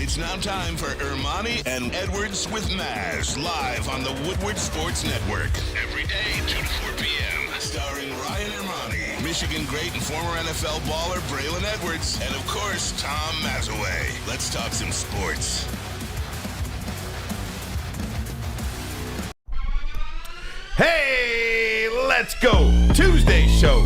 It's now time for Ermanni and Edwards with Maz, live on the Woodward Sports Network. Every day, 2 to 4 p.m. Starring Ryan Ermanni, Michigan great and former NFL baller Braylon Edwards, and of course, Tom Mazaway. Let's talk some sports. Hey, let's go. Tuesday show,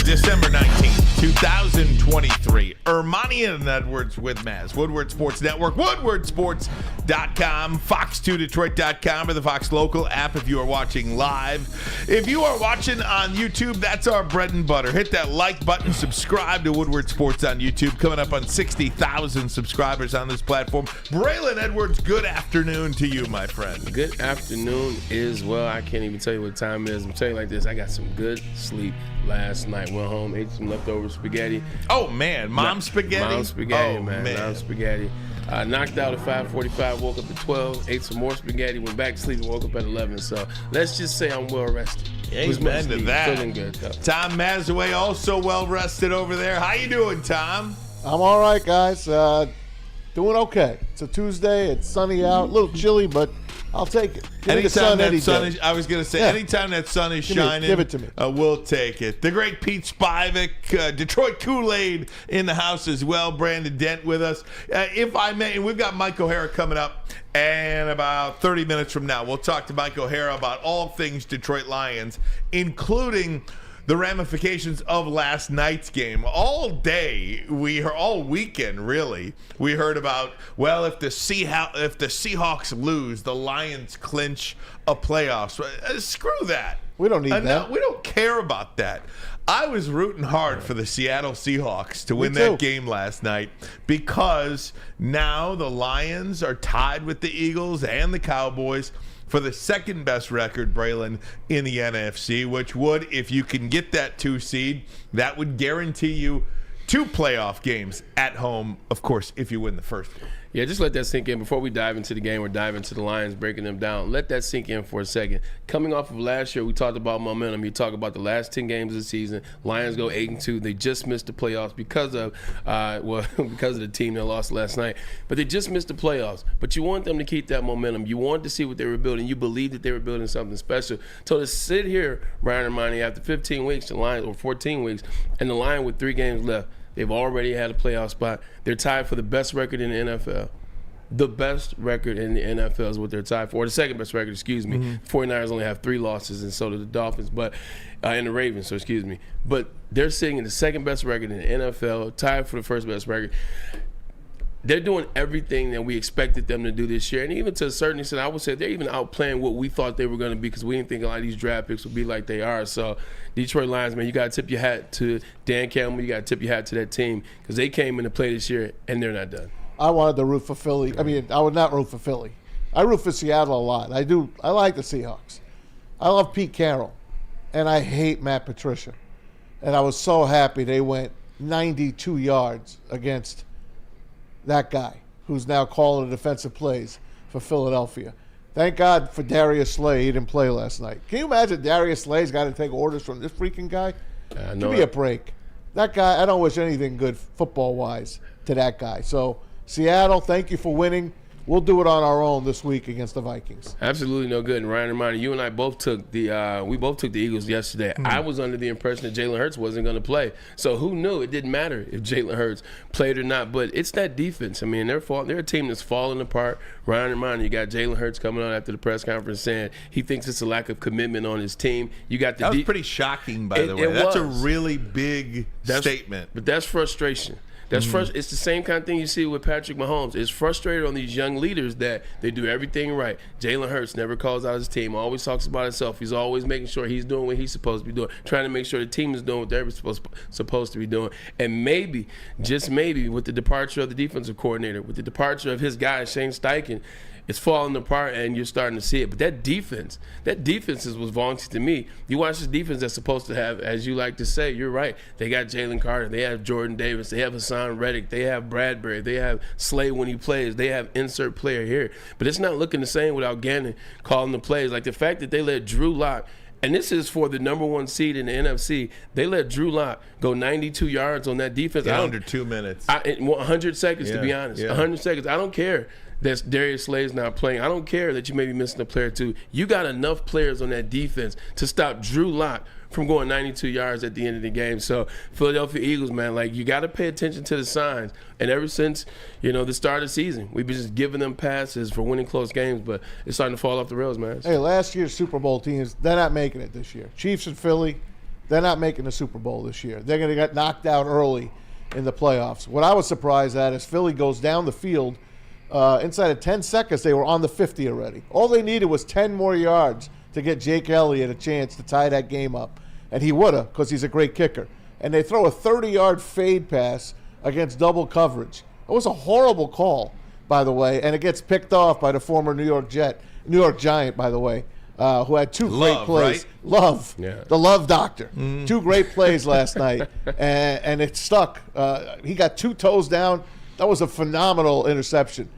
December 19th, 2023. Ermanni and Edwards with Maz. Woodward Sports Network, woodwardsports.com, fox2detroit.com, or the Fox Local app if you are watching live. If you are watching on YouTube, that's our bread and butter. Hit that like button, subscribe to Woodward Sports on YouTube. Coming up on 60,000 subscribers on this platform. Braylon Edwards, good afternoon to you, my friend. Good afternoon as well. I can't even tell you what time it is. I'm telling you like this, I got some good sleep last night. Went home, ate some leftover spaghetti. Oh, man. Mom's spaghetti? Mom's spaghetti, oh, man. Mom's spaghetti. Knocked out at 5:45, woke up at 12, ate some more spaghetti, went back to sleep, and woke up at 11. So let's just say I'm well rested. Amen to that. Feeling good, though. Tom Mazaway also well rested over there. How you doing, Tom? I'm all right, guys. Doing okay. It's a Tuesday. It's sunny out. A little chilly, but I'll take it. Give me the sun any day. I was going to say, anytime that sun is shining, give it to me. We'll take it. The great Pete Spivak, Detroit Kool-Aid in the house as well. Brandon Dent with us. If I may, and we've got Mike O'Hara coming up, and about 30 minutes from now, we'll talk to Mike O'Hara about all things Detroit Lions, including the ramifications of last night's game. All day, all weekend, really, we heard about, well, if the Seahawks lose, the Lions clinch a playoff. Screw that. We don't need that. We don't care about that. I was rooting hard for the Seattle Seahawks to win that game last night because now the Lions are tied with the Eagles and the Cowboys for the second best record, Braylon, in the NFC, which would, if you can get that 2 seed, that would guarantee you 2 playoff games at home, of course, if you win the first one. Yeah, just let that sink in. Before we dive into the game or dive into the Lions, breaking them down, let that sink in for a second. Coming off of last year, we talked about momentum. You talk about the last 10 games of the season. Lions go 8-2. They just missed the playoffs because of the team that lost last night. But they just missed the playoffs. But you want them to keep that momentum. You want to see what they were building. You believe that they were building something special. So to sit here, Brian Ermanni, after 15 weeks, the Lions, or 14 weeks, and the Lions with 3 games left, they've already had a playoff spot. They're tied for the best record in the NFL. The best record in the NFL is what they're tied for. Or the second best record, excuse me. Mm-hmm. 49ers only have 3 losses, and so do the Dolphins, and the Ravens, so excuse me. But they're sitting in the second best record in the NFL, tied for the first best record. They're doing everything that we expected them to do this year. And even to a certain extent, I would say they're even outplaying what we thought they were going to be because we didn't think a lot of these draft picks would be like they are. So, Detroit Lions, man, you got to tip your hat to Dan Campbell. You got to tip your hat to that team because they came into play this year, and they're not done. I wanted to root for Philly. I mean, I would not root for Philly. I root for Seattle a lot. I do. I like the Seahawks. I love Pete Carroll, and I hate Matt Patricia. And I was so happy they went 92 yards against that guy who's now calling the defensive plays for Philadelphia. Thank God for Darius Slay. He didn't play last night. Can you imagine Darius Slay's got to take orders from this freaking guy? Give me a break. That guy, I don't wish anything good football-wise to that guy. So, Seattle, thank you for winning. We'll do it on our own this week against the Vikings. Absolutely no good. And Ryan Ermanni, you and I both took the Eagles yesterday. Mm-hmm. I was under the impression that Jalen Hurts wasn't going to play. So who knew? It didn't matter if Jalen Hurts played or not. But it's that defense. I mean, they're a team that's falling apart. Ryan Ermanni, you got Jalen Hurts coming on after the press conference saying he thinks it's a lack of commitment on his team. You got that was pretty shocking, by the way. That's a really big statement. But that's frustration. It's the same kind of thing you see with Patrick Mahomes. It's frustrated on these young leaders that they do everything right. Jalen Hurts never calls out his team, always talks about himself. He's always making sure he's doing what he's supposed to be doing, trying to make sure the team is doing what they're supposed to be doing. And maybe, just maybe, with the departure of the defensive coordinator, with the departure of his guy, Shane Steichen, it's falling apart, and you're starting to see it. But that defense is what's vaunted to me. You watch this defense that's supposed to have, as you like to say, you're right. They got Jalen Carter. They have Jordan Davis. They have Hassan Reddick. They have Bradbury. They have Slay when he plays. They have insert player here. But it's not looking the same without Gannon calling the plays. Like the fact that they let Drew Lock And this is for the number 1 seed in the NFC. They let Drew Lock go 92 yards on that defense. Under 2 minutes. 100 seconds, to be Yeah, honest. yeah. 100 seconds. I don't care that Darius Slay's not playing. I don't care that you may be missing a player or two. You got enough players on that defense to stop Drew Lock from going 92 yards at the end of the game. So Philadelphia Eagles, man, like, you got to pay attention to the signs. And ever since, the start of the season, we've been just giving them passes for winning close games, but it's starting to fall off the rails, man. Hey, last year's Super Bowl teams, they're not making it this year. Chiefs and Philly, they're not making the Super Bowl this year. They're going to get knocked out early in the playoffs. What I was surprised at is Philly goes down the field. Inside of 10 seconds, they were on the 50 already. All they needed was 10 more yards to get Jake Elliott a chance to tie that game up. And he would have, because he's a great kicker. And they throw a 30-yard fade pass against double coverage. It was a horrible call, by the way, and it gets picked off by the former New York Giant, by the way, who had two great plays. Right? Love, Yeah. the Love Doctor. 2 great plays last night, and it stuck. He got 2 toes down. That was a phenomenal interception.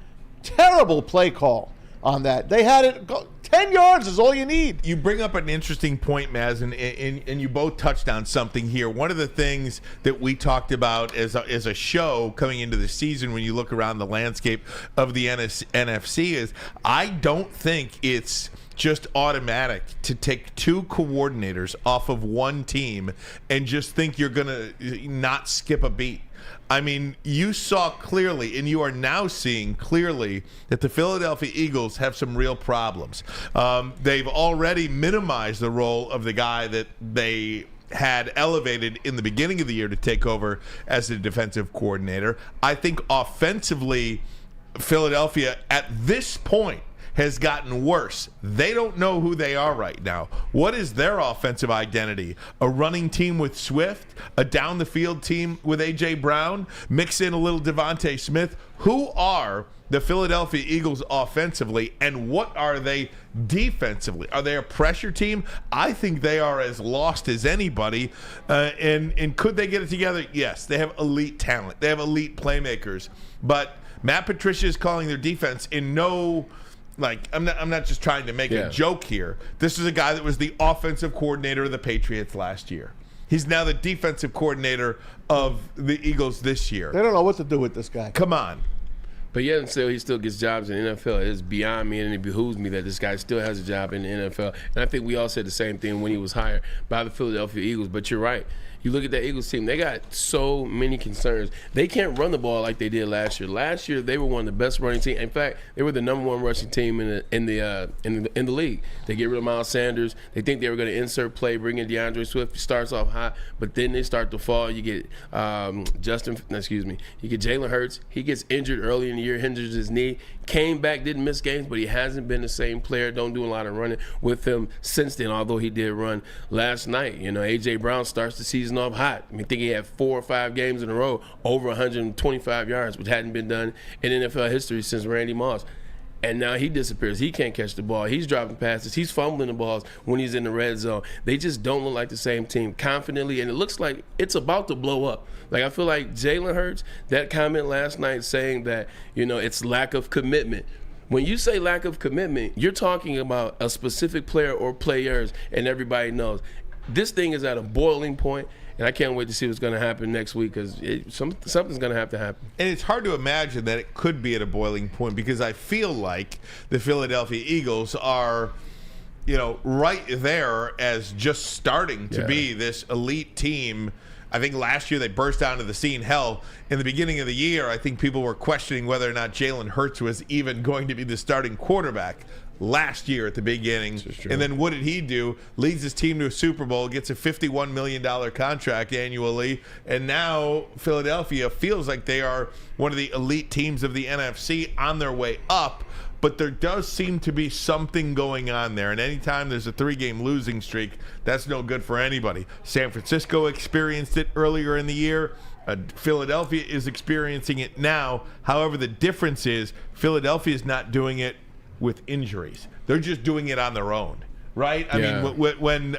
Terrible play call on that. They had it 10 yards is all you need. You bring up an interesting point, Maz, and you both touched on something here. One of the things that we talked about as a show coming into the season, when you look around the landscape of the NFC, is I don't think it's just automatic to take 2 coordinators off of one team and just think you're going to not skip a beat. I mean, you saw clearly, and you are now seeing clearly, that the Philadelphia Eagles have some real problems. They've already minimized the role of the guy that they had elevated in the beginning of the year to take over as the defensive coordinator. I think offensively, Philadelphia at this point has gotten worse. They don't know who they are right now. What is their offensive identity? A running team with Swift? A down-the-field team with A.J. Brown? Mix in a little Devontae Smith? Who are the Philadelphia Eagles offensively, and what are they defensively? Are they a pressure team? I think they are as lost as anybody. And could they get it together? Yes. They have elite talent. They have elite playmakers. But Matt Patricia is calling their defense in no... Like, I'm not just trying to make a joke here. This is a guy that was the offensive coordinator of the Patriots last year. He's now the defensive coordinator of the Eagles this year. They don't know what to do with this guy. Come on. But yet and still, he still gets jobs in the NFL. It's beyond me, and it behooves me that this guy still has a job in the NFL. And I think we all said the same thing when he was hired by the Philadelphia Eagles. But you're right. You look at that Eagles team, they got so many concerns. They can't run the ball like they did last year. Last year, they were one of the best running teams. In fact, they were the number 1 rushing team in the league. They get rid of Miles Sanders. They think they were going to insert play, bring in DeAndre Swift. He starts off high, but then they start to fall. You get You get Jalen Hurts. He gets injured early in the year, injures his knee. Came back, didn't miss games, but he hasn't been the same player. Don't do a lot of running with him since then, although he did run last night. A.J. Brown starts the season off hot. I think he had 4 or 5 games in a row over 125 yards, which hadn't been done in NFL history since Randy Moss. And now he disappears. He can't catch the ball. He's dropping passes. He's fumbling the balls when he's in the red zone. They just don't look like the same team confidently, and it looks like it's about to blow up. Like, I feel like Jalen Hurts, that comment last night saying that, it's lack of commitment. When you say lack of commitment, you're talking about a specific player or players, and everybody knows. This thing is at a boiling point, and I can't wait to see what's going to happen next week, because something's going to have to happen. And it's hard to imagine that it could be at a boiling point, because I feel like the Philadelphia Eagles are, right there as just starting to be this elite team. I think last year they burst onto the scene. Hell, in the beginning of the year, I think people were questioning whether or not Jalen Hurts was even going to be the starting quarterback last year at the beginning. And then what did he do? Leads his team to a Super Bowl, gets a $51 million contract annually, and now Philadelphia feels like they are one of the elite teams of the NFC on their way up. But there does seem to be something going on there. And anytime there's a 3-game losing streak, that's no good for anybody. San Francisco experienced it earlier in the year. Philadelphia is experiencing it now. However, the difference is Philadelphia is not doing it with injuries. They're just doing it on their own. right? I Yeah. mean, when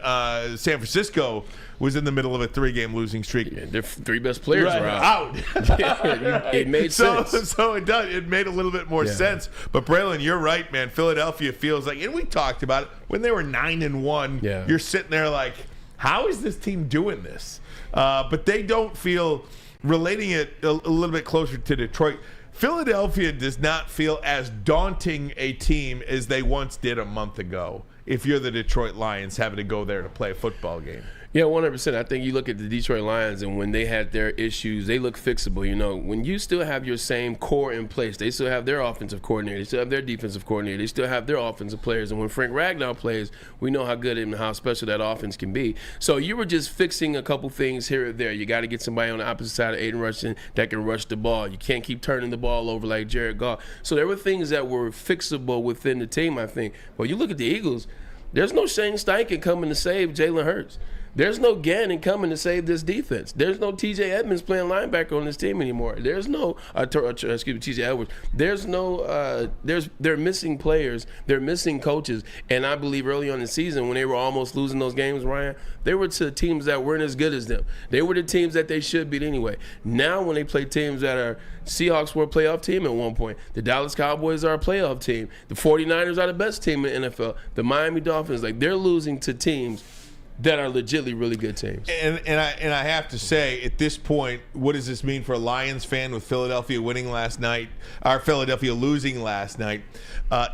San Francisco was in the middle of a 3-game losing streak. Yeah, their 3 best players were out. Yeah, it made sense. So it does. It made a little bit more sense. But Braylon, you're right, man. Philadelphia feels like, and we talked about it when they were 9-1. Yeah. You're sitting there like, how is this team doing this? But they don't feel, relating it a little bit closer to Detroit. Philadelphia does not feel as daunting a team as they once did a month ago. If you're the Detroit Lions having to go there to play a football game. Yeah, 100%. I think you look at the Detroit Lions, and when they had their issues, they look fixable. You know, when you still have your same core in place, they still have their offensive coordinator, they still have their defensive coordinator, they still have their offensive players. And when Frank Ragnow plays, we know how good and how special that offense can be. So you were just fixing a couple things here or there. You got to get somebody on the opposite side of Aiden Hutchinson that can rush the ball. You can't keep turning the ball over like Jared Goff. So there were things that were fixable within the team, I think. Well, you look at the Eagles, there's no Shane Steichen coming to save Jalen Hurts. There's no Gannon coming to save this defense. There's no T.J. Edmonds playing linebacker on this team anymore. There's no, T.J. Edwards. There's no, they're missing players. They're missing coaches. And I believe early on in the season when they were almost losing those games, Ryan, they were to teams that weren't as good as them. They were the teams that they should beat anyway. Now when they play teams that are, Seahawks were a playoff team at one point. The Dallas Cowboys are a playoff team. The 49ers are the best team in the NFL. The Miami Dolphins, like they're losing to teams that are legitimately really good teams. And I have to say, at this point, what does this mean for a Lions fan with Philadelphia winning last night, or Philadelphia losing last night?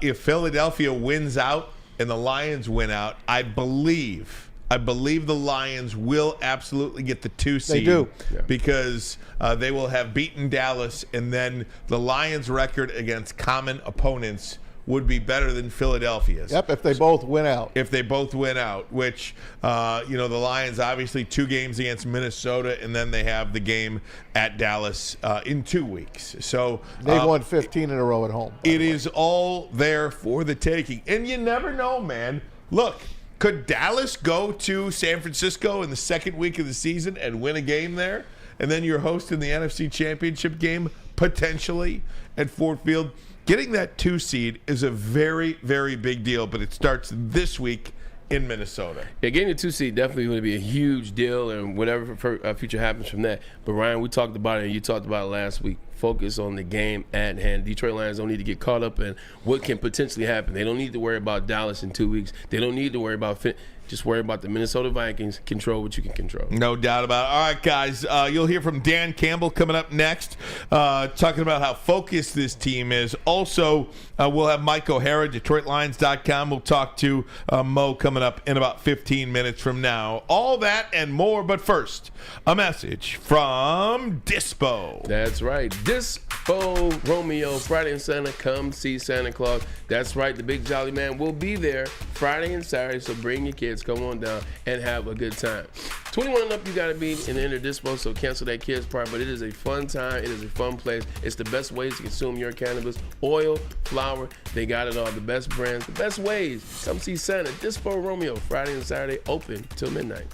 If Philadelphia wins out and the Lions win out, I believe the Lions will absolutely get the 2 seed. They do. Yeah. Because they will have beaten Dallas, and then the Lions' record against common opponents would be better than Philadelphia's. Yep, if they both win out. If they both win out, which, the Lions obviously 2 games against Minnesota, and then they have the game at Dallas in 2 weeks. So They've won 15 in a row at home. it is all there for the taking. And you never know, man. Look, could Dallas go to San Francisco in the second week of the season and win a game there? And then you're hosting the NFC Championship game, potentially, at Ford Field. Getting that 2 seed is a very, very big deal, but it starts this week in Minnesota. Yeah, getting the 2 seed definitely going to be a huge deal, and whatever future happens from that. But Ryan, we talked about it, and you talked about it last week. Focus on the game at hand. Detroit Lions don't need to get caught up in what can potentially happen. They don't need to worry about Dallas in 2 weeks. They don't need to worry about just worry about the Minnesota Vikings. Control what you can control. No doubt about it. All right, guys, you'll hear from Dan Campbell coming up next, talking about how focused this team is. Also, we'll have Mike O'Hara, DetroitLions.com. We'll talk to Mo coming up in about 15 minutes from now. All that and more, but first, a message from Dispo. That's right. Dispo Romeo, Friday and Saturday, come see Santa Claus. That's right, the big jolly man will be there Friday and Saturday, so bring your kids, come on down and have a good time. 21 and up, you got to be in the inner Dispo, so cancel that kids part, but it is a fun time. It is a fun place. It's the best ways to consume your cannabis. Oil, flower, they got it all. The best brands, the best ways. Come see Santa. Dispo Romeo, Friday and Saturday, open till midnight.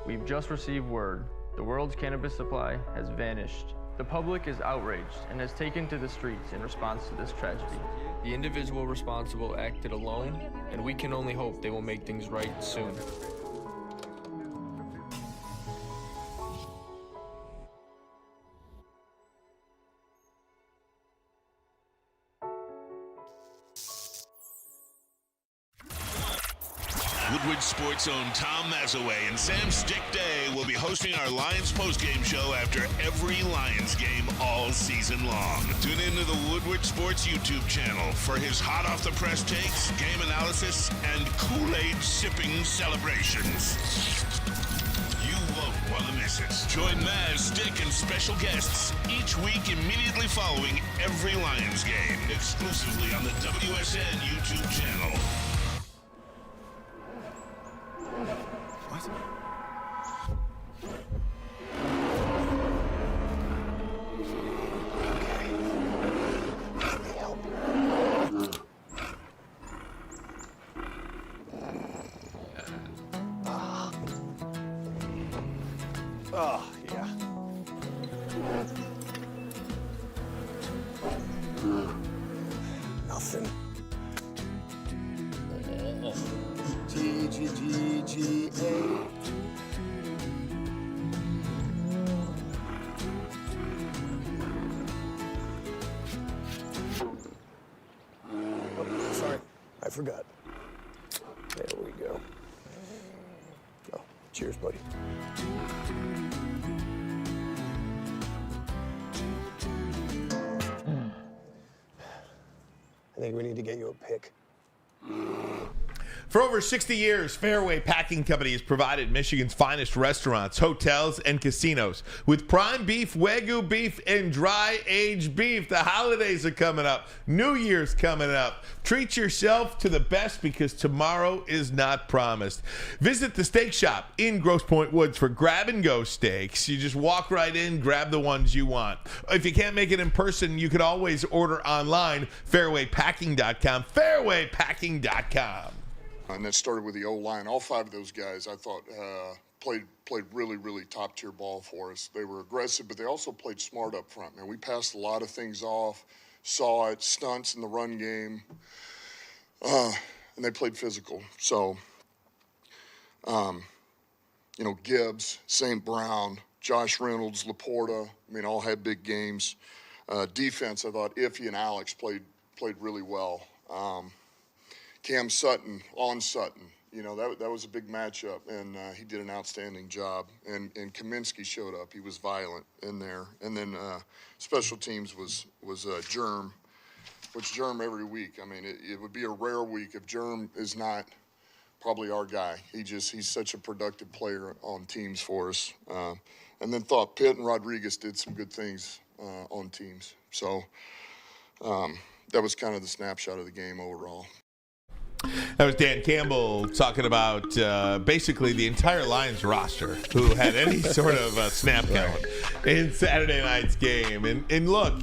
We've just received word. The world's cannabis supply has vanished. The public is outraged and has taken to the streets in response to this tragedy. The individual responsible acted alone, and we can only hope they will make things right soon. Woodward Sports' own Tom Mazaway and Sam Stick Day will be hosting our Lions postgame show after every Lions game all season long. Tune into the Woodward Sports YouTube channel for his hot-off-the-press takes, game analysis, and Kool-Aid sipping celebrations. You won't want to miss it. Join Maz, Stick, and special guests each week immediately following every Lions game, exclusively on the WSN YouTube channel. Oh, yeah. nothing. G-G-G-G-A. Oh, sorry, I forgot. There we go. Oh, cheers, buddy. I think we need to get you a pick. For over 60 years, Fairway Packing Company has provided Michigan's finest restaurants, hotels, and casinos with prime beef, Wagyu beef, and dry-aged beef. The holidays are coming up. New Year's coming up. Treat yourself to the best because tomorrow is not promised. Visit the steak shop in Grosse Pointe Woods for grab-and-go steaks. You just walk right in, grab the ones you want. If you can't make it in person, you can always order online, fairwaypacking.com, fairwaypacking.com. And that started with the O-line. All five of those guys, I thought, played really, really top-tier ball for us. They were aggressive, but they also played smart up front. Man, we passed a lot of things off, saw it, stunts in the run game, and they played physical. So, Gibbs, St. Brown, Josh Reynolds, Laporta, all had big games. Defense, I thought Iffy and Alex played really well. Cam Sutton on Sutton, that was a big matchup, and he did an outstanding job. And Kaminsky showed up; he was violent in there. And then special teams was Germ, which Germ every week. It would be a rare week if Germ is not probably our guy. He's such a productive player on teams for us. And then thought Pitt and Rodriguez did some good things on teams. So that was kind of the snapshot of the game overall. That was Dan Campbell talking about basically the entire Lions roster who had any sort of snap count in Saturday night's game. And look,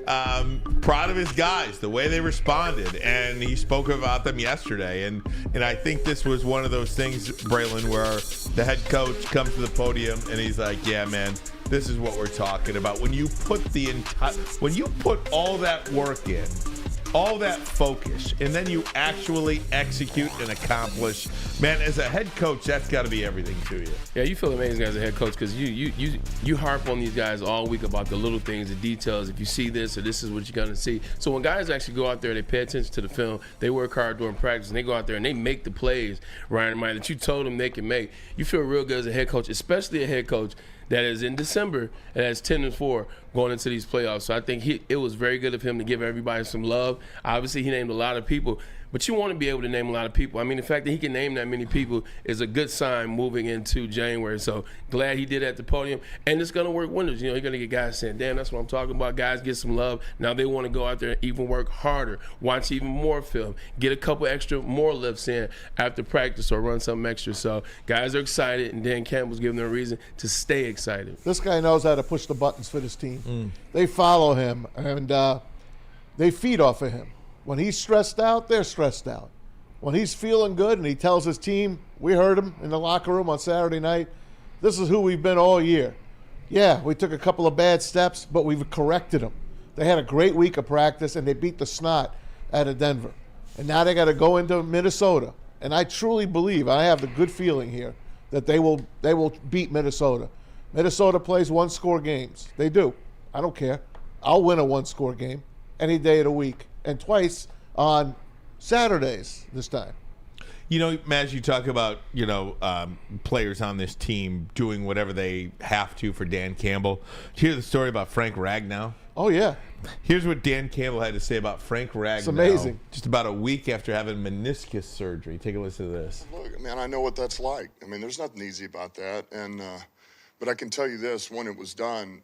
proud of his guys, the way they responded. And he spoke about them yesterday. And I think this was one of those things, Braylon, where the head coach comes to the podium and he's like, yeah, man, this is what we're talking about. When you put all that work in, all that focus, and then you actually execute and accomplish, man, as a head coach, that's got to be everything to you. Yeah, you feel amazing as a head coach because you harp on these guys all week about the little things, the details. If you see this or this is what you're going to see. So when guys actually go out there, they pay attention to the film, they work hard during practice, and they go out there and they make the plays, Ryan, that you told them they can make, you feel real good as a head coach, especially a head coach that is in December and has 10-4 going into these playoffs. So I think it was very good of him to give everybody some love. Obviously, he named a lot of people, but you want to be able to name a lot of people. The fact that he can name that many people is a good sign moving into January. So glad he did at the podium, and it's going to work wonders. You're going to get guys saying, damn, that's what I'm talking about. Guys get some love. Now they want to go out there and even work harder, watch even more film, get a couple extra more lifts in after practice or run something extra. So guys are excited, and Dan Campbell's giving them a reason to stay excited. This guy knows how to push the buttons for this team. They follow him, and they feed off of him. When he's stressed out, they're stressed out. When he's feeling good and he tells his team, we heard him in the locker room on Saturday night, this is who we've been all year. Yeah, we took a couple of bad steps, but we've corrected them. They had a great week of practice, and they beat the snot out of Denver. And now they got to go into Minnesota. And I truly believe, I have the good feeling here, that they will beat Minnesota. Minnesota plays one-score games. They do. I don't care. I'll win a one-score game any day of the week, and twice on Saturdays this time. Maz, you talk about, players on this team doing whatever they have to for Dan Campbell. Did you hear the story about Frank Ragnow? Oh, yeah. Here's what Dan Campbell had to say about Frank Ragnow. It's amazing. Just about a week after having meniscus surgery. Take a listen to this. Look, man, I know what that's like. There's nothing easy about that. And but I can tell you this, when it was done,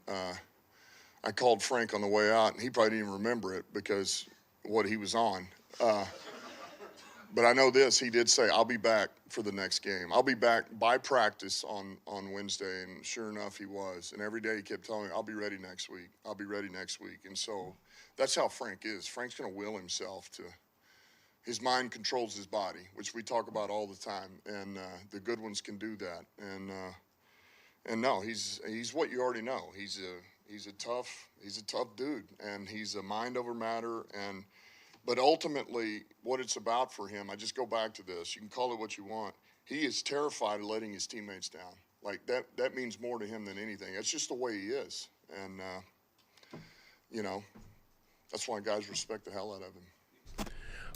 I called Frank on the way out, and he probably didn't even remember it because what he was on. But I know this, he did say, I'll be back for the next game. I'll be back by practice on Wednesday, and sure enough, he was. And every day he kept telling me, I'll be ready next week. I'll be ready next week. And so that's how Frank is. Frank's going to will himself to – his mind controls his body, which we talk about all the time, and the good ones can do that. And no, he's what you already know. He's a tough dude, and he's a mind over matter, and But ultimately, what it's about for him, I just go back to this. You can call it what you want. He is terrified of letting his teammates down. Like, that means more to him than anything. That's just the way he is. And, you know, that's why guys respect the hell out of him.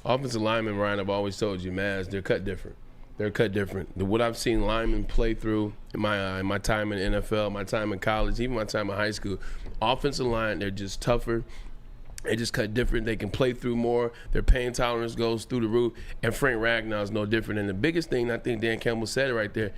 Offensive linemen, Ryan, I've always told you, Maz, they're cut different. They're cut different. What I've seen linemen play through in my time in the NFL, my time in college, even my time in high school, offensive line, they're just tougher. They just cut different. They can play through more. Their pain tolerance goes through the roof. And Frank Ragnow is no different. And the biggest thing, I think Dan Campbell said it right there,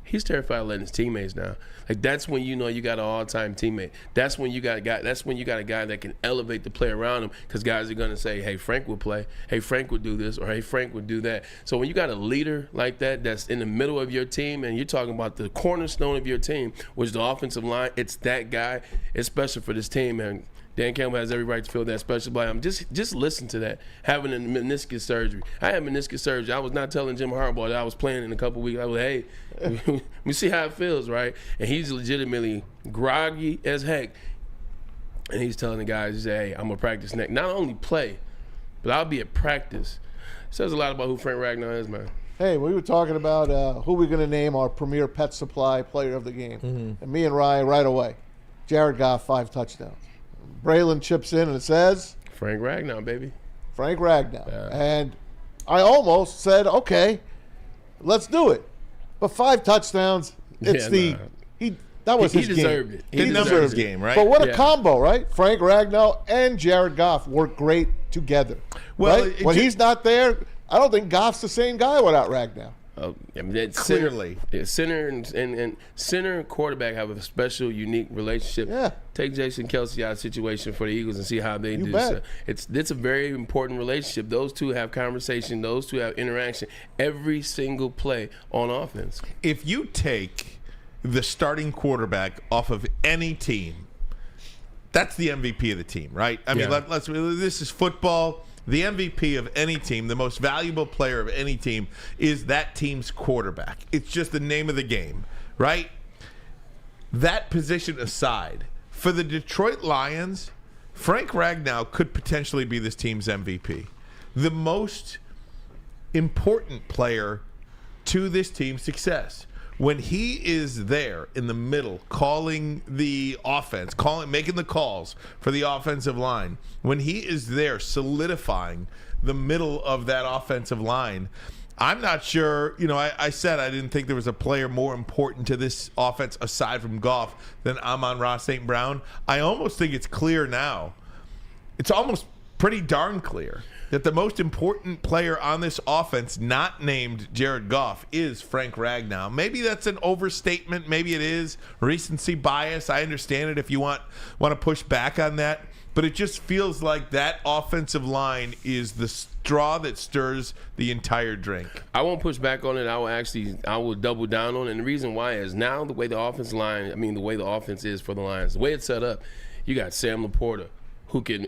he's terrified of letting his teammates down. Like, that's when you know you got an all-time teammate. That's when you got a guy. That's when you got a guy that can elevate the play around him, because guys are gonna say, "Hey, Frank would play. Hey, Frank would do this," or "Hey, Frank would do that." So when you got a leader like that, that's in the middle of your team, and you're talking about the cornerstone of your team, which is the offensive line, it's that guy. It's special for this team, man. Dan Campbell has every right to feel that special by him. Just listen to that. Having a meniscus surgery. I had meniscus surgery. I was not telling Jim Harbaugh that I was playing in a couple weeks. I was, hey, let me see how it feels, right? And he's legitimately groggy as heck. And he's telling the guys, he said, hey, I'm going to practice next. Not only play, but I'll be at practice. Says a lot about who Frank Ragnow is, man. Hey, we were talking about who we're going to name our premier pet supply player of the game. Mm-hmm. And me and Ryan right away. Jared Goff, 5 touchdowns. Braylon chips in and it says Frank Ragnow, baby. Frank Ragnow. Yeah. And I almost said, okay, let's do it. But 5 touchdowns, it's he deserved it. He deserved his game, right? But what a combo, right? Frank Ragnow and Jared Goff work great together. Well, right? When he's not there, I don't think Goff's the same guy without Ragnow. I mean, clearly, center and center and quarterback have a special, unique relationship. Yeah. Take Jason Kelce out of the situation for the Eagles and see how they do. So it's a very important relationship. Those two have conversation. Those two have interaction every single play on offense. If you take the starting quarterback off of any team, that's the MVP of the team, right? I mean, this is football. The MVP of any team, the most valuable player of any team, is that team's quarterback. It's just the name of the game, right? That position aside, for the Detroit Lions, Frank Ragnow could potentially be this team's MVP. The most important player to this team's success. When he is there in the middle, calling the offense, making the calls for the offensive line, when he is there solidifying the middle of that offensive line, I'm not sure, I said I didn't think there was a player more important to this offense aside from Goff than Amon-Ra St. Brown. I almost think it's clear now. It's almost pretty darn clear that the most important player on this offense, not named Jared Goff, is Frank Ragnow. Maybe that's an overstatement. Maybe it is recency bias. I understand it if you want to push back on that. But it just feels like that offensive line is the straw that stirs the entire drink. I won't push back on it. I will double down on it. And the reason why is now the way the offense is for the Lions, the way it's set up, you got Sam Laporta, who can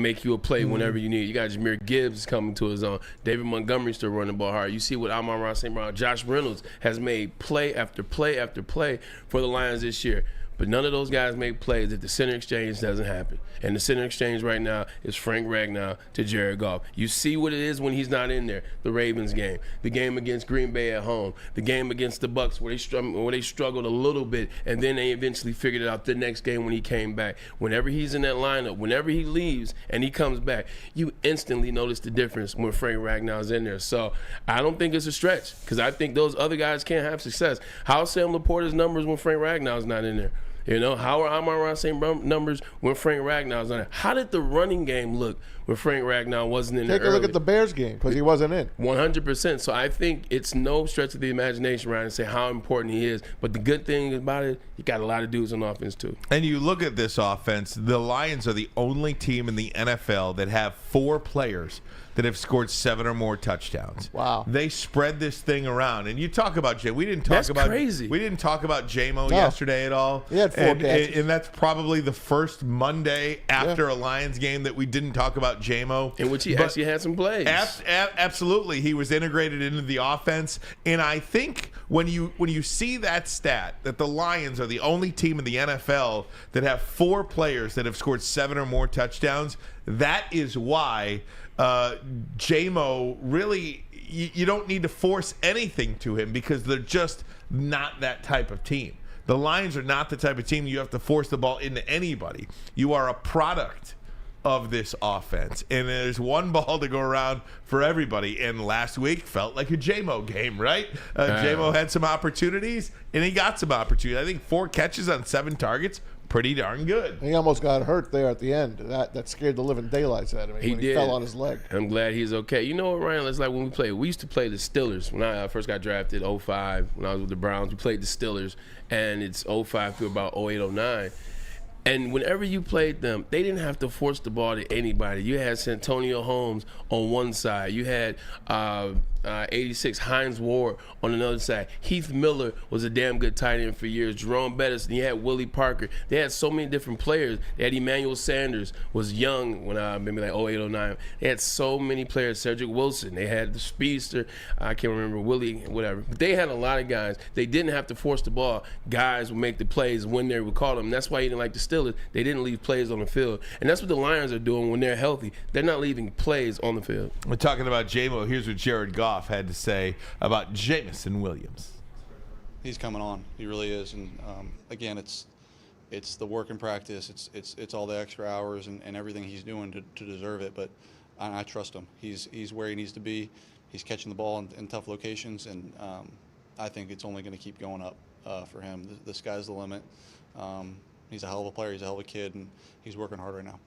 make you a play whenever you need. You got Jahmyr Gibbs coming to his own. David Montgomery still running the ball hard. You see what Amon-Ra St. Brown, Josh Reynolds has made play after play after play for the Lions this year. But none of those guys make plays if the center exchange doesn't happen. And the center exchange right now is Frank Ragnow to Jared Goff. You see what it is when he's not in there. The Ravens game, the game against Green Bay at home, the game against the Bucs where they struggled a little bit, and then they eventually figured it out the next game when he came back. Whenever he's in that lineup, whenever he leaves and he comes back, you instantly notice the difference when Frank Ragnow's in there. So I don't think it's a stretch, because I think those other guys can't have success. How's Sam Laporta's numbers when Frank Ragnow's not in there? How are Amon-Ra St. Brown numbers when Frank Ragnow's on it? How did the running game look when Frank Ragnow wasn't in there early? Take a look at the Bears game, because he wasn't in. 100%. So I think it's no stretch of the imagination, Ryan, to say how important he is. But the good thing about it, you got a lot of dudes on offense too. And you look at this offense, the Lions are the only team in the NFL that have 4 players that have scored 7 or more touchdowns. Wow. They spread this thing around. And you talk about Jay. That's crazy. We didn't talk about J-Mo yesterday at all. He had 4 catches. And that's probably the first Monday after a Lions game that we didn't talk about J-Mo. In which he actually had some plays. Absolutely. He was integrated into the offense. And I think when you see that stat, that the Lions are the only team in the NFL that have 4 players that have scored 7 or more touchdowns, that is why J-Mo really, you don't need to force anything to him because they're just not that type of team. The Lions are not the type of team you have to force the ball into anybody. You are a product of this offense, and there's one ball to go around for everybody. And last week felt like a J-Mo game, right? J-Mo had some opportunities, and he got some opportunities. I think 4 catches on 7 targets, pretty darn good. He almost got hurt there at the end. That scared the living daylights out of me. He fell on his leg. I'm glad he's okay. You know what, Ryan? It's like when we used to play the Steelers. When I first got drafted, 05, when I was with the Browns, we played the Steelers, and it's 05 through about 08, 09. And whenever you played them, they didn't have to force the ball to anybody. You had Santonio Holmes on one side. You had 86 Hines Ward on another side. Heath Miller was a damn good tight end for years. Jerome Bettis, and you had Willie Parker. They had so many different players. They had Emmanuel Sanders, was young when maybe like 08, 09. They had so many players. Cedric Wilson. They had the speedster. I can't remember, Willie, whatever. But they had a lot of guys. They didn't have to force the ball. Guys would make the plays when they would call them. That's why you didn't like the Steelers. They didn't leave plays on the field. And that's what the Lions are doing when they're healthy. They're not leaving plays on the field. We're talking about J-Mo. Here's what Jared Goff had to say about Jameson Williams. He's coming on. He really is. And again, it's the work in practice. It's all the extra hours and everything he's doing to deserve it. But I trust him. He's where he needs to be. He's catching the ball in tough locations, and I think it's only going to keep going up for him. The sky's the limit. He's a hell of a player. He's a hell of a kid, and he's working hard right now.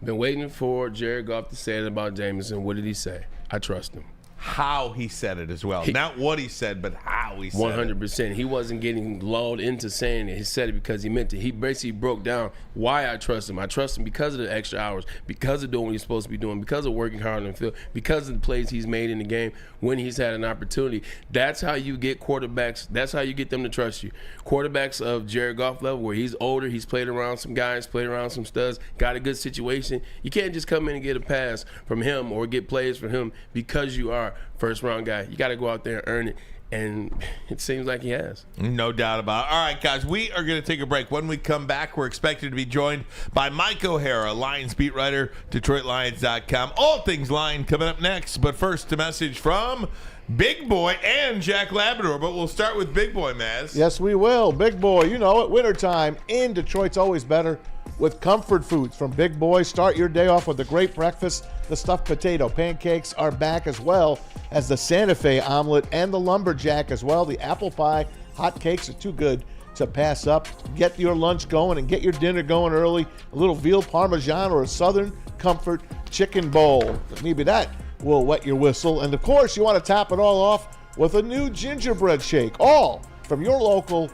Been waiting for Jared Goff to say it about Jameson. What did he say? I trust him. How he said it as well. Not what he said, but how he said 100%. it. He wasn't getting lulled into saying it. He said it because he meant it. He basically broke down why I trust him. I trust him because of the extra hours, because of doing what he's supposed to be doing, because of working hard on the field, because of the plays he's made in the game when he's had an opportunity. That's how you get quarterbacks. That's how you get them to trust you. Quarterbacks of Jared Goff level, where he's older, he's played around some guys, played around some studs, got a good situation. You can't just come in and get a pass from him or get plays from him because you are first-round guy. You got to go out there and earn it, and it seems like he has. No doubt about it. All right, guys, we are going to take a break. When we come back, we're expected to be joined by Mike O'Hara, Lions beat writer, DetroitLions.com. All things Lion coming up next, but first, a message from Big Boy and Jack Labrador, but we'll start with Big Boy, Maz. Yes, we will. Big Boy, you know it. Wintertime in Detroit's always better with comfort foods from Big Boy. Start your day off with a great breakfast. The stuffed potato pancakes are back, as well as the Santa Fe omelet and the lumberjack as well. The apple pie hot cakes are too good to pass up. Get your lunch going and get your dinner going early. A little veal parmesan or a Southern Comfort chicken bowl. Maybe that will wet your whistle. And of course, you want to top it all off with a new gingerbread shake, all from your local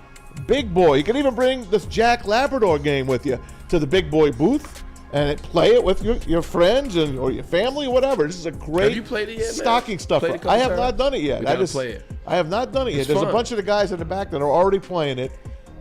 Big Boy. You can even bring this Jack Labrador game with you to the Big Boy booth and play it with your friends or your family, whatever. This is a great Have you played it yet, stocking stuffer. Played it I have not done it yet. Play it. I have not done it yet. It's There's fun. a bunch of the guys in the back that are already playing it.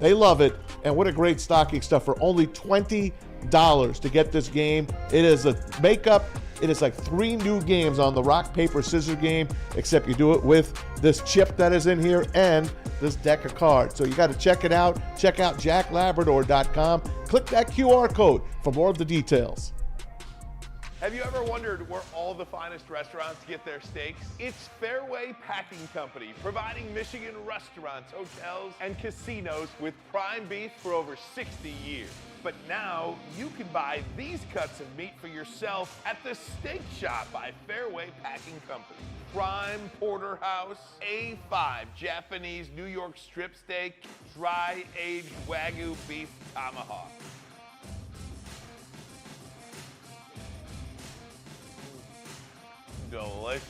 They love it. And what a great stocking stuffer. Only $20 to get this game. It is a makeup. It is like 3 new games on the rock, paper, scissors game, except you do it with this chip that is in here and this deck of cards. So you got to check it out. Check out jacklabrador.com. Click that QR code for more of the details. Have you ever wondered where all the finest restaurants get their steaks? It's Fairway Packing Company, providing Michigan restaurants, hotels, and casinos with prime beef for over 60 years. But now you can buy these cuts of meat for yourself at the Steak Shop by Fairway Packing Company. Prime porterhouse, A5 Japanese New York strip steak, dry aged Wagyu beef tomahawk. Delicious.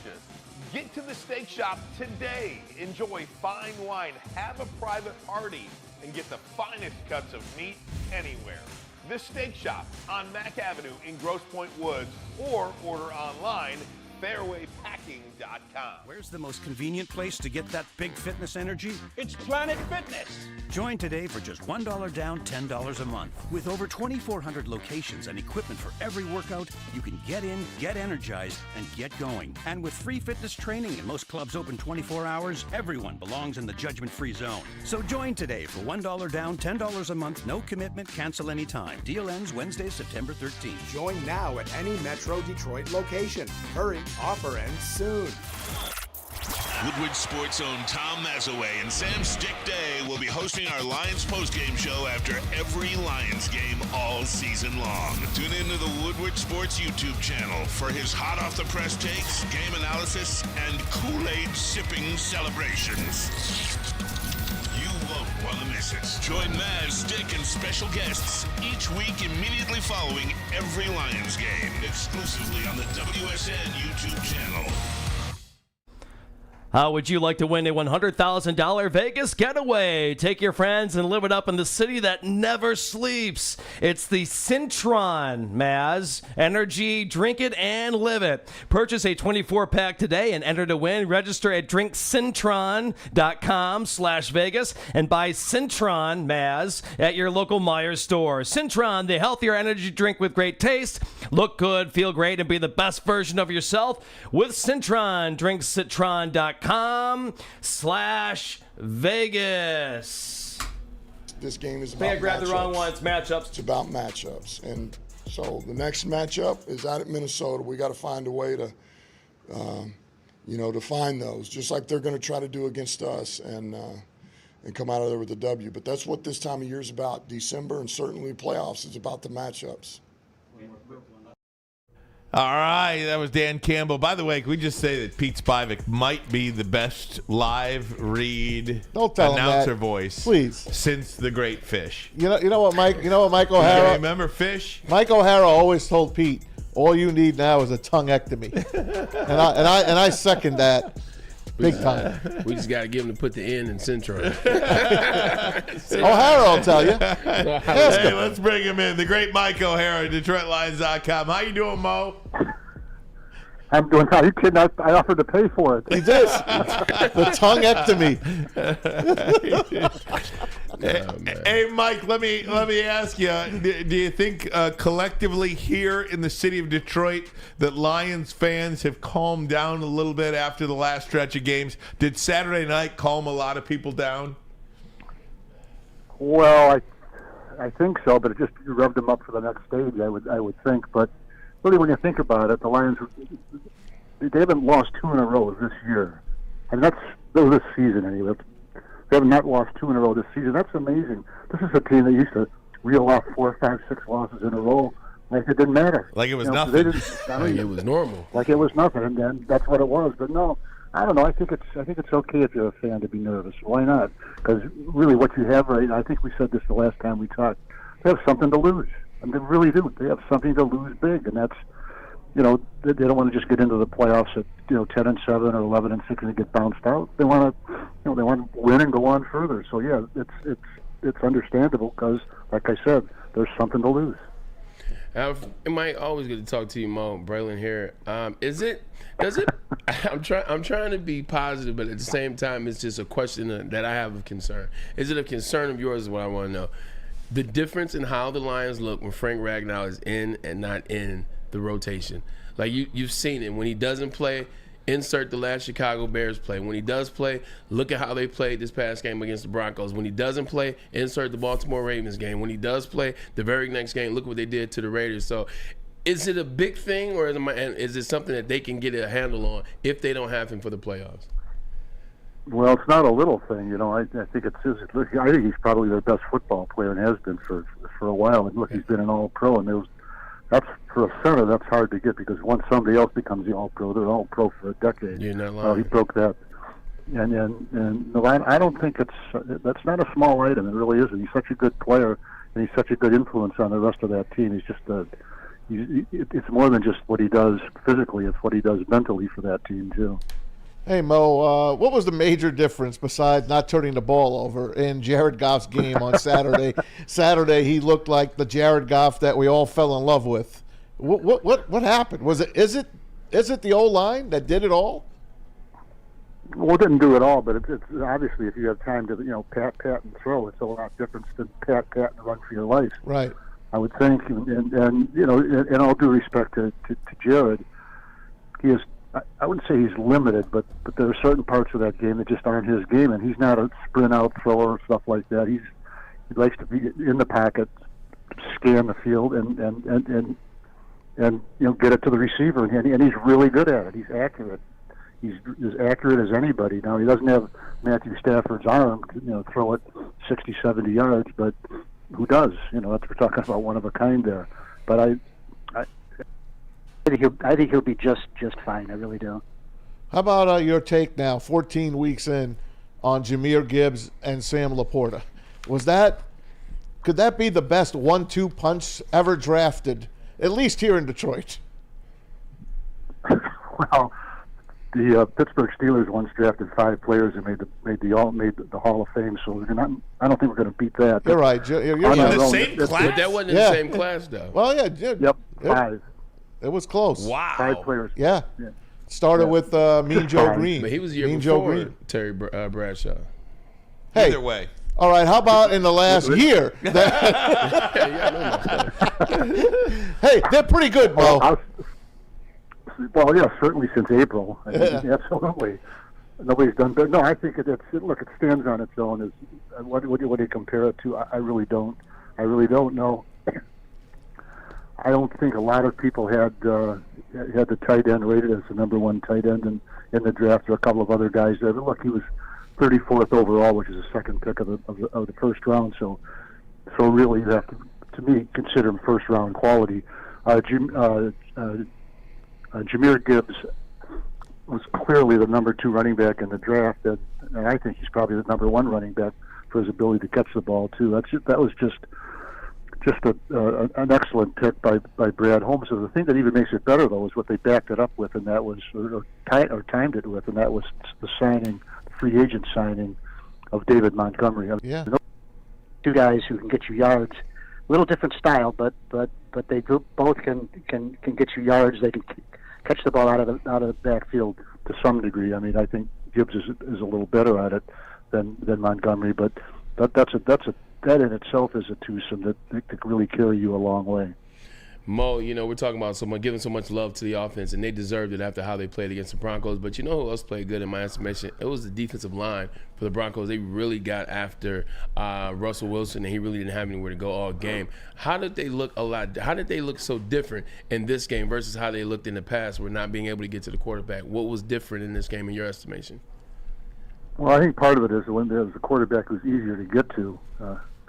Get to the Steak Shop today. Enjoy fine wine, have a private party, and get the finest cuts of meat anywhere. The Steak Shop on Mack Avenue in Grosse Pointe Woods, or order online, fairwaypacking.com. Where's the most convenient place to get that big fitness energy? It's Planet Fitness. Join today for just $1 down, $10 a month. With over 2,400 locations and equipment for every workout, you can get in, get energized, and get going. And with free fitness training and most clubs open 24 hours, everyone belongs in the judgment-free zone. So join today for $1 down, $10 a month, no commitment, cancel anytime. Deal ends Wednesday, September 13th. Join now at any Metro Detroit location. Hurry, offer ends soon. Woodward Sports' own Tom Mazaway and Sam Stick Day will be hosting our Lions postgame show after every Lions game all season long. Tune into the Woodward Sports YouTube channel for his hot off the press takes, game analysis, and Kool-Aid sipping celebrations. You won't want to miss it. Join Maz, Stick, and special guests each week immediately following every Lions game, exclusively on the WSN YouTube channel. How would you like to win a $100,000 Vegas getaway? Take your friends and live it up in the city that never sleeps. It's the Cintron, Maz. Energy, drink it and live it. Purchase a 24-pack today and enter to win. Register at drinkcintron.com/Vegas and buy Cintron, Maz, at your local Myers store. Cintron, the healthier energy drink with great taste. Look good, feel great, and be the best version of yourself with Cintron. drinkcintron.com/Vegas. This game is I about think I grabbed the wrong matchups. one. It's matchups. It's about matchups. And so the next matchup is out at Minnesota. We got to find a way to, to find those, just like they're going to try to do against us and come out of there with a W. But that's what this time of year is about. December and certainly playoffs is about the matchups. All right, that was Dan Campbell. By the way, can we just say that Pete Spivak might be the best live read Don't tell him announcer that. voice Please. since the great Fish. You know what, Mike? You know what, Mike O'Hara? Remember Fish? Mike O'Hara always told Pete, all you need now is a tonguectomy, and I second that. Big time. We just got to get him to put the N in Cintron. O'Hara will tell you. Hey, let's bring him in. The great Mike O'Hara, DetroitLions.com. How you doing, Mo? I'm doing fine. Are you kidding? I offered to pay for it. He did. The tonguectomy. Hey, Mike, let me ask you, do you think collectively here in the city of Detroit that Lions fans have calmed down a little bit after the last stretch of games? Did Saturday night calm a lot of people down? Well, I think so, but it just revved them up for the next stage, I would think. But really, when you think about it, the Lions, they haven't lost 2 in a row this year. And that's this season anyway. They have not lost 2 in a row this season. That's amazing. This is a team that used to reel off 4, 5, 6 losses in a row like it didn't matter. Like it was nothing. Like it was normal. Like it was nothing, and then that's what it was. But no, I don't know. I think it's okay if you're a fan to be nervous. Why not? Because really, what you have right now, I think we said this the last time we talked. They have something to lose. I mean, they really do. They have something to lose big, and that's, they don't want to just get into the playoffs at 10-7 or 11-6 and get bounced out. They want to, they want to win and go on further. So yeah, it's understandable because, like I said, there's something to lose. Mike, always good to talk to you, Mo. Braylon here. Does it? I'm trying to be positive, but at the same time, it's just a question that I have of concern. Is it a concern of yours? Is what I want to know. The difference in how the Lions look when Frank Ragnow is in and not in the rotation. Like you've seen it when he doesn't play. Insert the last Chicago Bears play. When he does play, look at how they played this past game against the Broncos. When he doesn't play, insert the Baltimore Ravens game. When he does play, the very next game, look what they did to the Raiders. So is it a big thing, or is it something that they can get a handle on if they don't have him for the playoffs? Well, it's not a little thing, I think I think he's probably their best football player and has been for a while. And look, he's been an All-Pro, and that's for a center. That's hard to get because once somebody else becomes the All-Pro, they're All-Pro for a decade. You're not lying. He broke that, and I don't think that's not a small item. It really isn't. He's such a good player, and he's such a good influence on the rest of that team. He's just it's more than just what he does physically; it's what he does mentally for that team too. Hey, Mo, what was the major difference besides not turning the ball over in Jared Goff's game on Saturday? Saturday, he looked like the Jared Goff that we all fell in love with. What happened? Is it the O-line that did it all? Well, it didn't do it all, but it's obviously if you have time to pat and throw, it's a lot different than pat and run for your life. Right. I would think, and in all due respect to Jared, he is. I wouldn't say he's limited, but there are certain parts of that game that just aren't his game, and he's not a sprint out thrower or stuff like that. He likes to be in the pocket, scan the field, and get it to the receiver, and he's really good at it. He's accurate. He's as accurate as anybody. Now, he doesn't have Matthew Stafford's arm to throw it 60, 70 yards, but who does? We're talking about one of a kind there. But I think he'll be just fine. I really do. How about your take now, 14 weeks in, on Jahmyr Gibbs and Sam Laporta? Could that be the best 1-2 punch ever drafted, at least here in Detroit? Well, the Pittsburgh Steelers once drafted 5 players who made the Hall of Fame. So I don't think we're going to beat that. You're right. You're in right. the same class. But that wasn't in the same class, though. Well, yeah. Yep. 5. It was close. Wow. 5 players. Yeah. Started with Mean Joe Green. But he was the year Mean before Joe Green. Terry Bradshaw. Hey. Either way. All right. How about in the last year? Hey, they're pretty good, Mo. Well, yeah, certainly since April. Absolutely. Nobody's done better. No, I think it stands on its own. What do you compare it to? I really don't. I really don't know. I don't think a lot of people had the tight end rated as the number 1 tight end in the draft. There are a couple of other guys there. But look, he was 34th overall, which is the second pick of the first round. So really, you have to me, consider him first round quality. Jahmyr Gibbs was clearly the number 2 running back in the draft, and I think he's probably the number 1 running back for his ability to catch the ball too. That was just an excellent pick by Brad Holmes. So the thing that even makes it better though is what they backed it up with, and that was or timed it with, and that was the free agent signing of David Montgomery. Yeah. 2 guys who can get you yards. A little different style, but they both can get you yards. They can catch the ball out of the backfield to some degree. I mean, I think Gibbs is a little better at it than Montgomery, but that in itself is a twosome that could really carry you a long way. Mo, we're talking about giving so much love to the offense, and they deserved it after how they played against the Broncos. But you know who else played good in my estimation? It was the defensive line for the Broncos. They really got after Russell Wilson, and he really didn't have anywhere to go all game. How did they look so different in this game versus how they looked in the past, where not being able to get to the quarterback? What was different in this game in your estimation? Well, I think part of it is when there's a quarterback who's easier to get to.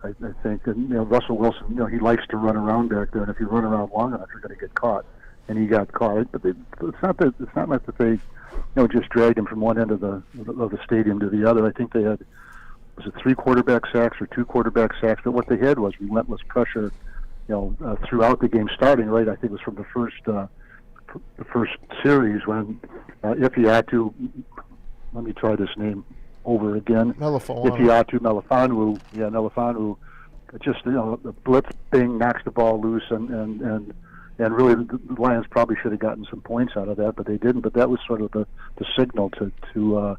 I think, and Russell Wilson, he likes to run around back there, and if you run around long enough, you're going to get caught, and he got caught. But it's not like that they, just dragged him from one end of the stadium to the other. I think they had, was it 3 quarterback sacks or 2 quarterback sacks? But what they had was relentless pressure, throughout the game, starting right. I think it was from the first series when Ifeatu, let me try this name over again. Ifeatu Melifonwu, just the blitz thing knocks the ball loose, and really the Lions probably should have gotten some points out of that, but they didn't. But that was sort of the signal to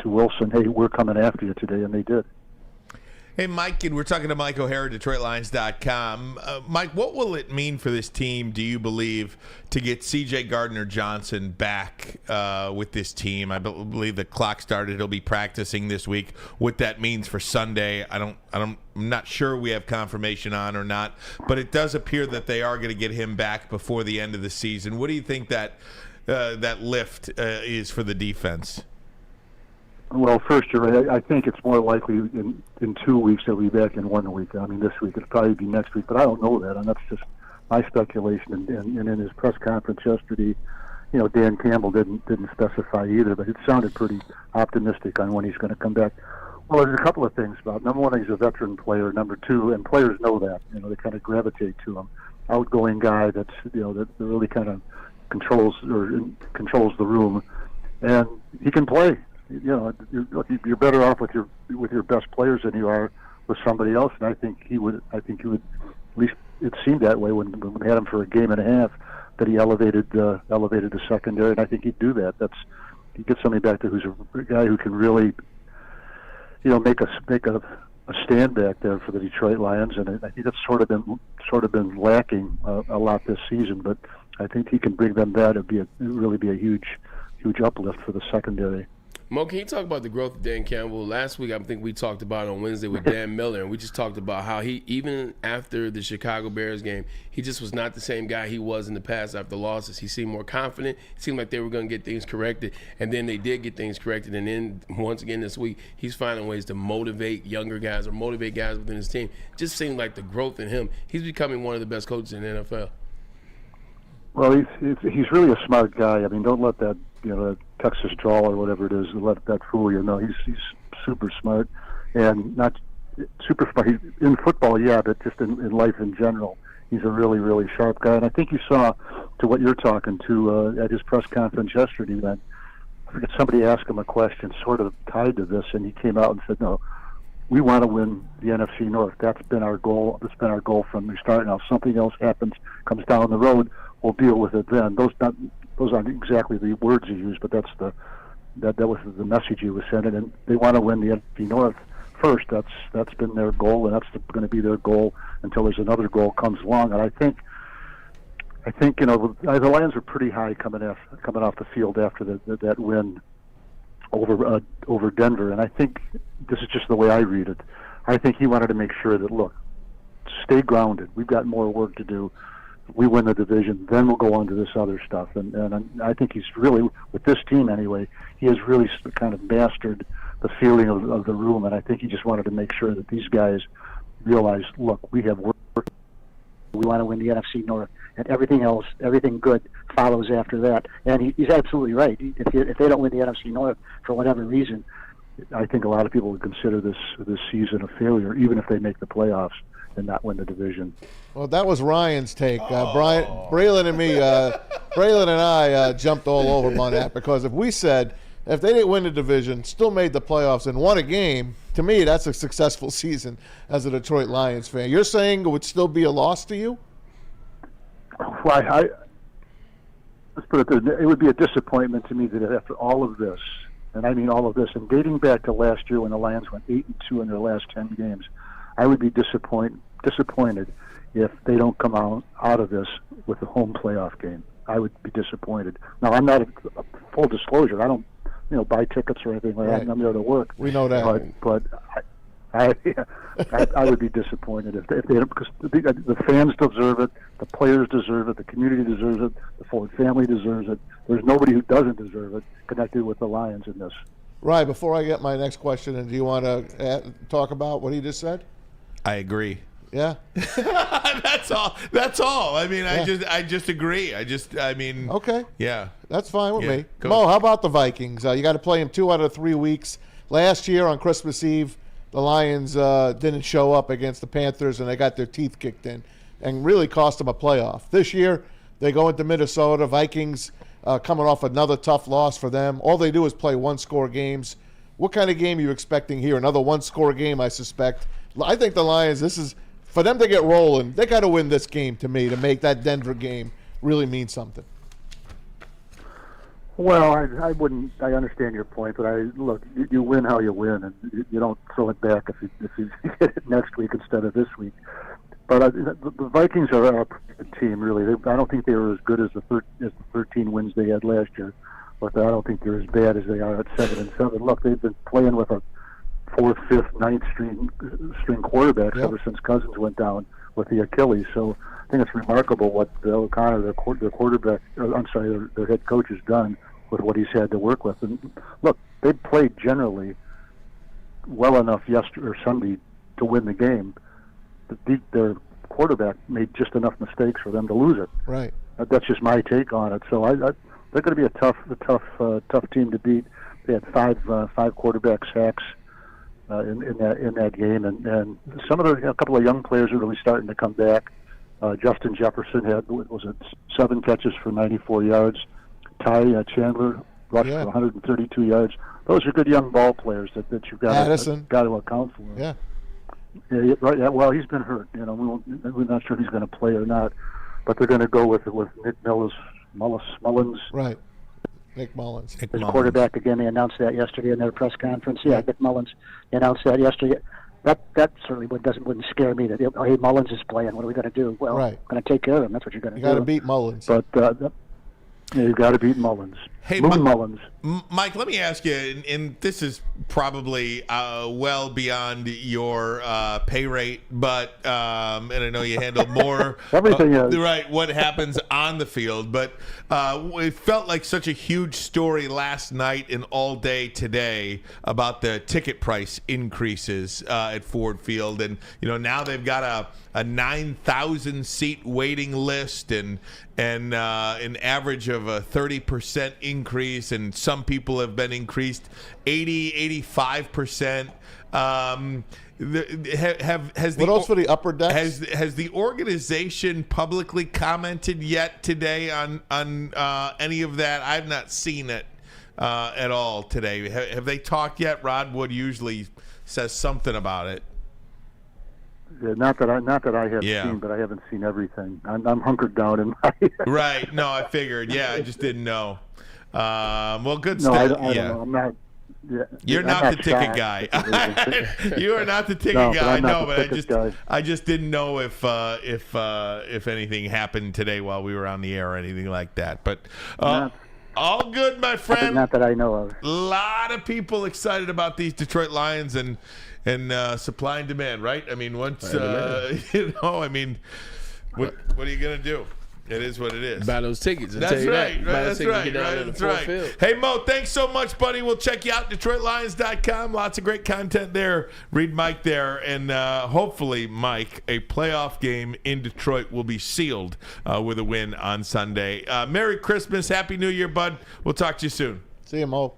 Wilson, hey, we're coming after you today, and they did. Hey, Mike, and we're talking to Mike O'Hara, DetroitLions.com. Mike, what will it mean for this team, do you believe, to get C.J. Gardner-Johnson back with this team? I believe the clock started. He'll be practicing this week. What that means for Sunday, I'm not sure we have confirmation on or not, but it does appear that they are going to get him back before the end of the season. What do you think that lift is for the defense? Well, first, you're right. I think it's more likely in 2 weeks they'll be back in 1 week. I mean, this week it'll probably be next week, but I don't know that, and that's just my speculation. And in his press conference yesterday, Dan Campbell didn't specify either, but it sounded pretty optimistic on when he's going to come back. Well, there's a couple of things about. Number one, he's a veteran player. Number two, and players know that. They kind of gravitate to him. Outgoing guy that really kind of controls the room, and he can play. You're better off with your best players than you are with somebody else, and I think he would. At least it seemed that way when we had him for a game and a half. That he elevated the secondary, and I think he'd do that. you get somebody back there who's a guy who can really, make a stand back there for the Detroit Lions, and I think that's sort of been lacking a lot this season. But I think he can bring them that. It'd really be a huge uplift for the secondary. Mo, can you talk about the growth of Dan Campbell? Last week, I think we talked about it on Wednesday with Dan Miller, and we just talked about how he, even after the Chicago Bears game, he just was not the same guy he was in the past after losses. He seemed more confident. It seemed like they were going to get things corrected, and then they did get things corrected. And then, once again this week, he's finding ways to motivate younger guys or motivate guys within his team. Just seemed like the growth in him. He's becoming one of the best coaches in the NFL. Well, he's really a smart guy. I mean, don't let that, the Texas drawl or whatever it is, let that fool you. No, he's super smart, and not super smart. He's in football, yeah, but just in life in general, he's a really, really sharp guy. And I think you saw, to what you're talking to, at his press conference yesterday, that I forget, somebody asked him a question sort of tied to this, and he came out and said, "No, we want to win the NFC North. That's been our goal. That's been our goal from the start. Now, if something else happens, comes down the road, we'll deal with it then." Those aren't exactly the words he used, but that was the message he was sending. And they want to win the NFC North first. That's been their goal, and that's going to be their goal until there's another goal comes along. And I think the Lions were pretty high coming off the field after that win over Denver. And I think this is just the way I read it. I think he wanted to make sure that, look, stay grounded. We've got more work to do. We win the division, then we'll go on to this other stuff. And I think he's really, with this team anyway, he has really kind of mastered the feeling of the room. And I think he just wanted to make sure that these guys realize, look, we have work. We want to win the NFC North, and everything else, everything good follows after that. And he's absolutely right. If they don't win the NFC North for whatever reason, I think a lot of people would consider this season a failure, even if they make the playoffs and not win the division. Well, that was Ryan's take. Braylon and I jumped all over him on that, because if we said if they didn't win the division, still made the playoffs and won a game, to me that's a successful season as a Detroit Lions fan. You're saying it would still be a loss to you? Well, let's put it this, it would be a disappointment to me that after all of this, and I mean all of this, and dating back to last year when the Lions went 8-2 in their last 10 games, I would be disappointed if they don't come out of this with a home playoff game. I would be disappointed. Now, I'm not, full disclosure, I don't buy tickets or anything like that. I'm there to work. We know that. But I would be disappointed if they don't, because the fans deserve it, the players deserve it, the community deserves it, the Ford family deserves it. There's nobody who doesn't deserve it connected with the Lions in this. Right. Before I get my next question, and do you want to talk about what he just said? I agree. Yeah. That's all. I mean, yeah. I just agree. Okay. Yeah. That's fine with me. Mo, how about the Vikings? You got to play them 2 out of 3 weeks. Last year on Christmas Eve, the Lions didn't show up against the Panthers, and they got their teeth kicked in and really cost them a playoff. This year, they go into Minnesota. Vikings coming off another tough loss for them. All they do is play one-score games. What kind of game are you expecting here? Another one-score game, I suspect. I think the Lions, this is for them to get rolling. They got to win this game, to me, to make that Denver game really mean something. Well, I wouldn't. I understand your point, but look. You win how you win, and you don't throw it back if you get it next week instead of this week. But the Vikings are a pretty good team, really. I don't think they were as good as the 13 wins they had last year, but I don't think they're as bad as they are at 7-7. Look, they've been playing with a 4th, 5th, 9th string quarterbacks ever since Cousins went down with the Achilles. So I think it's remarkable what O'Connor, their quarterback, their head coach has done with what he's had to work with. And look, they played generally well enough Sunday to win the game. Their quarterback made just enough mistakes for them to lose it. Right. That's just my take on it. So they're going to be a tough team to beat. They had five quarterback sacks in that game, and a couple of young players are really starting to come back. Justin Jefferson had 7 catches for 94 yards. Ty Chandler rushed for 132 yards. Those are good young ball players that you've got to account for. Yeah. Yeah, right. Yeah, well, he's been hurt. We're not sure if he's going to play or not, but they're going to go with Nick Mullins, right? Nick Mullins. His quarterback, again, they announced that yesterday in their press conference. Yeah, Nick Mullins announced that yesterday. That certainly wouldn't scare me. That, oh, hey, Mullins is playing. What are we going to do? Well, right. We're going to take care of him. That's what you're going to do. You got to beat Mullins. But you got to beat Mullins. Hey, Mullins. Mike, let me ask you, and this is probably well beyond your pay rate, but and I know you handle more everything is right. What happens on the field, but it felt like such a huge story last night and all day today about the ticket price increases at Ford Field, and now they've got a 9,000 seat waiting list and an average of a 30% increase, and some people have been increased 85%. What else for the upper decks? Has the organization publicly commented yet today on any of that? I've not seen it at all today. Have they talked yet? Rod Wood usually says something about it. Yeah, not that I have seen, but I haven't seen everything. I'm hunkered down in my right. No, I figured. Yeah, I just didn't know. Well, good stuff. I don't know. I'm not. Yeah, You're not the ticket guy. You are not the ticket guy. No, but I just didn't know if anything happened today while we were on the air or anything like that. But all good, my friend. Not that I know of. A lot of people excited about these Detroit Lions and supply and demand, right? I mean, once what are you gonna do? It is what it is. Buy those tickets. That's right. That's right. Hey, Mo, thanks so much, buddy. We'll check you out, DetroitLions.com. Lots of great content there. Read Mike there. And hopefully, Mike, a playoff game in Detroit will be sealed with a win on Sunday. Merry Christmas. Happy New Year, bud. We'll talk to you soon. See you, Mo.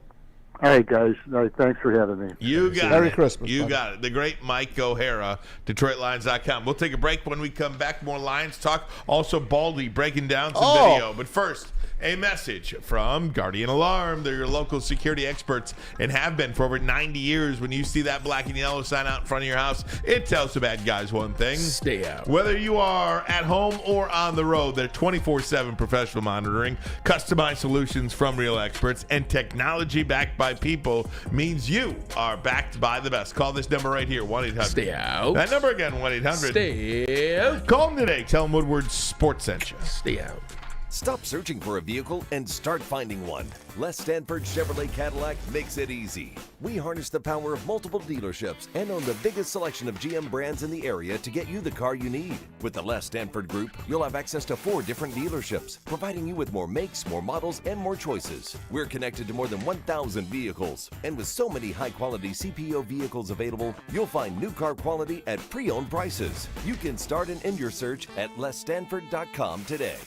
All right, guys. All right, thanks for having me. You got it. Merry Christmas. You buddy. got it. The great Mike O'Hara, DetroitLions.com. We'll take a break. When we come back, more Lions talk. Also, Baldy breaking down some video. But first, a message from Guardian Alarm. They're your local security experts and have been for over 90 years. When you see that black and yellow sign out in front of your house, it tells the bad guys one thing. Stay out. Whether you are at home or on the road, they're 24/7 professional monitoring, customized solutions from real experts, and technology backed by people means you are backed by the best. Call this number right here, 1-800. Stay out. That number again, 1-800. Stay out. Call them today. Tell them Woodward Sports sent you. Stay out. Stop searching for a vehicle and start finding one. Les Stanford Chevrolet Cadillac makes it easy. We harness the power of multiple dealerships and own the biggest selection of GM brands in the area to get you the car you need. With the Les Stanford Group, you'll have access to 4 different dealerships, providing you with more makes, more models, and more choices. We're connected to more than 1,000 vehicles. And with so many high-quality CPO vehicles available, you'll find new car quality at pre-owned prices. You can start and end your search at lesstanford.com today.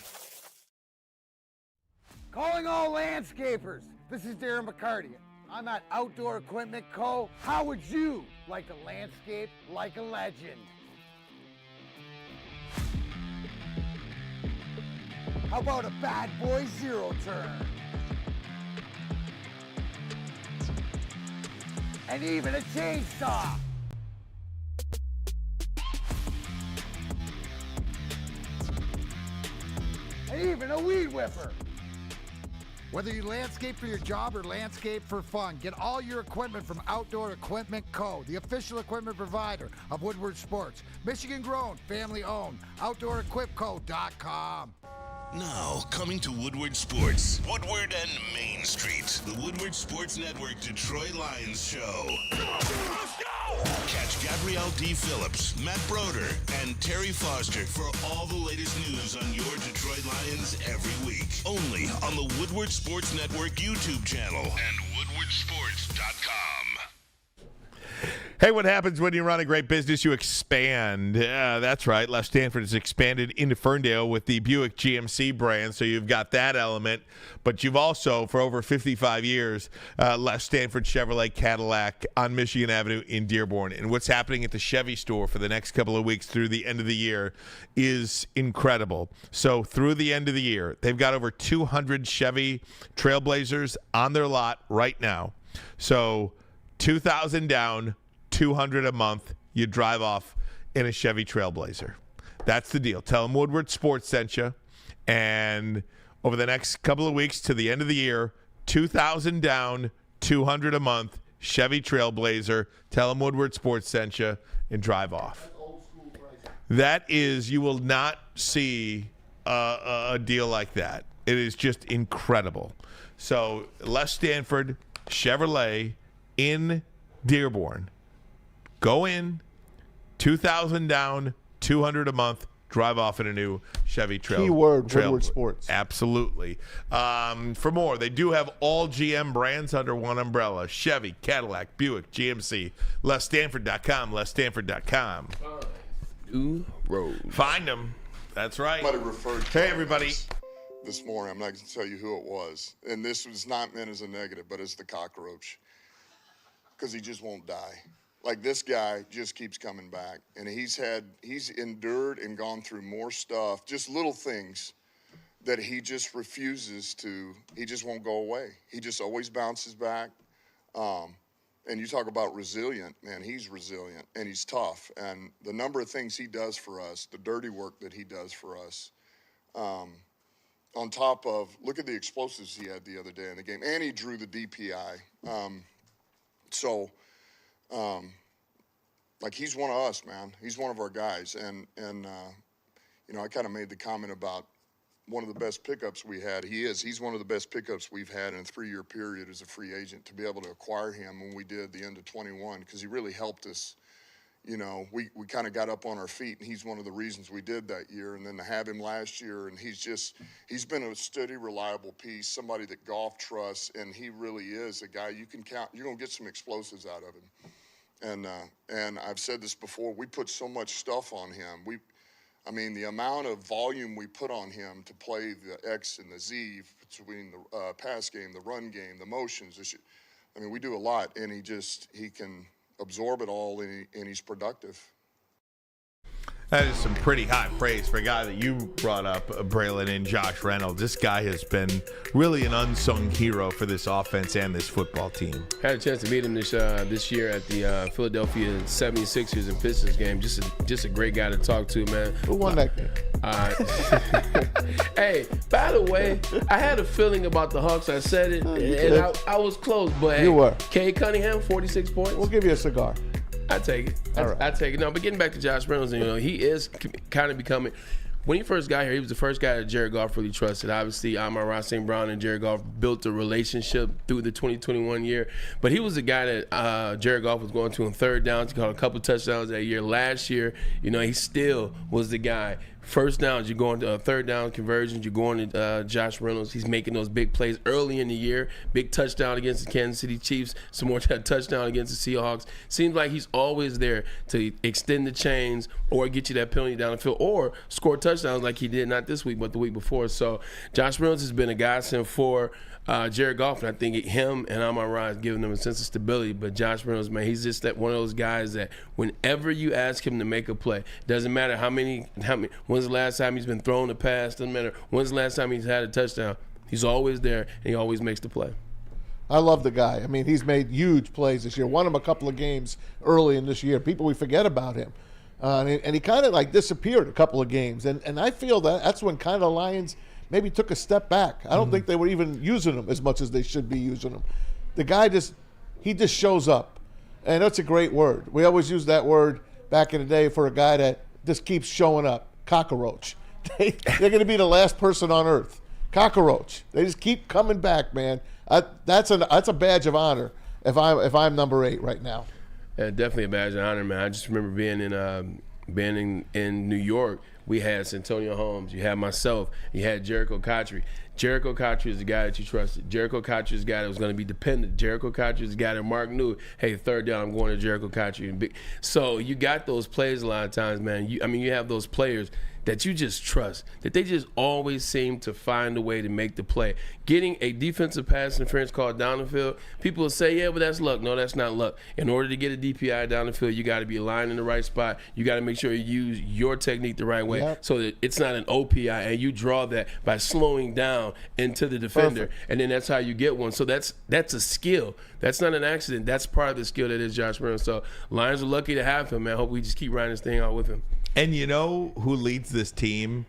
Calling all landscapers. This is Darren McCarty. I'm at Outdoor Equipment Co. How would you like a landscape like a legend? How about a bad boy zero turn? And even a chainsaw. And even a weed whipper. Whether you landscape for your job or landscape for fun, get all your equipment from Outdoor Equipment Co., the official equipment provider of Woodward Sports. Michigan grown, family owned. OutdoorEquipCo.com. Now, coming to Woodward Sports, Woodward and Main Street, the Woodward Sports Network Detroit Lions Show. Let's go! Catch Gabrielle D. Phillips, Matt Broder, and Terry Foster for all the latest news on your Detroit Lions every week. Only on the Woodward Sports Network YouTube channel and woodwardsports.com. Hey, what happens when you run a great business? You expand. Yeah, that's right. Les Stanford has expanded into Ferndale with the Buick GMC brand, so you've got that element. But you've also, for over 55 years, Les Stanford Chevrolet Cadillac on Michigan Avenue in Dearborn. And what's happening at the Chevy store for the next couple of weeks through the end of the year is incredible. So through the end of the year, they've got over 200 Chevy Trailblazers on their lot right now. So $2,000 down, $200 a month, you drive off in a Chevy Trailblazer. That's the deal. Tell them Woodward Sports sent you. And over the next couple of weeks to the end of the year, $2,000 down, $200 a month, Chevy Trailblazer. Tell them Woodward Sports sent you and drive off. That is, you will not see a deal like that. It is just incredible. So Les Stanford Chevrolet in Dearborn. Go in, $2,000 down, $200 a month. Drive off in a new Chevy Trail. Keyword, Woodward Sports. Absolutely. For more, they do have all GM brands under one umbrella. Chevy, Cadillac, Buick, GMC. LesStanford.com, LesStanford.com. New road. Find them. That's right. Somebody referred to Hey, everybody. This morning, I'm not going to tell you who it was. And this was not meant as a negative, but it's the cockroach. Because he just won't die. Like, this guy just keeps coming back. And he's endured and gone through more stuff, just little things that he just refuses to, he just won't go away. He just always bounces back. And you talk about resilient, man, he's resilient and he's tough. And the number of things he does for us, the dirty work that he does for us, on top of, look at the explosives he had the other day in the game. And he drew the DPI. Like, he's one of us, man. He's one of our guys. And you know, I kind of made the comment about one of the best pickups we had. He's one of the best pickups we've had in a 3-year period as a free agent, to be able to acquire him when we did the end of 21, because he really helped us. You know, we kind of got up on our feet, and he's one of the reasons we did that year. And then to have him last year, and he's been a steady, reliable piece, somebody that golf trusts, and he really is a guy you can count. You're going to get some explosives out of him. And I've said this before, we put so much stuff on him. I mean, the amount of volume we put on him to play the X and the Z between the pass game, the run game, the motions. I mean, we do a lot, and he can absorb it all, and he's productive. That is some pretty high praise for a guy that you brought up, Braylon, and Josh Reynolds. This guy has been really an unsung hero for this offense and this football team. Had a chance to meet him this year at the Philadelphia 76ers and Pistons game. Just a great guy to talk to, man. Who won that game? Hey, by the way, I had a feeling about the Hawks. I said it, and I was close. But you were. Kay Cunningham, 46 points. We'll give you a cigar. I take it. I take it. No, but getting back to Josh Reynolds, you know, he is kind of becoming. When he first got here, he was the first guy that Jared Goff really trusted. Obviously, Amon-Ra St. Brown and Jared Goff built a relationship through the 2021 year. But he was the guy that Jared Goff was going to on third downs. He caught a couple touchdowns that year. Last year, you know, he still was the guy. First downs, you're going to third down conversions. You're going to Josh Reynolds. He's making those big plays early in the year. Big touchdown against the Kansas City Chiefs. Some more touchdown against the Seahawks. Seems like he's always there to extend the chains or get you that penalty down the field or score touchdowns like he did not this week but the week before. So Josh Reynolds has been a godsend for Jared Goff, and I think him and Amon-Ra is giving them a sense of stability. But Josh Reynolds, man, he's just one of those guys that whenever you ask him to make a play, doesn't matter how many. When's the last time he's been thrown a pass? Doesn't matter. When's the last time he's had a touchdown? He's always there, and he always makes the play. I love the guy. I mean, he's made huge plays this year. Won him a couple of games early in this year. We forget about him. And he kind of like disappeared a couple of games. And I feel that's when kind of the Lions maybe took a step back. I don't think they were even using him as much as they should be using him. The guy just shows up. And that's a great word. We always use that word back in the day for a guy that just keeps showing up. Cockroach. They're going to be the last person on earth. Cockroach. They just keep coming back, man. That's a badge of honor if I'm number 8 right now. Yeah, definitely a badge of honor, man. I just remember being in New York. We had Santonio Holmes. You had myself. You had Jericho Cotchery. Jericho Cotchery is the guy that you trusted. Jericho Cotchery is the guy that was going to be dependent. Jericho Cotchery is the guy that Mark knew, hey, third down, I'm going to Jericho Cotchery. So you got those plays a lot of times, man. You have those players that you just trust, that they just always seem to find a way to make the play. Getting a defensive pass interference call down the field, people will say, yeah, but that's luck. No, that's not luck. In order to get a DPI down the field, you got to be aligned in the right spot. You got to make sure you use your technique the right way so that it's not an OPI, and you draw that by slowing down into the defender. Perfect. And then that's how you get one. So that's a skill. That's not an accident. That's part of the skill that is Josh Reynolds. So Lions are lucky to have him, man. Hope we just keep riding this thing out with him. And you know who leads this team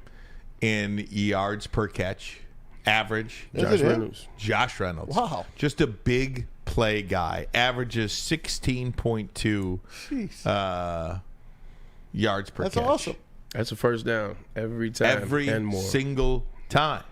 in yards per catch? average. Josh Reynolds. Josh Reynolds. Wow. Just a big play guy. Averages 16.2 yards per catch. That's awesome. That's a first down every time and more. Single time.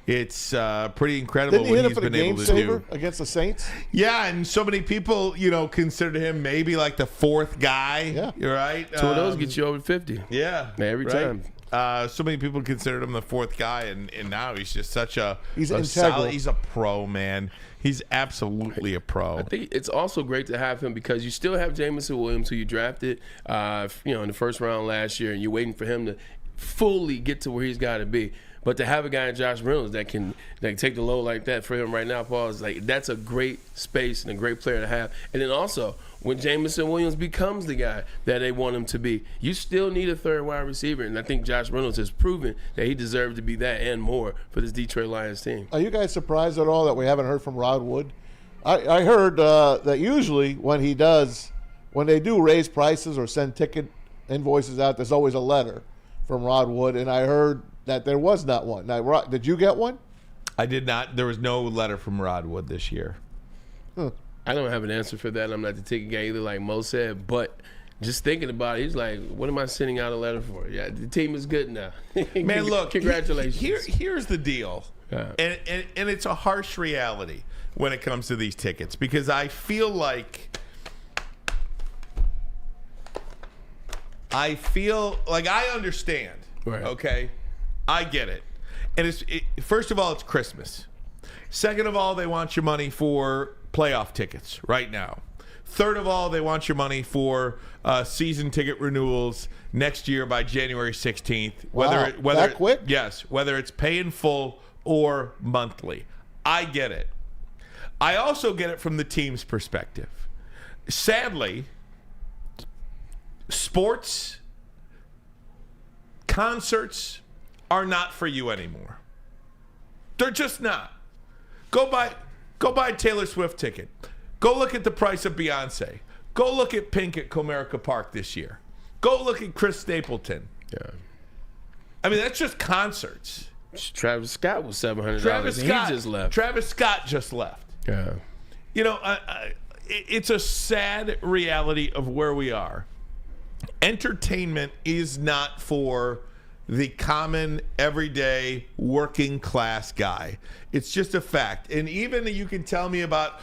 It's pretty incredible Didn't he what hit he's it for the been able game to saver do. against the Saints? Yeah, and so many people, consider him maybe like the fourth guy. Yeah. You're right. Two of those get you over 50. Yeah. Every right? time. So many people considered him the fourth guy, and now he's just such a integral. solid. He's a pro, man. He's absolutely a pro. I think it's also great to have him because you still have Jamison Williams, who you drafted, in the first round last year, and you're waiting for him to fully get to where he's got to be. But to have a guy in Josh Reynolds that can take the load like that for him right now, Paul, is that's a great space and a great player to have. And then also, when Jamison Williams becomes the guy that they want him to be, you still need a third wide receiver. And I think Josh Reynolds has proven that he deserves to be that and more for this Detroit Lions team. Are you guys surprised at all that we haven't heard from Rod Wood? I heard that usually when they do raise prices or send ticket invoices out, there's always a letter from Rod Wood, and I heard that there was not one. Now, Rod, did you get one? I did not. There was no letter from Rod Wood this year. I don't have an answer for that. I'm not the ticket guy either, like Mo said, but just thinking about it, he's like, what am I sending out a letter for? Yeah, the team is good now. Man, look, congratulations. Here's the deal, and it's a harsh reality when it comes to these tickets, because I feel like I understand. Right. Okay, I get it. And first of all, it's Christmas. Second of all, they want your money for playoff tickets right now. Third of all, they want your money for season ticket renewals next year by January 16th. Wow, that quick? Yes, whether it's pay in full or monthly. I get it. I also get it from the team's perspective. Sadly, sports, concerts are not for you anymore. They're just not. Go buy a Taylor Swift ticket. Go look at the price of Beyonce. Go look at Pink at Comerica Park this year. Go look at Chris Stapleton. Yeah. I mean, that's just concerts. Travis Scott was $700. Travis Scott He just left. Travis Scott just left. Yeah. It's a sad reality of where we are. Entertainment is not for the common, everyday, working class guy. It's just a fact. And even you can tell me about,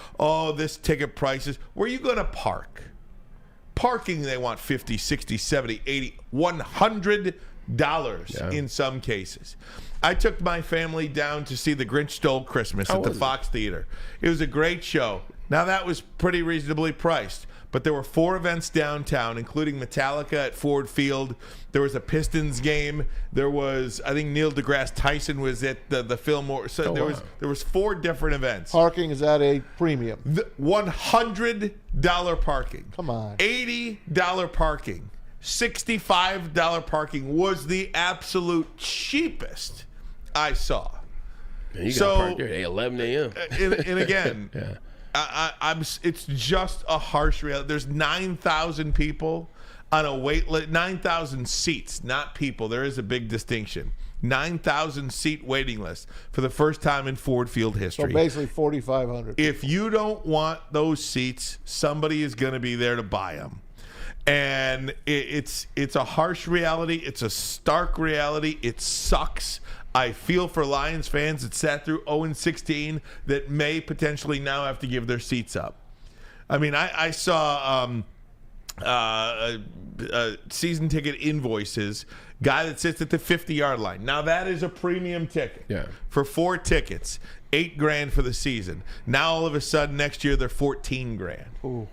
this ticket prices. Where are you going to park? Parking, they want $50, $60, $70, $80, $100 in some cases. I took my family down to see The Grinch Stole Christmas at the Fox Theater. It was a great show. Now, that was pretty reasonably priced. But there were 4 events downtown, including Metallica at Ford Field. There was a Pistons game. There was, I think Neil deGrasse Tyson was at the Fillmore. So there was 4 different events. Parking is at a premium. $100 parking. Come on. $80 parking. $65 parking was the absolute cheapest I saw. Man, you got parked there at 11 a.m. And again, yeah. It's just a harsh reality. There's 9,000 people on a wait list. 9,000 seats, not people. There is a big distinction. 9,000 seat waiting list for the first time in Ford Field history. So basically 4,500. If you don't want those seats, somebody is going to be there to buy them. And it's a harsh reality. It's a stark reality. It sucks. I feel for Lions fans that sat through 0-16 that may potentially now have to give their seats up. I mean, I saw season ticket invoices, guy that sits at the 50-yard line. Now, that is a premium ticket. Yeah. For 4 tickets, $8,000 for the season. Now, all of a sudden, next year, they're $14,000. Ooh.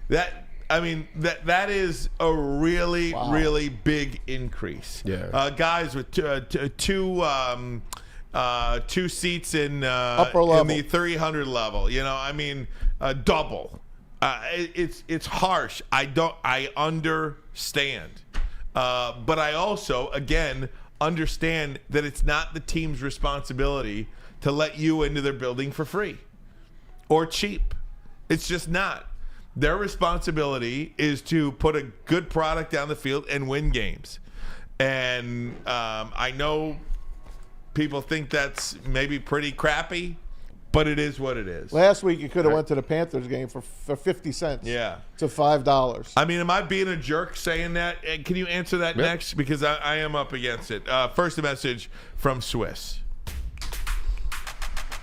That is a really, really big increase. Yeah. Guys with two seats in upper level, in the 300 level. Double. It's harsh. I understand, but I also again understand that it's not the team's responsibility to let you into their building for free or cheap. It's just not. Their responsibility is to put a good product down the field and win games. And I know people think that's maybe pretty crappy, but it is what it is. Last week you could have went to the Panthers game for 50 cents. Yeah. To $5. I mean, am I being a jerk saying that? And can you answer that next? Because I am up against it. First, a message from Swiss.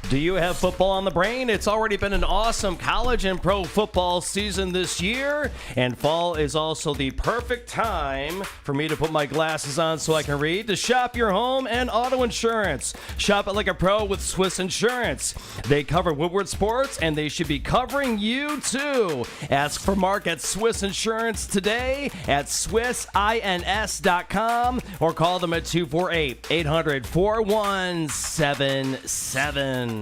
Do you have football on the brain? It's already been an awesome college and pro football season this year, and fall is also the perfect time for me to put my glasses on so I can read, to shop your home and auto insurance. Shop it like a pro with Swiss Insurance. They cover Woodward sports, and they should be covering you too. Ask for Mark at Swiss Insurance today at SwissINS.com or call them at 248-800-4177.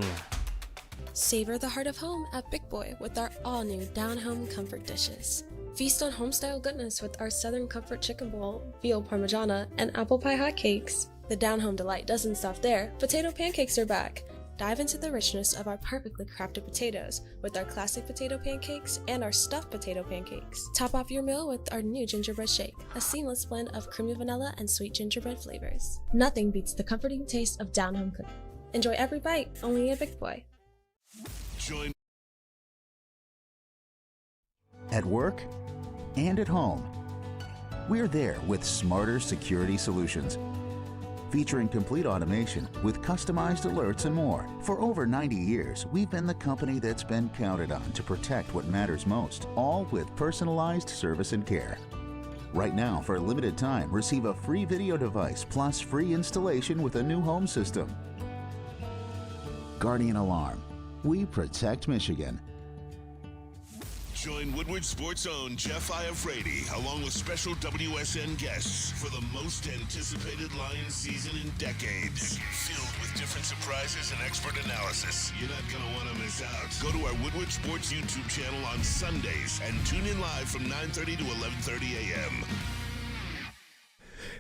Savor the heart of home at Big Boy with our all-new Down Home Comfort dishes. Feast on home-style goodness with our Southern Comfort Chicken Bowl, veal parmigiana, and apple pie hotcakes. The Down Home delight doesn't stop there. Potato pancakes are back. Dive into the richness of our perfectly crafted potatoes with our classic potato pancakes and our stuffed potato pancakes. Top off your meal with our new gingerbread shake, a seamless blend of creamy vanilla and sweet gingerbread flavors. Nothing beats the comforting taste of Down Home cooking. Enjoy every bite, only at Big Boy. Join at work and at home. We're there with smarter security solutions, featuring complete automation with customized alerts and more. For over 90 years, we've been the company that's been counted on to protect what matters most, all with personalized service and care. Right now, for a limited time, receive a free video device plus free installation with a new home system. Guardian Alarm. We protect Michigan. Join Woodward Sports' own Jeff Iafrate along with special WSN guests for the most anticipated Lions season in decades. Filled with different surprises and expert analysis. You're not going to want to miss out. Go to our Woodward Sports YouTube channel on Sundays and tune in live from 9:30 to 11:30 a.m.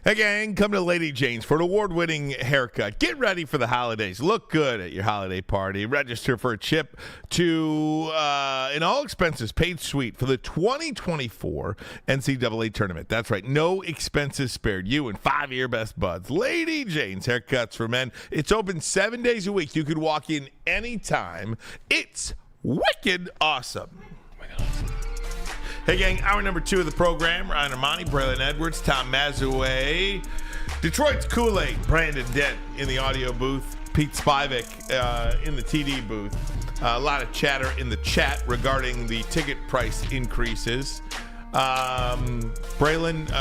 Hey, gang, come to Lady Jane's for an award-winning haircut. Get ready for the holidays. Look good at your holiday party. Register for a trip to an all-expenses-paid suite for the 2024 NCAA tournament. That's right. No expenses spared. You and 5 of your best buds. Lady Jane's Haircuts for Men. It's open 7 days a week. You could walk in anytime. It's wicked awesome. Hey, gang, hour number 2 of the program. Ryan Ermanni, Braylon Edwards, Tom Mazaway, Detroit's Kool-Aid, Brandon Dent in the audio booth, Pete Spivak in the TD booth. A lot of chatter in the chat regarding the ticket price increases. Braylon,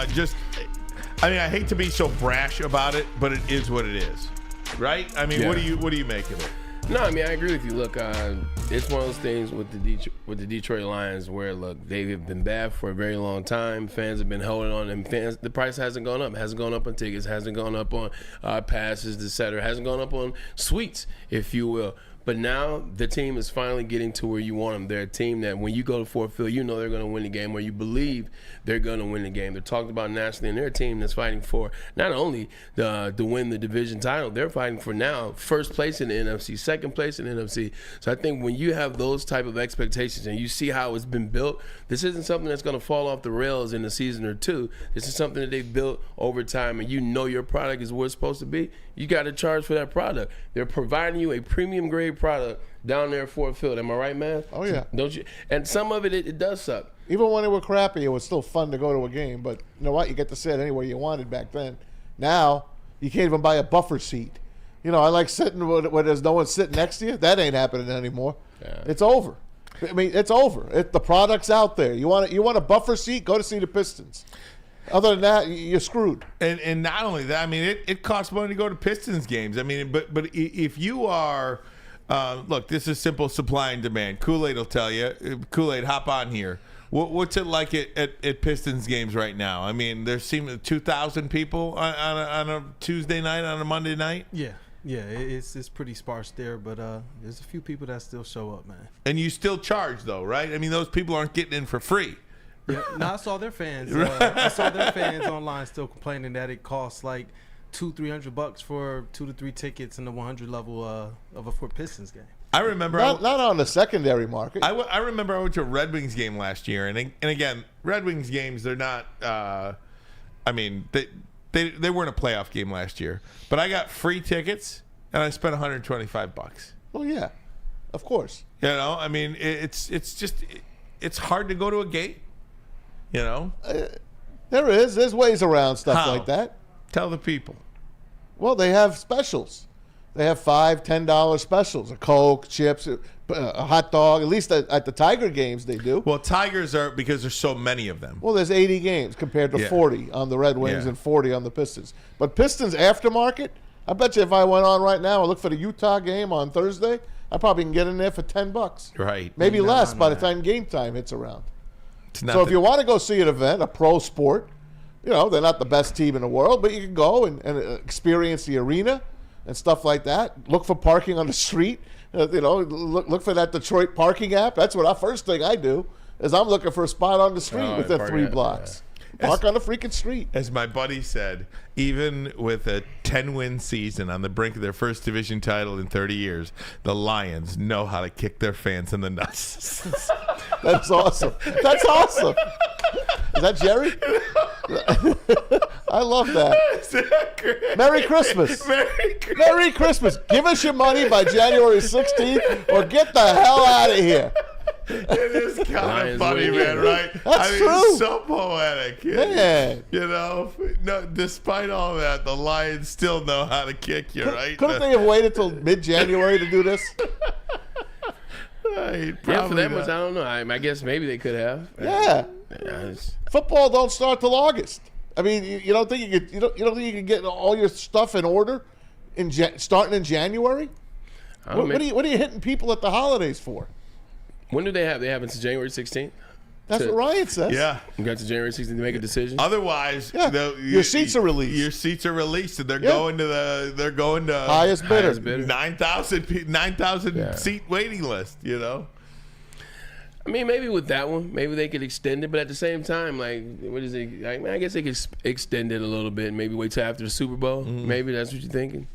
I hate to be so brash about it, but it is what it is, right? I mean, what do you make of it? No, I agree with you. Look, it's one of those things with the Detroit Lions where, look, they have been bad for a very long time. Fans have been holding on, and the price hasn't gone up. It hasn't gone up on tickets, hasn't gone up on passes, etc. Hasn't gone up on suites, if you will. But now the team is finally getting to where you want them. They're a team that when you go to Ford Field, you know they're going to win the game, or you believe they're going to win the game. They're talked about nationally, and they're a team that's fighting for not only to win the division title, they're fighting for now first place in the NFC, second place in the NFC. So I think when you have those type of expectations and you see how it's been built, this isn't something that's going to fall off the rails in a season or two. This is something that they've built over time, and you know your product is where it's supposed to be. You got to charge for that product. They're providing you a premium grade product down there at Ford Field. Am I right, man? Oh, yeah. Don't you? And some of it does suck. Even when they were crappy, it was still fun to go to a game. But you know what? You get to sit anywhere you wanted back then. Now, you can't even buy a buffer seat. You know, I like sitting where there's no one sitting next to you. That ain't happening anymore. Yeah. It's over. I mean, it's over. The product's out there. You want a buffer seat? Go to see the Pistons. Other than that, you're screwed. And not only that, I mean, it costs money to go to Pistons games. I mean, but if you are, look, this is simple supply and demand. Kool-Aid will tell you. Kool-Aid, hop on here. What's it like at Pistons games right now? I mean, there seem 2,000 people on a Tuesday night, on a Monday night. Yeah, it's pretty sparse there, but there's a few people that still show up, man. And you still charge though, right? I mean, those people aren't getting in for free. Yeah, no, I saw their fans. I saw their fans online still complaining that it costs like $200-300 for 2 to 3 tickets in the 100 level of a Fort Pistons game. I remember not on the secondary market. I remember I went to a Red Wings game last year, and again, Red Wings games, they're not. I mean, they They weren't a playoff game last year, but I got free tickets and I spent $125. Well, yeah, of course. You know, I mean, it's hard to go to a game. You know, there's ways around stuff How? like that. Tell the people. Well, they have specials. They have $5, $10 specials, a Coke, chips, a hot dog. At least at the Tiger games, they do. Well, Tigers are because there's so many of them. Well, there's 80 games compared to 40 on the Red Wings and 40 on the Pistons. But Pistons aftermarket, I bet you if I went on right now and looked for the Utah game on Thursday, I probably can get in there for $10. Right. Maybe less by the time game time hits around. not So if you want to go see an event, a pro sport, you know, they're not the best team in the world, but you can go and experience the arena and stuff like that. Look for parking on the street. You know, look for that Detroit parking app. That's what first thing I do is I'm looking for a spot on the street within 3 blocks. Park on the freaking street. As my buddy said, even with a 10-win season on the brink of their first division title in 30 years, the Lions know how to kick their fans in the nuts. That's awesome. That's awesome. Is that Jerry? I love that. Merry Christmas. Merry Christmas. Give us your money by January 16th or get the hell out of here. It is kind of funny, man, right? That's true. It's so poetic. Man. You know, no, despite all that, the Lions still know how to kick you, right? Couldn't they have waited till mid-January to do this? Right, yeah, for that much, I don't know. I guess maybe they could have. Yeah. Football don't start till August. I mean, you don't think you think you can get all your stuff in order starting in January? What are you hitting people at the holidays for? When do they have? They have until January 16th? That's what Ryan says. Yeah. You got to January 16th to make a decision? Otherwise, your seats are released. Your seats are released, and they're going to highest bidder. 9,000 seat waiting list. You know. I mean, maybe with that one, maybe they could extend it, but at the same time, like, what is it? I guess they could extend it a little bit. Maybe wait till after the Super Bowl. Maybe that's what you're thinking.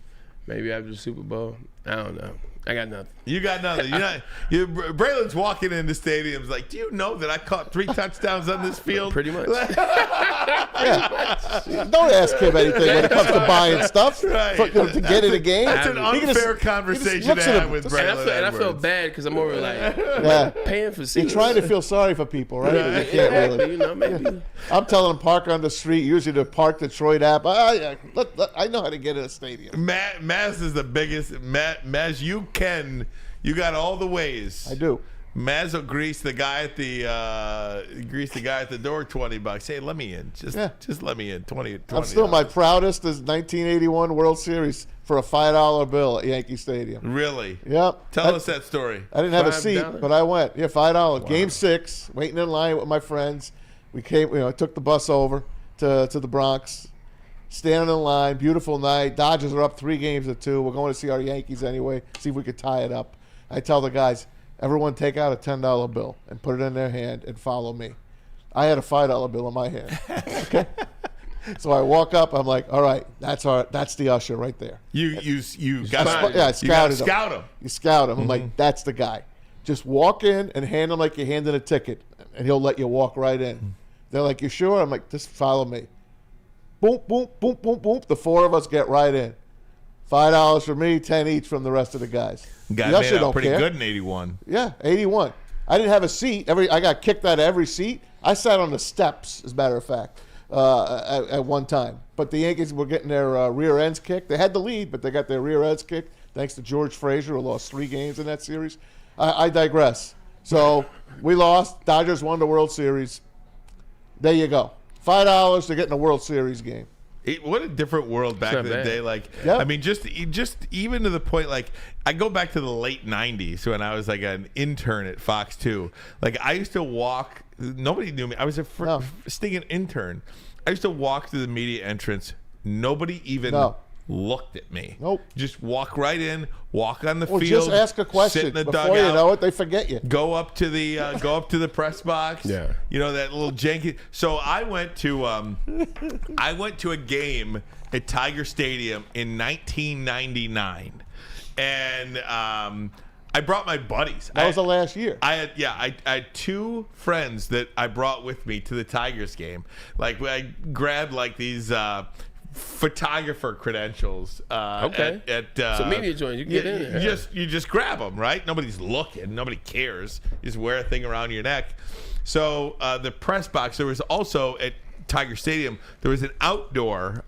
Maybe after the Super Bowl. I don't know. I got nothing. You got nothing. Braylon's walking into stadiums like, do you know that I caught 3 touchdowns on this field? Pretty much. Don't ask him anything when it comes to buying stuff. Right. To get in a game. That's an unfair conversation to have with Braylon. And I felt bad because I'm over like paying for seats. You're trying to feel sorry for people, right? You can't really. You know, maybe. I'm telling them park on the street. Using the Park Detroit app. I know how to get in a stadium. Maz is the biggest. Maz, you got all the ways. I do. Maz will grease the guy at the door $20. Hey, let me in. Just let me in. 20. I'm still my proudest is 1981 World Series for a $5 bill at Yankee Stadium. Really? Yep. Tell us that story. I didn't have a seat, but I went. Yeah, $5. Wow. Game 6, waiting in line with my friends. We came. I took the bus over to the Bronx. Standing in line, beautiful night. Dodgers are up 3-2. We're going to see our Yankees anyway. See if we could tie it up. I tell the guys, everyone take out a $10 bill and put it in their hand and follow me. I had a $5 bill in my hand. Okay. So I walk up. I'm like, all right, that's the usher right there. You got I scouted him. Scout him. You scout him. I'm like, that's the guy. Just walk in and hand him like you're handing a ticket, and he'll let you walk right in. They're like, you sure? I'm like, just follow me. Boom, boom, boom, boom, boom. The 4 of us get right in. $5 for me, 10 each from the rest of the guys. Guy made out pretty good in 81. Yeah, 81. I didn't have a seat. I got kicked out of every seat. I sat on the steps, as a matter of fact, at one time. But the Yankees were getting their rear ends kicked. They had the lead, but they got their rear ends kicked, thanks to George Frazier, who lost 3 games in that series. I digress. So we lost. Dodgers won the World Series. There you go. $5 to get in a World Series game. What a different world back in the day. Like, I mean, just even to the point, like, I go back to the late 90s when I was like an intern at Fox 2. Like, I used to walk. Nobody knew me. I was a stinking intern. I used to walk to the media entrance. Nobody even looked at me. Nope. Just walk right in, walk on the field. Just ask a question. Sit in the Before dugout, you know it, they forget you. Go up to the press box. Yeah. You know, that little janky. So I went to a game at Tiger Stadium in 1999, and I brought my buddies. That was the last year. I had 2 friends that I brought with me to the Tigers game. Like, I grabbed like these photographer credentials. Okay. So media joints, you get in there. You just grab them, right? Nobody's looking. Nobody cares. You just wear a thing around your neck. So the press box, there was also at Tiger Stadium, there was an outdoor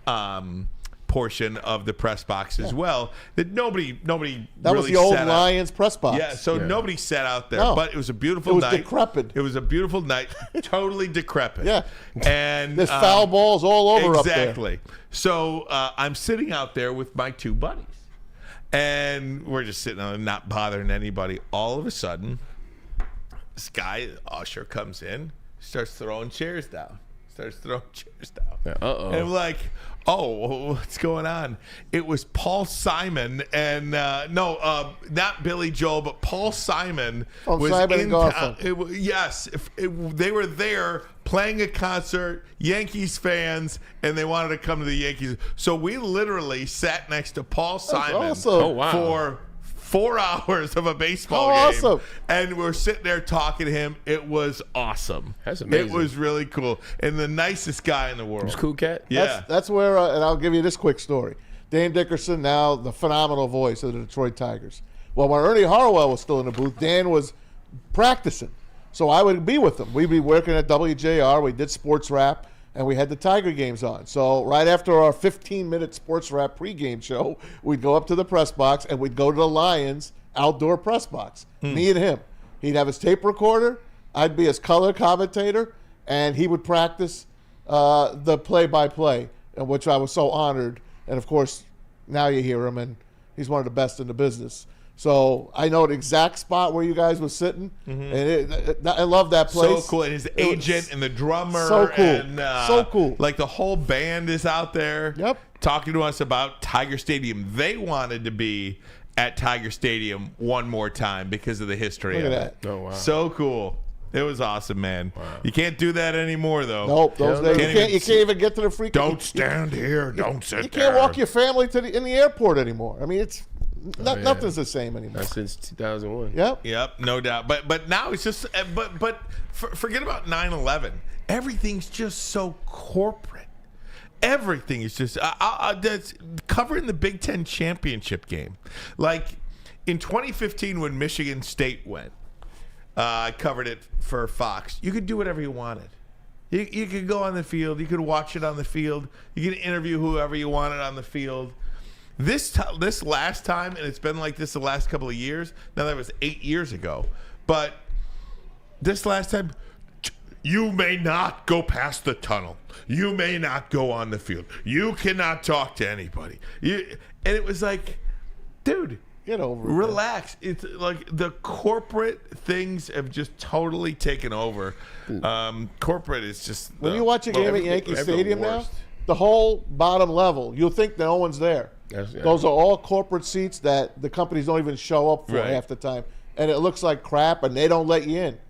portion of the press box as well that nobody that really was the old sat Lions press box. Yeah, so nobody sat out there, No. but it was a beautiful night. It was decrepit. It was a beautiful night, totally decrepit. Yeah, and there's foul balls all over up there. Exactly. So I'm sitting out there with my two buddies, and we're just sitting there, not bothering anybody. All of a sudden, this guy usher comes in, starts throwing chairs down. And I'm like, oh, what's going on? It was Paul Simon and not Billy Joel, but Paul Simon was Simon in and Garfunkel. They were there playing a concert, Yankees fans, and they wanted to come to the Yankees. So we literally sat next to Paul Simon awesome. for 4 hours of a baseball game. Awesome. And we're sitting there talking to him. It was awesome. That's amazing. It was really cool. And the nicest guy in the world. He's a cool cat. Yeah. That's where, and I'll give you this quick story. Dane Dickerson, now the phenomenal voice of the Detroit Tigers. Well, when Ernie Harwell was still in the booth, Dan was practicing. So I would be with him. We'd be working at WJR. We did sports rap, and we had the Tiger games on. So right after our 15-minute sports rap pregame show, we'd go up to the press box, and we'd go to the Lions outdoor press box, me and him. He'd have his tape recorder. I'd be his color commentator, and he would practice the play-by-play, which I was so honored. And, of course, now you hear him, and he's one of the best in the business. So I know the exact spot where you guys were sitting, and I love that place. So cool. And his agent and the drummer. So cool. And, So cool. Like the whole band is out there talking to us about Tiger Stadium. They wanted to be at Tiger Stadium one more time because of the history Look of at it. that. Oh, wow. So cool. It was awesome, man. Wow. You can't do that anymore, though. Nope. Those days, you can't even get to the freaking. Don't stand here. Don't sit there. You can't walk your family in the airport anymore. I mean, it's nothing's the same anymore. Not since 2001. Yep, no doubt. But now it's just but forget about 9/11. Everything's just so corporate. Everything is just that's covering the Big Ten championship game. Like in 2015 when Michigan State went, I covered it for Fox. You could do whatever you wanted. You could go on the field. You could watch it on the field. You could interview whoever you wanted on the field. This last time, and it's been like this the last couple of years. Now that was 8 years ago, but this last time, you may not go past the tunnel. You may not go on the field. You cannot talk to anybody. And it was like, dude, get over it. Relax. It's like the corporate things have just totally taken over. Corporate is just when you watch a game at Yankee Stadium now, the whole bottom level, you'll think no one's there. Those are all corporate seats that the companies don't even show up for half the time. And it looks like crap, and they don't let you in.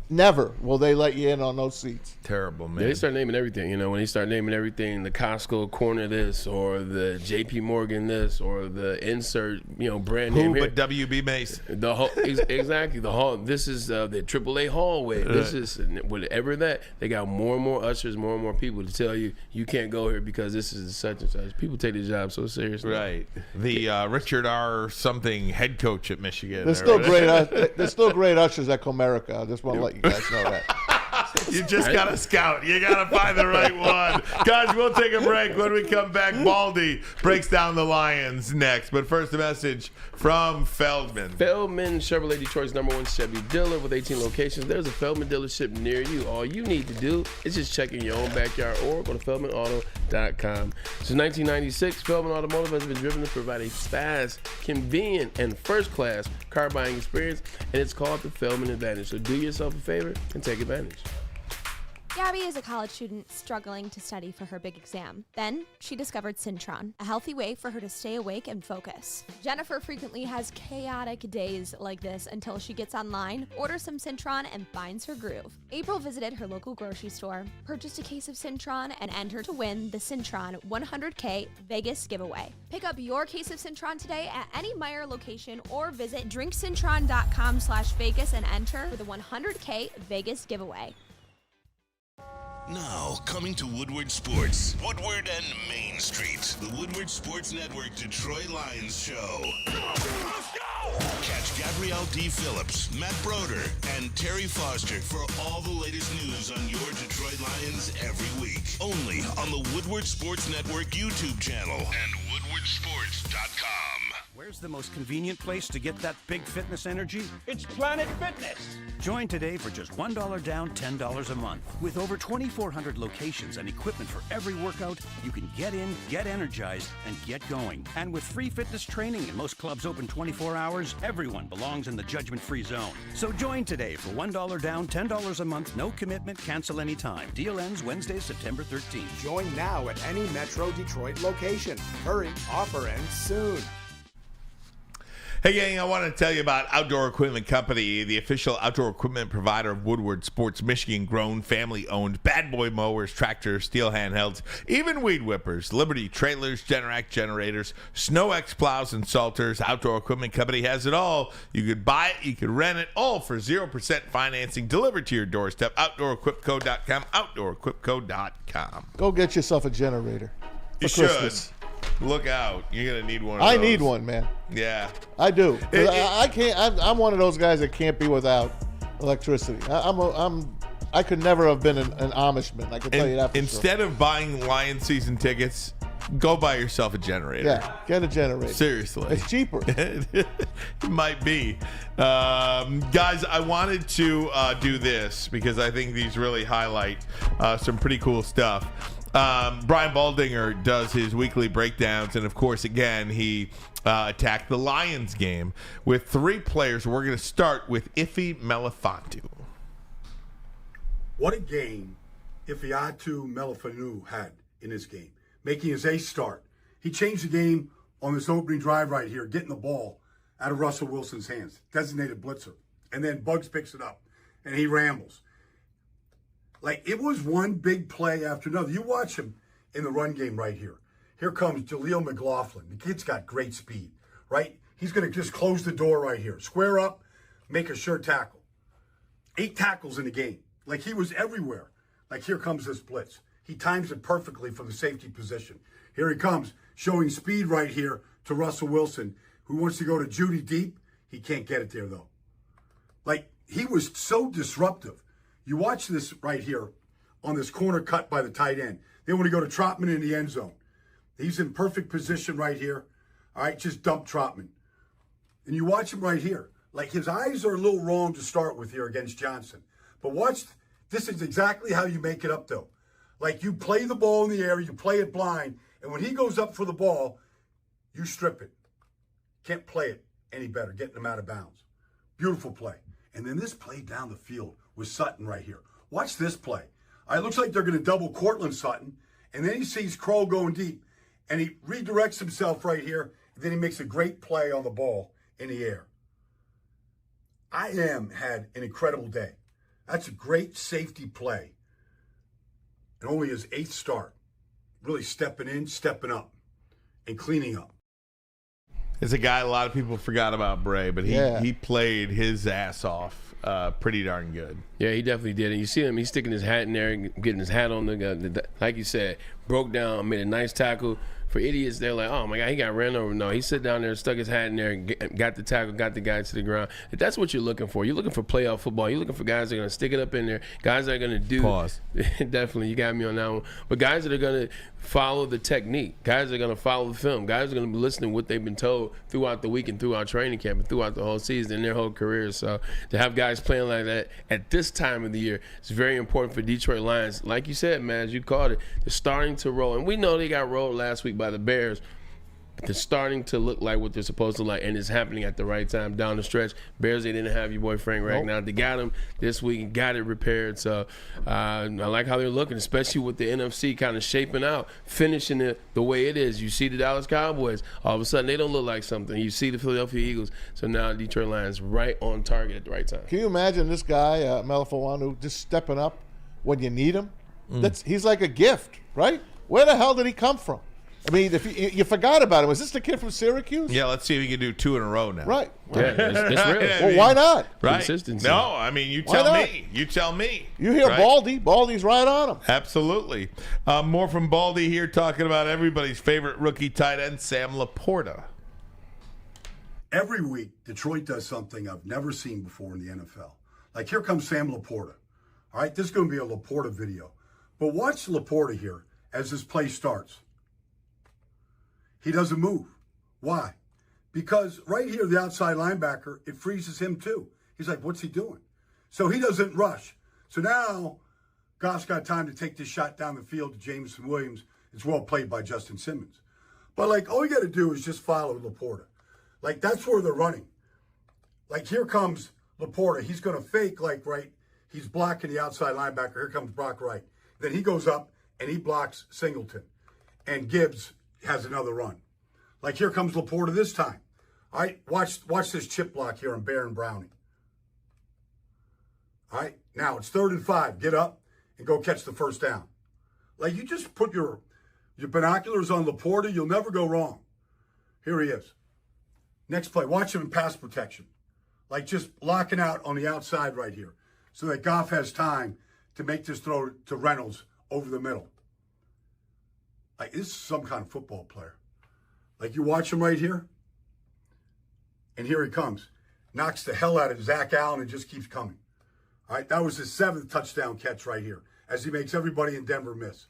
Never will they let you in on those seats. Terrible, man. Yeah, they start naming everything. You know, when they start naming everything, the Costco corner this, or the J.P. Morgan this, or the insert, brand name here. But W.B. Mace. The whole, exactly. The hall. This is the AAA hallway. This is whatever that. They got more and more ushers, more and more people to tell you can't go here because this is such and such. People take the job so seriously. Right. The Richard R. something head coach at Michigan. There's still great. There's still great ushers at Comerica. I just want to let you guys know that. You just got to scout. You got to find the right one. Guys, we'll take a break. When we come back, Baldy breaks down the Lions next. But first, a message from Feldman. Feldman Chevrolet, Detroit's #1 Chevy dealer with 18 locations. There's a Feldman dealership near you. All you need to do is just check in your own backyard or go to feldmanauto.com. Since 1996, Feldman Automotive has been driven to provide a fast, convenient, and first-class car buying experience, and it's called the Feldman Advantage. So do yourself a favor and take advantage. Gabby is a college student struggling to study for her big exam. Then she discovered Syntron, a healthy way for her to stay awake and focus. Jennifer frequently has chaotic days like this until she gets online, orders some Syntron, and finds her groove. April visited her local grocery store, purchased a case of Syntron, and entered to win the Syntron 100K Vegas giveaway. Pick up your case of Syntron today at any Meijer location or visit drinksyntron.com/Vegas and enter for the 100K Vegas giveaway. Now, coming to Woodward Sports. Woodward and Main Street, the Woodward Sports Network Detroit Lions Show. Let's go! Catch Gabrielle D. Phillips, Matt Broder, and Terry Foster for all the latest news on your Detroit Lions every week. Only on the Woodward Sports Network YouTube channel and woodwardsports.com. Where's the most convenient place to get that big fitness energy? It's Planet Fitness. Join today for just $1 down, $10 a month. With over 2,400 locations and equipment for every workout, you can get in, get energized, and get going. And with free fitness training and most clubs open 24 hours, everyone belongs in the judgment-free zone. So join today for $1 down, $10 a month, no commitment, cancel anytime. Deal ends Wednesday, September 13th. Join now at any Metro Detroit location. Hurry, offer ends soon. Hey, gang, I want to tell you about Outdoor Equipment Company, the official outdoor equipment provider of Woodward Sports, Michigan-grown, family-owned, bad boy mowers, tractors, steel handhelds, even weed whippers, Liberty trailers, Generac generators, Snow X plows and salters. Outdoor Equipment Company has it all. You could buy it, you could rent it, all for 0% financing delivered to your doorstep. OutdoorEquipCo.com, OutdoorEquipCo.com. Go get yourself a generator for You Christmas. should. Look out. You're going to need one of those. I need one, man. Yeah. I do. I can't. I'm one of those guys that can't be without electricity. I could never have been an Amishman. I can tell you that for Instead of buying Lion season tickets, go buy yourself a generator. Yeah, get a generator. Seriously. It's cheaper. It might be. Guys, I wanted to do this because I think these really highlight some pretty cool stuff. Brian Baldinger does his weekly breakdowns, and of course, again, he attacked the Lions game with three players. We're going to start with Ife Melifonwu. What a game Ifeatu Melifonwu had in this game, making his ace start. He changed the game on this opening drive right here, getting the ball out of Russell Wilson's hands, designated blitzer. And then Bugs picks it up, and he rambles. Like, it was one big play after another. You watch him in the run game right here. Here comes Jaleel McLaughlin. The kid's got great speed, right? He's going to just close the door right here. Square up, make a sure tackle. 8 tackles in the game. Like, he was everywhere. Like, here comes this blitz. He times it perfectly for the safety position. Here he comes, showing speed right here to Russell Wilson, who wants to go to Judy deep. He can't get it there, though. Like, he was so disruptive. You watch this right here on this corner cut by the tight end. They want to go to Trotman in the end zone. He's in perfect position right here. All right, just dump Trotman. And you watch him right here. Like, his eyes are a little wrong to start with here against Johnson. But watch, this is exactly how you make it up, though. Like, you play the ball in the air, you play it blind, and when he goes up for the ball, you strip it. Can't play it any better, getting him out of bounds. Beautiful play. And then this play down the field with Sutton right here. Watch this play. It looks like they're going to double Cortland Sutton, and then he sees Kroll going deep, and he redirects himself right here, and then he makes a great play on the ball in the air. IM had an incredible day. That's a great safety play. And only his 8th start. Really stepping in, stepping up, and cleaning up. It's a guy a lot of people forgot about, Bray, but he played his ass off pretty darn good. Yeah, he definitely did. And you see him, he's sticking his hat in there, getting his hat on the like you said, broke down, made a nice tackle. For idiots, they're like, oh my God, he got ran over. No, he sit down there, stuck his hat in there, got the tackle, got the guy to the ground. If that's what you're looking for. You're looking for playoff football. You're looking for guys that are going to stick it up in there, guys that are going to do. Pause. Definitely, you got me on that one. But guys that are going to follow the technique, guys that are going to follow the film, guys that are going to be listening to what they've been told throughout the week and throughout training camp and throughout the whole season and their whole careers. So to have guys playing like that at this time of the year is very important for Detroit Lions. Like you said, man, as you called it, they're starting to roll. And we know they got rolled last week by the Bears. They're starting to look like what they're supposed to like, and it's happening at the right time down the stretch. Bears, they didn't have your boy Frank Ragnow. They got him this week and got it repaired. So I like how they're looking, especially with the NFC kind of shaping out, finishing it the way it is. You see the Dallas Cowboys, all of a sudden they don't look like something. You see the Philadelphia Eagles. So now Detroit Lions right on target at the right time. Can you imagine this guy, Melifonwu, just stepping up when you need him? He's like a gift, right? Where the hell did he come from? I mean, if you forgot about him. Was this the kid from Syracuse? Yeah, let's see if he can do 2 in a row now. Right. Yeah, it's real. Well, why not? Right. Consistency. No, I mean, you Why tell not? me. You tell me. You hear right? Baldy. Baldy's right on him. Absolutely. More from Baldy here, talking about everybody's favorite rookie tight end, Sam Laporta. Every week, Detroit does something I've never seen before in the NFL. Like, here comes Sam Laporta. All right, this is going to be a Laporta video. But watch Laporta here as this play starts. He doesn't move. Why? Because right here, the outside linebacker, it freezes him too. He's like, what's he doing? So he doesn't rush. So now, Goff's got time to take this shot down the field to Jameson Williams. It's well played by Justin Simmons. But, like, all you got to do is just follow Laporta. Like, that's where they're running. Like, here comes Laporta. He's going to fake, like, right. He's blocking the outside linebacker. Here comes Brock Wright. Then he goes up and he blocks Singleton. And Gibbs has another run. Like, here comes Laporta this time. All right, watch this chip block here on Baron Browning. All right, now it's 3rd and 5. Get up and go catch the first down. Like, you just put your binoculars on Laporta, you'll never go wrong. Here he is. Next play, watch him in pass protection. Like, just locking out on the outside right here so that Goff has time to make this throw to Reynolds over the middle. Like, this is some kind of football player. Like, you watch him right here, and here he comes. Knocks the hell out of Zach Allen and just keeps coming. All right, that was his 7th touchdown catch right here as he makes everybody in Denver miss.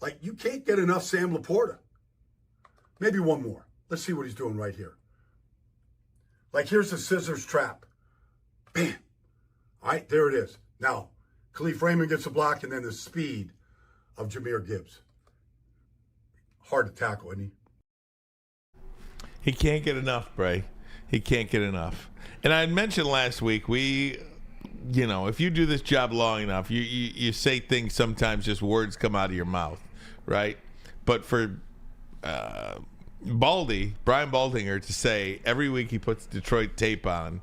Like, you can't get enough Sam Laporta. Maybe one more. Let's see what he's doing right here. Like, here's the scissors trap. Bam. All right, there it is. Now, Khalif Raymond gets a block, and then the speed of Jahmyr Gibbs. Hard to tackle, isn't he? He can't get enough, Bray. He can't get enough. And I had mentioned last week, if you do this job long enough, you say things, sometimes just words come out of your mouth, right? But for Brian Baldinger, to say every week he puts Detroit tape on,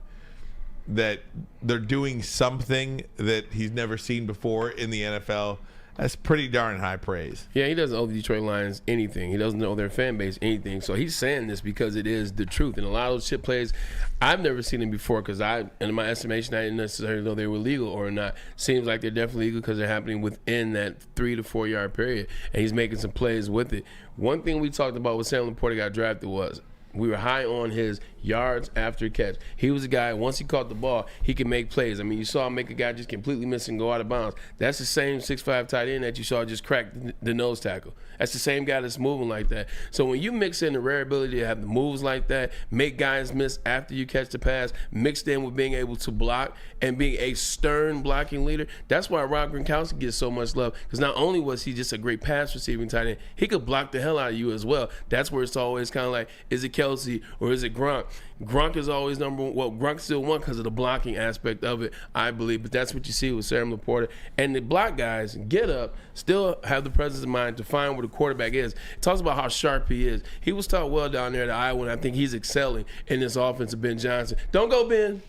that they're doing something that he's never seen before in the NFL, that's pretty darn high praise. Yeah, he doesn't owe the Detroit Lions anything. He doesn't owe their fan base anything. So he's saying this because it is the truth. And a lot of those chip plays, I've never seen them before because in my estimation, I didn't necessarily know they were legal or not. Seems like they're definitely legal because they're happening within that 3 to 4 yard period. And he's making some plays with it. One thing we talked about when Sam Laporta got drafted was we were high on his yards after catch. He was a guy, once he caught the ball, he could make plays. I mean, you saw him make a guy just completely miss and go out of bounds. That's the same 6'5" tight end that you saw just crack the nose tackle. That's the same guy that's moving like that. So when you mix in the rare ability to have the moves like that, make guys miss after you catch the pass, mixed in with being able to block and being a stern blocking leader, that's why Rob Gronkowski gets so much love. Because not only was he just a great pass receiving tight end, he could block the hell out of you as well. That's where it's always kind of like, is it Kelsey or is it Gronk? Gronk is always number one. Well, Gronk still won because of the blocking aspect of it, I believe. But that's what you see with Sam Laporta. And the block guys get up, still have the presence of mind to find where the quarterback is. It talks about how sharp he is. He was taught well down there at Iowa, and I think he's excelling in this offense of Ben Johnson. Don't go, Ben.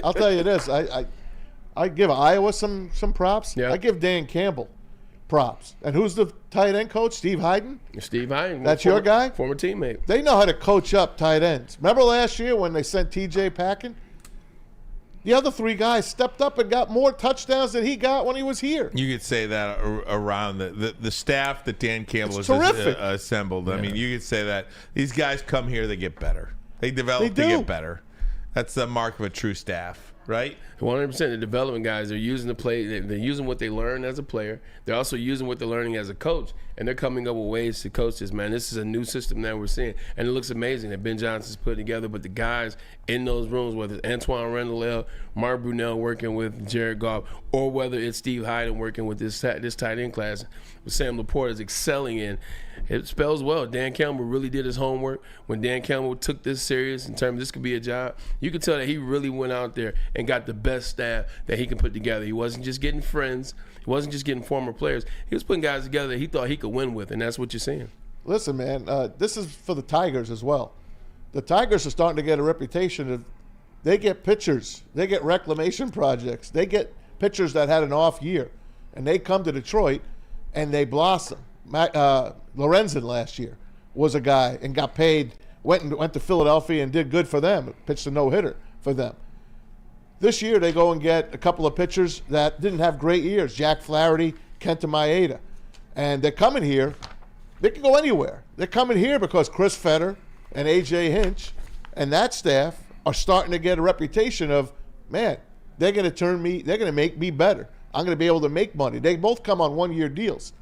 I'll tell you this. I give Iowa some props. Yeah. I give Dan Campbell props. And who's the tight end coach? Steve Hyden? Steve Hyden. That's your guy? Former teammate. They know how to coach up tight ends. Remember last year when they sent TJ packing? The other 3 guys stepped up and got more touchdowns than he got when he was here. You could say that around the staff that Dan Campbell has assembled. Yeah. I mean, you could say that. These guys come here, they get better. They develop, they get better. That's the mark of a true staff, right? 100%. The development guys, they're using the play. They're using what they learn as a player. They're also using what they're learning as a coach, and they're coming up with ways to coach this, man. This is a new system that we're seeing, and it looks amazing that Ben Johnson's put together. But the guys in those rooms, whether it's Antoine Randall, Mark Brunell working with Jared Goff, or whether it's Steve Hyden working with this tight end class, with Sam Laporta is excelling in, it spells well. Dan Campbell really did his homework. When Dan Campbell took this serious in terms of this could be a job, you could tell that he really went out there and got the best staff that he can put together. He wasn't just getting friends. He wasn't just getting former players. He was putting guys together that he thought he could win with, and that's what you're seeing. Listen, man, this is for the Tigers as well. The Tigers are starting to get a reputation of they get pitchers. They get reclamation projects. They get pitchers that had an off year, and they come to Detroit, and they blossom. Lorenzen last year was a guy and got paid, went to Philadelphia and did good for them, pitched a no-hitter for them. This year they go and get a couple of pitchers that didn't have great years, Jack Flaherty, Kenta Maeda. And they're coming here. They can go anywhere. They're coming here because Chris Fetter and A.J. Hinch and that staff are starting to get a reputation of, man, they're going to make me better. I'm going to be able to make money. They both come on one-year deals.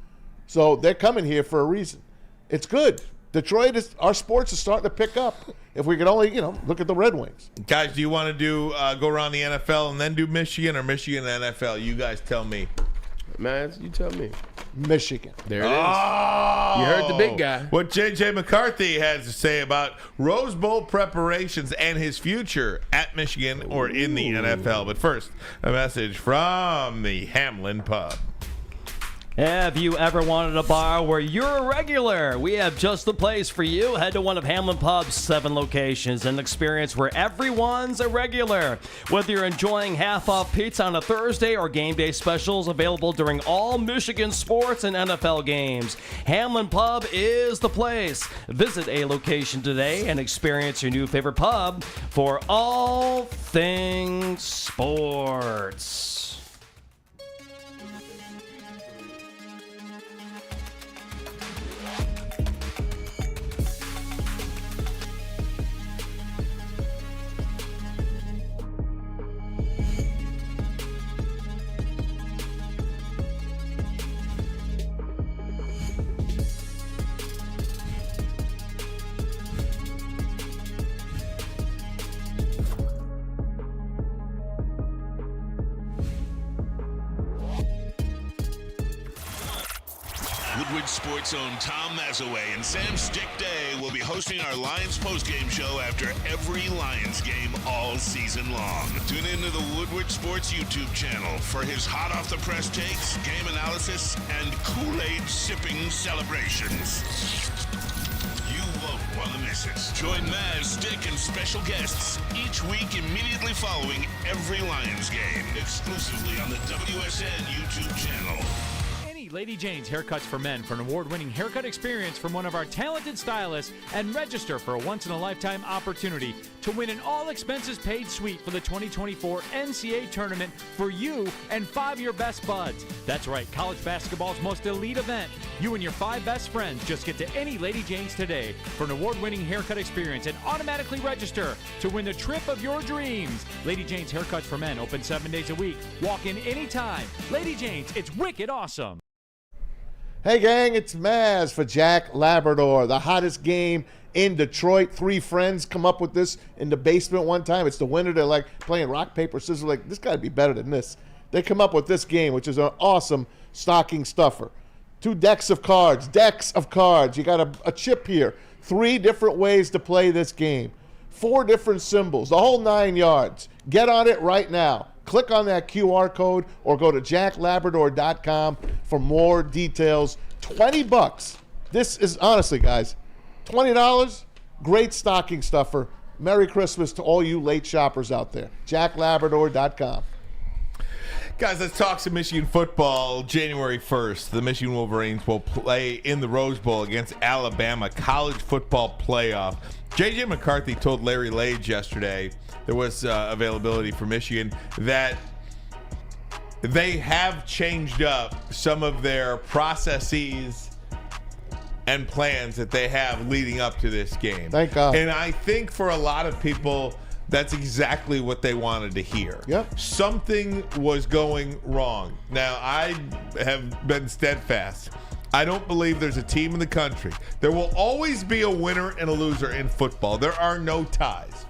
So they're coming here for a reason. It's good. Detroit our sports is starting to pick up. If we could only, look at the Red Wings. Guys, do you want to do go around the NFL and then do Michigan or Michigan NFL? You guys tell me. Man, you tell me. Michigan. There it is. You heard the big guy. What J.J. McCarthy has to say about Rose Bowl preparations and his future at Michigan or in the NFL. But first, a message from the Hamlin Pub. Have you ever wanted a bar where you're a regular? We have just the place for you. Head to one of Hamlin Pub's 7 locations and experience where everyone's a regular. Whether you're enjoying half-off pizza on a Thursday or game day specials available during all Michigan sports and NFL games, Hamlin Pub is the place. Visit a location today and experience your new favorite pub for all things sports. Woodward Sports' own Tom Mazaway and Sam Stick Day will be hosting our Lions postgame show after every Lions game all season long. Tune into the Woodward Sports YouTube channel for his hot-off-the-press takes, game analysis, and Kool-Aid sipping celebrations. You won't want to miss it. Join Maz, Stick, and special guests each week immediately following every Lions game, exclusively on the WSN YouTube channel. Lady Jane's Haircuts for Men for an award-winning haircut experience from one of our talented stylists and register for a once-in-a-lifetime opportunity to win an all-expenses-paid suite for the 2024 NCAA tournament for you and 5 of your best buds. That's right, college basketball's most elite event. You and your 5 best friends just get to any Lady Jane's today for an award-winning haircut experience and automatically register to win the trip of your dreams. Lady Jane's Haircuts for Men open 7 days a week. Walk in anytime. Lady Jane's, it's wicked awesome. Hey, gang, it's Maz for Jack Labrador, the hottest game in Detroit. 3 friends come up with this in the basement one time. It's the winner. They're like playing rock, paper, scissors. Like, this got to be better than this. They come up with this game, which is an awesome stocking stuffer. 2 decks of cards. You got a chip here. 3 different ways to play this game. 4 different symbols, the whole 9 yards. Get on it right now. Click on that QR code or go to jacklabrador.com for more details. $20. This is, honestly, guys, $20, great stocking stuffer. Merry Christmas to all you late shoppers out there. jacklabrador.com. Guys, let's talk some Michigan football. January 1st, the Michigan Wolverines will play in the Rose Bowl against Alabama, college football playoff. J.J. McCarthy told Larry Lage yesterday, there was availability for Michigan, that they have changed up some of their processes and plans that they have leading up to this game. Thank God. And I think for a lot of people, that's exactly what they wanted to hear. Yep. Something was going wrong. Now, I have been steadfast. I don't believe there's a team in the country. There will always be a winner and a loser in football. There are no ties.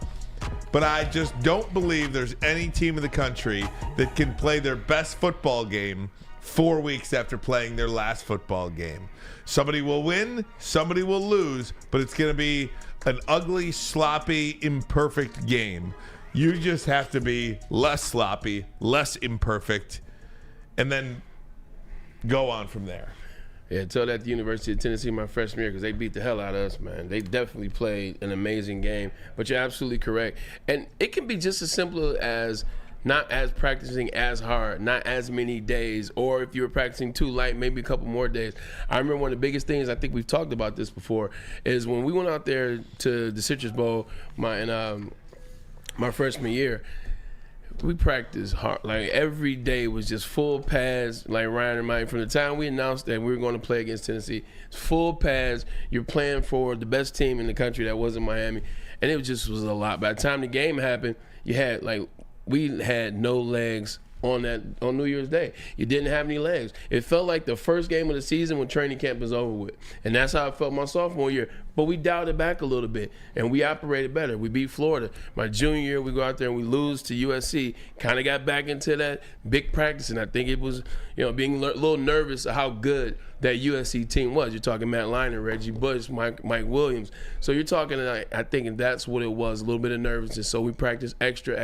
But I just don't believe there's any team in the country that can play their best football game 4 weeks after playing their last football game. Somebody will win, somebody will lose, but it's going to be an ugly, sloppy, imperfect game. You just have to be less sloppy, less imperfect, and then go on from there. Yeah, tell that to University of Tennessee my freshman year because they beat the hell out of us, man. They definitely played an amazing game. But you're absolutely correct. And it can be just as simple as not as practicing as hard, not as many days, or if you were practicing too light, maybe a couple more days. I remember one of the biggest things, I think we've talked about this before, is when we went out there to the Citrus Bowl my freshman year, we practiced hard. Like, every day was just full pads, like Ryan and Mike. From the time we announced that we were going to play against Tennessee, it's full pads. You're playing for the best team in the country that wasn't Miami. And it was a lot. By the time the game happened, we had no legs on New Year's Day. You didn't have any legs. It felt like the first game of the season when training camp was over with. And that's how I felt my sophomore year. But we dialed it back a little bit, and we operated better. We beat Florida. My junior year, we go out there and we lose to USC. Kind of got back into that big practice, and I think it was, being a little nervous of how good that USC team was. You're talking Matt Leinart, Reggie Bush, Mike Williams. So you're talking, I think that's what it was, a little bit of nervousness. So we practiced extra,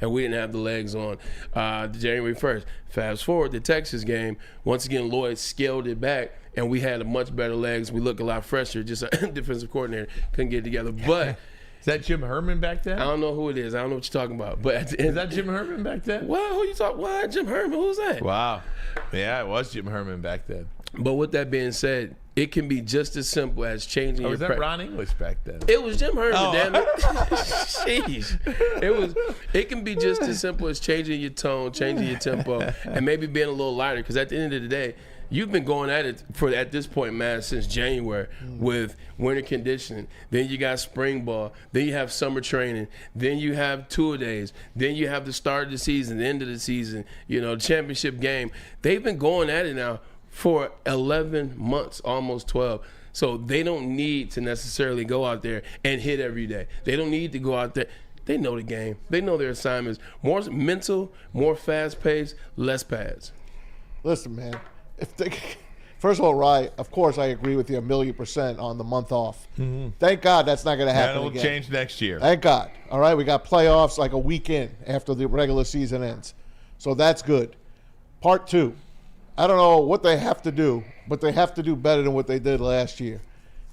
and we didn't have the legs on January 1st. Fast forward the Texas game. Once again, Lloyd scaled it back, and we had a much better legs. We look a lot fresher. Just a defensive coordinator couldn't get it together. But is that Jim Herman back then? I don't know who it is. I don't know what you're talking about. But is that Jim Herman back then? What? Who you talking? What? Jim Herman? Who's that? Wow. Yeah, it was Jim Herman back then. But with that being said, it can be just as simple as changing your was that Ron English back then? It was Jim Herman, damn it. Sheesh. It can be just as simple as changing your tone, changing your tempo, and maybe being a little lighter. Because at the end of the day, you've been going at it at this point, man, since January with winter conditioning. Then you got spring ball. Then you have summer training. Then you have tour days. Then you have the start of the season, the end of the season, the championship game. They've been going at it now for 11 months, almost 12. So they don't need to necessarily go out there and hit every day. They don't need to go out there. They know the game. They know their assignments. More mental, more fast-paced, less pads. Listen, man. First of all, Rye, of course I agree with you 1,000,000% on the month off. Mm-hmm. Thank God that's not going to happen That'll again. change next year. Thank God. All right, we got playoffs like a week in after the regular season ends. So that's good. Part 2. I don't know what they have to do, but they have to do better than what they did last year.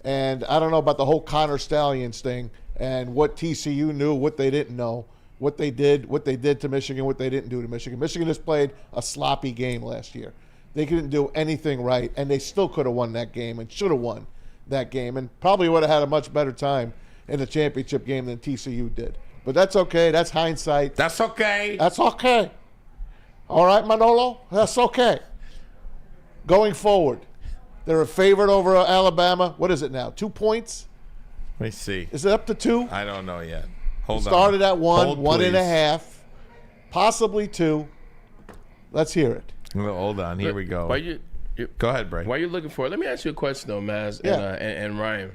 And I don't know about the whole Connor Stallions thing and what TCU knew, what they didn't know, what they did to Michigan, what they didn't do to Michigan. Michigan just played a sloppy game last year. They couldn't do anything right, and they still could have won that game and should have won that game and probably would have had a much better time in the championship game than TCU did. But that's okay. That's hindsight. That's okay. That's okay. All right, Manolo? That's okay. Going forward, they're a favorite over Alabama. What is it now? 2 points? Let me see. Is it up to 2? I don't know yet. Hold on. Started at 1, Hold, 1.5, possibly 2. Let's hear it. Hold on. Here we go. Go ahead, Bray. While you're looking for it, let me ask you a question, though, Maz and Ryan.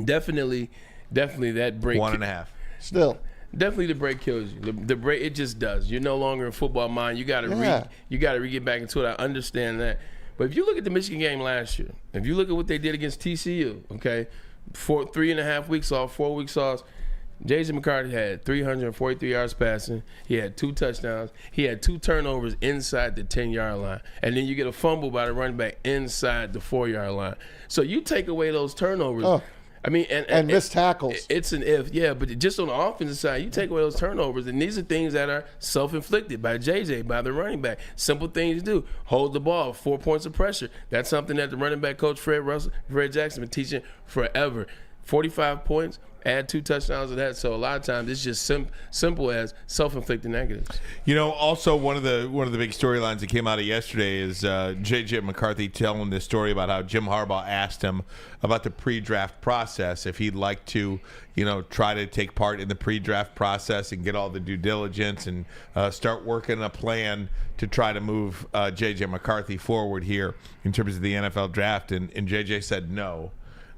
Definitely that break. 1.5. Still. Definitely the break kills you. The break, it just does. You're no longer in football mind. You got to get back into it. I understand that. But if you look at the Michigan game last year, if you look at what they did against TCU, okay, 3.5 weeks off, 4 weeks off, J.J. McCarthy had 343 yards passing. He had 2 touchdowns. He had 2 turnovers inside the 10-yard line. And then you get a fumble by the running back inside the 4-yard line. So you take away those turnovers. Oh. I mean, and missed tackles. It's an if, yeah, but just on the offensive side, you take away those turnovers, and these are things that are self-inflicted by JJ, by the running back. Simple things to do. Hold the ball, 4 points of pressure. That's something that the running back coach Fred Jackson been teaching forever. 45 points, add 2 touchdowns to that. So a lot of times it's just simple as self-inflicted negatives. Also one of the big storylines that came out of yesterday is J.J. McCarthy telling this story about how Jim Harbaugh asked him about the pre-draft process, if he'd like to, try to take part in the pre-draft process and get all the due diligence and start working a plan to try to move J.J. McCarthy forward here in terms of the NFL draft. And J.J. said no.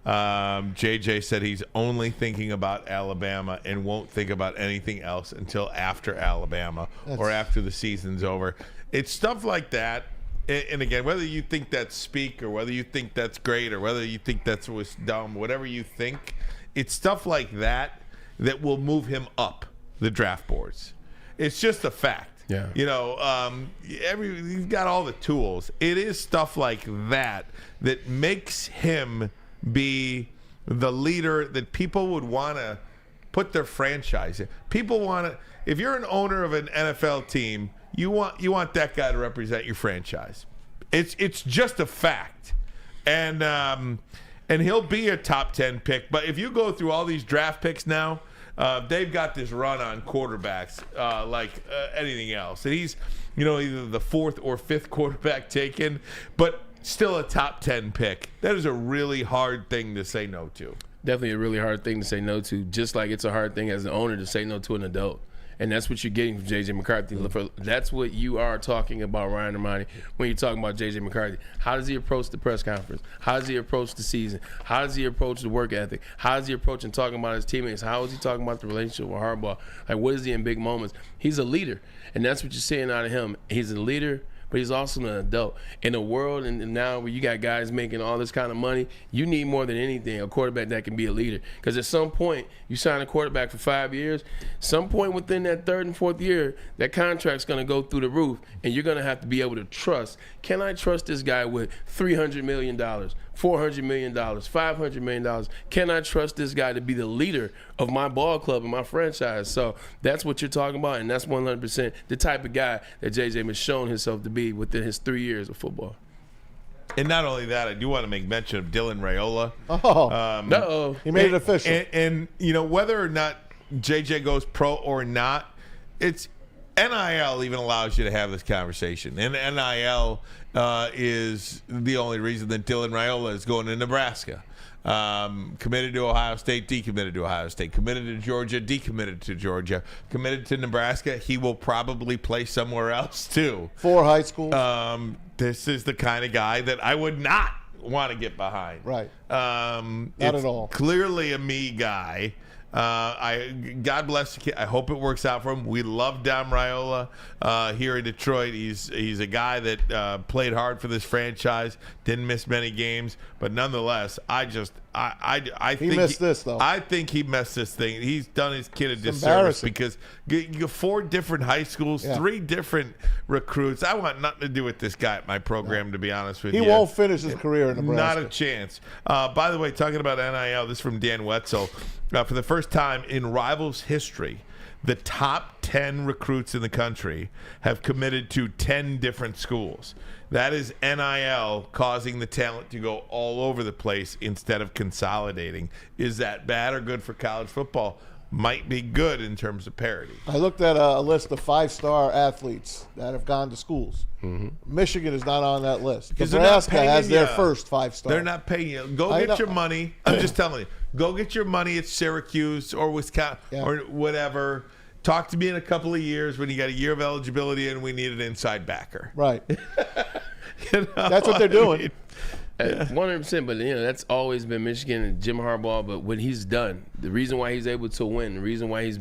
JJ said he's only thinking about Alabama and won't think about anything else until after Alabama or after the season's over. It's stuff like that. And again, whether you think that's speak or whether you think that's great or whether you think that was dumb, whatever you think, it's stuff like that that will move him up the draft boards. It's just a fact. Yeah. He's got all the tools. It is stuff like that that makes him be the leader that people would want to put their franchise in. People want to. If you're an owner of an NFL team, you want that guy to represent your franchise. It's just a fact, and he'll be a top 10 pick. But if you go through all these draft picks now, they've got this run on quarterbacks like anything else, and he's either the 4th or 5th quarterback taken, but still a top 10 pick. That is a really hard thing to say no to. Definitely a really hard thing to say no to, just like it's a hard thing as an owner to say no to an adult. And that's what you're getting from J.J. McCarthy. That's what you are talking about, Ryan Ermanni, when you're talking about J.J. McCarthy. How does he approach the press conference? How does he approach the season? How does he approach the work ethic? How does he approach and talking about his teammates? How is he talking about the relationship with Harbaugh? Like, what is he in big moments? He's a leader, and that's what you're seeing out of him. He's a leader, but he's also an adult. In a world and now where you got guys making all this kind of money, you need more than anything a quarterback that can be a leader. Because at some point, you sign a quarterback for 5 years, some point within that 3rd and 4th year, that contract's going to go through the roof, and you're going to have to be able to trust. Can I trust this guy with $300 million, $400 million, $500 million? Can I trust this guy to be the leader of my ball club and my franchise? So that's what you're talking about, and that's 100% the type of guy that JJ has shown himself to be within his 3 years of football. And not only that, I do want to make mention of Dylan Raiola. He made it official. And whether or not JJ goes pro or not, it's NIL even allows you to have this conversation. And NIL is the only reason that Dylan Raiola is going to Nebraska. Committed to Ohio State, decommitted to Ohio State, committed to Georgia, decommitted to Georgia, committed to Nebraska. He will probably play somewhere else too. 4 high schools. This is the kind of guy that I would not want to get behind. Right. Not at all. Clearly a me guy. God bless the kid. I hope it works out for him. We love Dom Raiola here in Detroit. He's a guy that played hard for this franchise, didn't miss many games, but nonetheless, I think he missed this though. I think he missed this thing. He's done his kid a disservice because you 4 different high schools, 3 different recruits. I want nothing to do with this guy at my program, to be honest with you. He won't finish his career in Nebraska. Not a chance. By the way, talking about NIL, this is from Dan Wetzel. For the first time in Rivals history, the top 10 recruits in the country have committed to 10 different schools. That is NIL causing the talent to go all over the place instead of consolidating. Is that bad or good for college football? Might be good in terms of parity. I looked at a list of 5-star athletes that have gone to schools. Mm-hmm. Michigan is not on that list. Nebraska has their first 5-star. They're not paying you. Go get your money. I'm just telling you. Go get your money at Syracuse or Wisconsin or whatever. Talk to me in a couple of years when you got a year of eligibility and we need an inside backer. Right. That's what they're doing. 100%, but that's always been Michigan and Jim Harbaugh. But what he's done, the reason why he's able to win, the reason why he's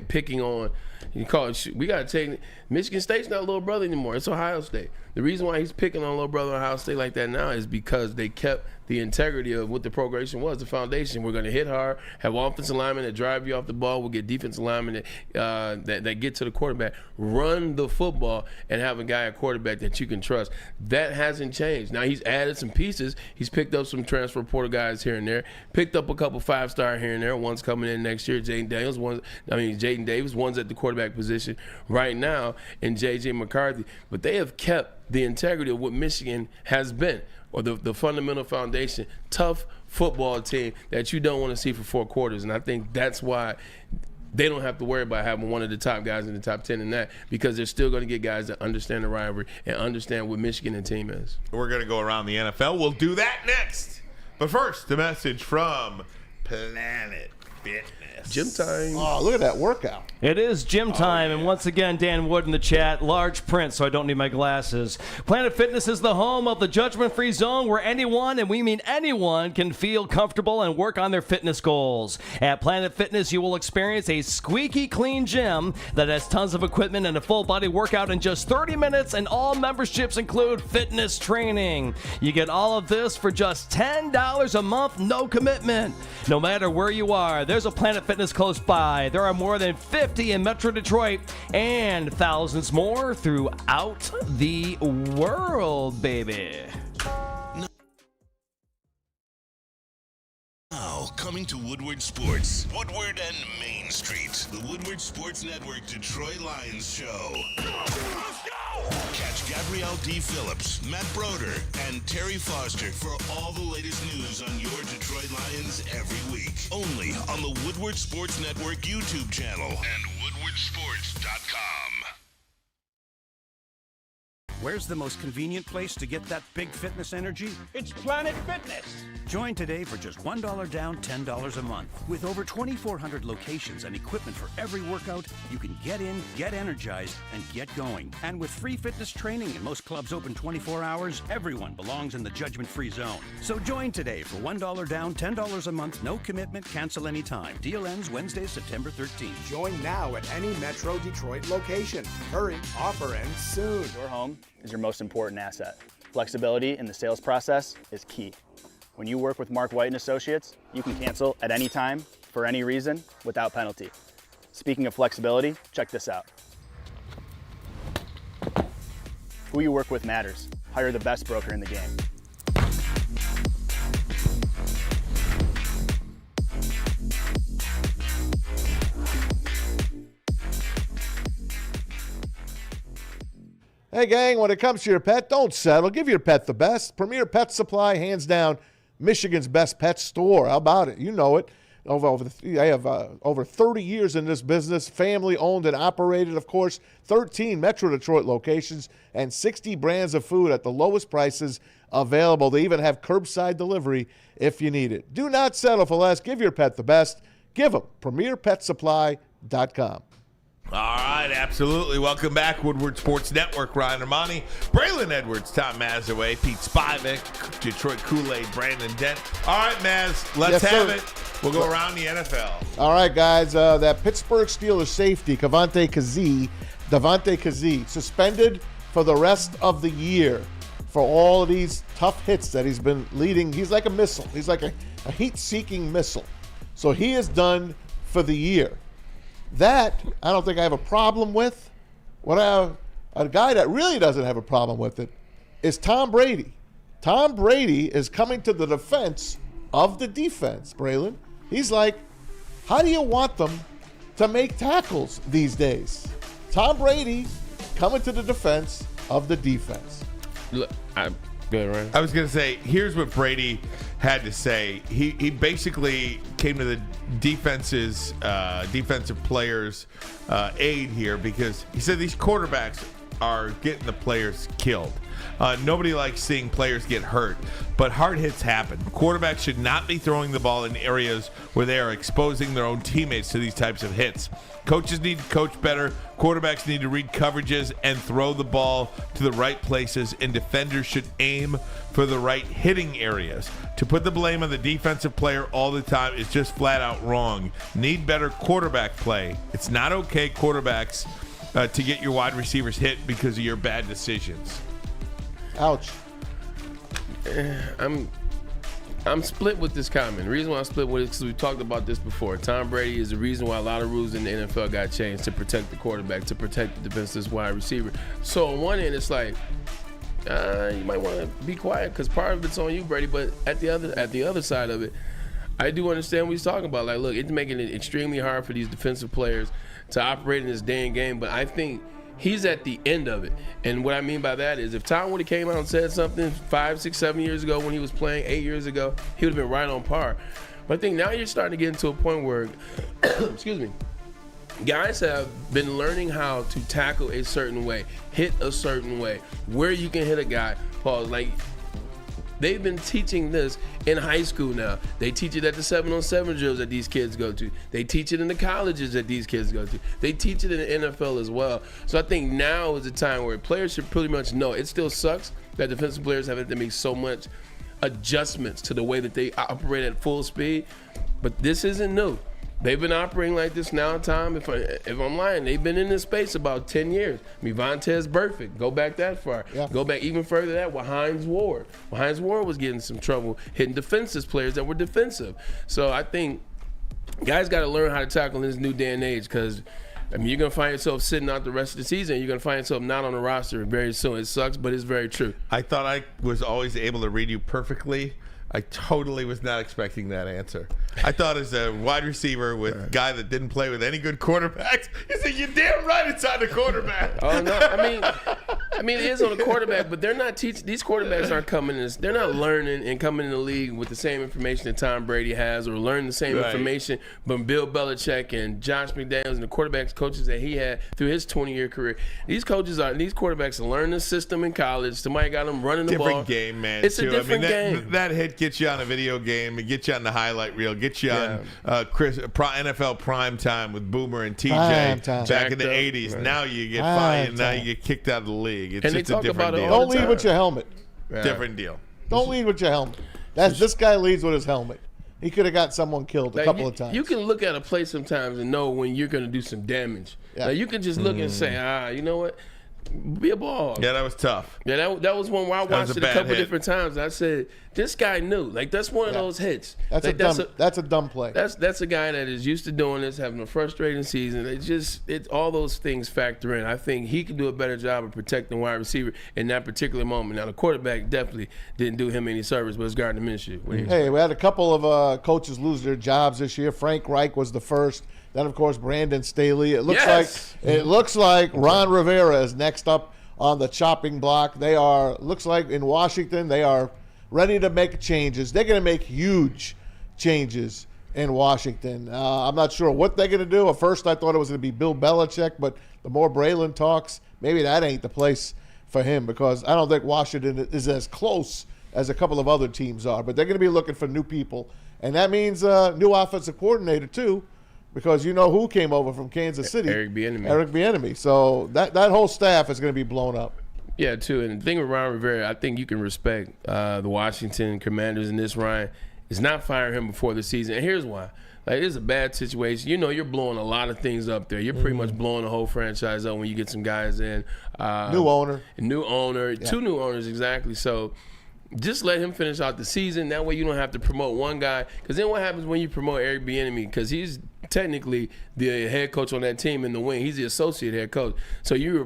picking on, we got to take Michigan State's not little brother anymore. It's Ohio State. The reason why he's picking on little brother Ohio State like that now is because they kept the integrity of what the progression was, the foundation. We're going to hit hard, have offensive linemen that drive you off the ball. We'll get defensive linemen that get to the quarterback, run the football, and have a guy at quarterback that you can trust. That hasn't changed. Now he's added some pieces. He's picked up some transfer portal guys here and there, picked up a couple 5-star here and there. One's coming in next year, Jaden Davis. One's at the quarterback position right now, and J.J. McCarthy. But they have kept the integrity of what Michigan has been, or the fundamental foundation, tough football team that you don't want to see for 4 quarters. And I think that's why they don't have to worry about having one of the top guys in the top 10 in that, because they're still going to get guys that understand the rivalry and understand what Michigan and team is. We're going to go around the NFL. We'll do that next. But first, the message from Planet Fitness. Gym time. Oh, look at that workout. It is gym time, and once again, Dan Wood in the chat, large print, so I don't need my glasses. Planet Fitness is the home of the judgment-free zone where anyone, and we mean anyone, can feel comfortable and work on their fitness goals. At Planet Fitness, you will experience a squeaky clean gym that has tons of equipment and a full-body workout in just 30 minutes, and all memberships include fitness training. You get all of this for just $10 a month, no commitment. No matter where you are, there's a Planet Fitness close by. There are more than 50 in Metro Detroit and thousands more throughout the world, baby. Now, coming to Woodward Sports. Woodward and Main Street. The Woodward Sports Network Detroit Lions Show. Let's go! Catch Gabrielle D. Phillips, Matt Broder, and Terry Foster for all the latest news on your Detroit Lions every week. Only on the Woodward Sports Network YouTube channel and woodwardsports.com. Where's the most convenient place to get that big fitness energy? It's Planet Fitness. Join today for just $1 down, $10 a month. With over 2,400 locations and equipment for every workout, you can get in, get energized, and get going. And with free fitness training and most clubs open 24 hours, everyone belongs in the judgment-free zone. So join today for $1 down, $10 a month, no commitment, cancel anytime. Deal ends Wednesday, September 13th. Join now at any Metro Detroit location. Hurry, offer ends soon. Your home is your most important asset. Flexibility in the sales process is key. When you work with Mark White & Associates, you can cancel at any time, for any reason, without penalty. Speaking of flexibility, check this out. Who you work with matters. Hire the best broker in the game. Hey, gang, when it comes to your pet, don't settle. Give your pet the best. Premier Pet Supply, hands down, Michigan's best pet store. How about it? You know it. I have over 30 years in this business, family-owned and operated, of course, 13 Metro Detroit locations, and 60 brands of food at the lowest prices available. They even have curbside delivery if you need it. Do not settle for less. Give your pet the best. Give them PremierPetSupply.com. All right, absolutely. Welcome back, Woodward Sports Network. Ryan Ermanni, Braylon Edwards, Tom Mazaway, Pete Spivak, Detroit Kool-Aid, Brandon Dent. All right, Maz, let's have it. We'll go around the NFL. All right, guys, that Pittsburgh Steelers safety, Davante Kazee, suspended for the rest of the year for all of these tough hits that he's been leading. He's like a missile. He's like a heat-seeking missile. So he is done for the year. That, I don't think I have a problem with. A guy that really doesn't have a problem with it is Tom Brady. Tom Brady is coming to the defense of the defense, Braylon. He's like, how do you want them to make tackles these days? Tom Brady coming to the defense of the defense. Look, good, right? I was going to say, here's what Brady had to say. He basically came to the defensive players' aid here because he said these quarterbacks are getting the players killed. Nobody likes seeing players get hurt, but hard hits happen. Quarterbacks should not be throwing the ball in areas where they are exposing their own teammates to these types of hits. Coaches need to coach better. Quarterbacks need to read coverages and throw the ball to the right places, and defenders should aim for the right hitting areas. To put the blame on the defensive player all the time is just flat out wrong. Need better quarterback play. It's not okay, quarterbacks, to get your wide receivers hit because of your bad decisions. Ouch. I'm split with this comment. The reason why I'm split with it is because we've talked about this before. Tom Brady is the reason why a lot of rules in the NFL got changed to protect the quarterback, to protect the defenseless wide receiver. So on one end, it's like, you might want to be quiet because part of it's on you, Brady. But at the other side of it, I do understand what he's talking about. Like, look, it's making it extremely hard for these defensive players to operate in this dang game. But I think he's at the end of it. And what I mean by that is if Tom would have came out and said something 5, 6, 7 years ago when he was playing, 8 years ago, he would have been right on par. But I think now you're starting to get into a point where, excuse me, guys have been learning how to tackle a certain way, hit a certain way, where you can hit a guy, pause. Like, they've been teaching this in high school now. They teach it at the 7-on-7 drills that these kids go to. They teach it in the colleges that these kids go to. They teach it in the NFL as well. So I think now is the time where players should pretty much know. It still sucks that defensive players have to make so much adjustments to the way that they operate at full speed, but this isn't new. They've been operating like this now, Tom. If I'm lying, they've been in this space about 10 years. I mean, Vontez Burfict, go back that far. Yeah. Go back even further than that with Hines Ward. Well, Hines Ward was getting some trouble hitting defensive players that were defensive. So I think guys got to learn how to tackle in this new day and age because I mean, you're going to find yourself sitting out the rest of the season. You're going to find yourself not on the roster very soon. It sucks, but it's very true. I thought I was always able to read you perfectly. I totally was not expecting that answer. I thought as a wide receiver with a guy that didn't play with any good quarterbacks, you said, you're damn right it's on the quarterback. Oh, no. I mean, it is on the quarterback, but they're not teaching. These quarterbacks aren't coming in. They're not learning and coming in the league with the same information that Tom Brady has, or learning the same information from Bill Belichick and Josh McDaniels and the quarterbacks coaches that he had through his 20-year career. These quarterbacks learn the system in college. Somebody got them running the ball. Different game, man. It's a different game. That hit gets you on a video game, it gets you on the highlight reel, gets you on NFL prime time with Boomer and TJ back in the 80s. Right. Now you get fined. Now you get kicked out of the league. It's just a different deal. Don't lead with your helmet. Different deal. Don't lead with your helmet. This guy leads with his helmet. He could have got someone killed a couple of times. You can look at a play sometimes and know when you're going to do some damage. Yeah. You can just look and say, you know what? Be a ball. Yeah, that was tough. Yeah, that was one where I watched it a couple different times. I said, this guy knew. Like, that's one of those hits. That's a dumb play. That's a guy that is used to doing this, having a frustrating season. It's all those things factor in. I think he could do a better job of protecting wide receiver in that particular moment. Now, the quarterback definitely didn't do him any service, but it's Gardner Minshew. Hey, we had a couple of coaches lose their jobs this year. Frank Reich was the first. Then, of course, Brandon Staley. It looks like Ron Rivera is next up on the chopping block. Looks like in Washington, they are ready to make changes. They're going to make huge changes in Washington. I'm not sure what they're going to do. At first, I thought it was going to be Bill Belichick, but the more Braylon talks, maybe that ain't the place for him, because I don't think Washington is as close as a couple of other teams are. But they're going to be looking for new people, and that means new offensive coordinator too. Because you know who came over from Kansas City? Eric Bieniemy. So that whole staff is going to be blown up. Yeah, too. And the thing with Ron Rivera, I think you can respect the Washington Commanders in this, Ryan, is not firing him before the season. And here's why. Like, it's a bad situation. You know, you're blowing a lot of things up there. You're pretty much blowing the whole franchise up when you get some guys in. New owner. Two new owners, exactly. So just let him finish out the season. That way you don't have to promote one guy. Because then what happens when you promote Eric Bieniemy? Because he's technically the head coach on that team in the wing. He's the associate head coach. So you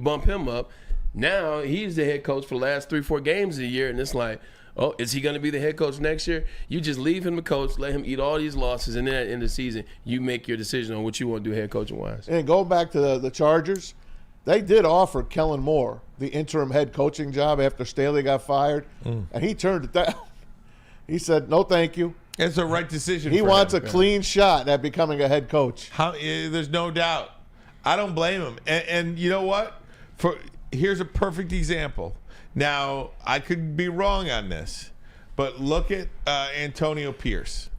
bump him up. Now he's the head coach for the last 3-4 games a year, and it's like, oh, is he going to be the head coach next year? You just leave him the coach, let him eat all these losses, and then at the end of the season, you make your decision on what you want to do head coaching wise. And going back to the Chargers, they did offer Kellen Moore the interim head coaching job after Staley got fired, and he turned it down. He said, no, thank you. It's the right decision. He wants a clean shot at becoming a head coach. There's no doubt. I don't blame him. And you know what? Here's a perfect example. Now, I could be wrong on this, but look at Antonio Pierce.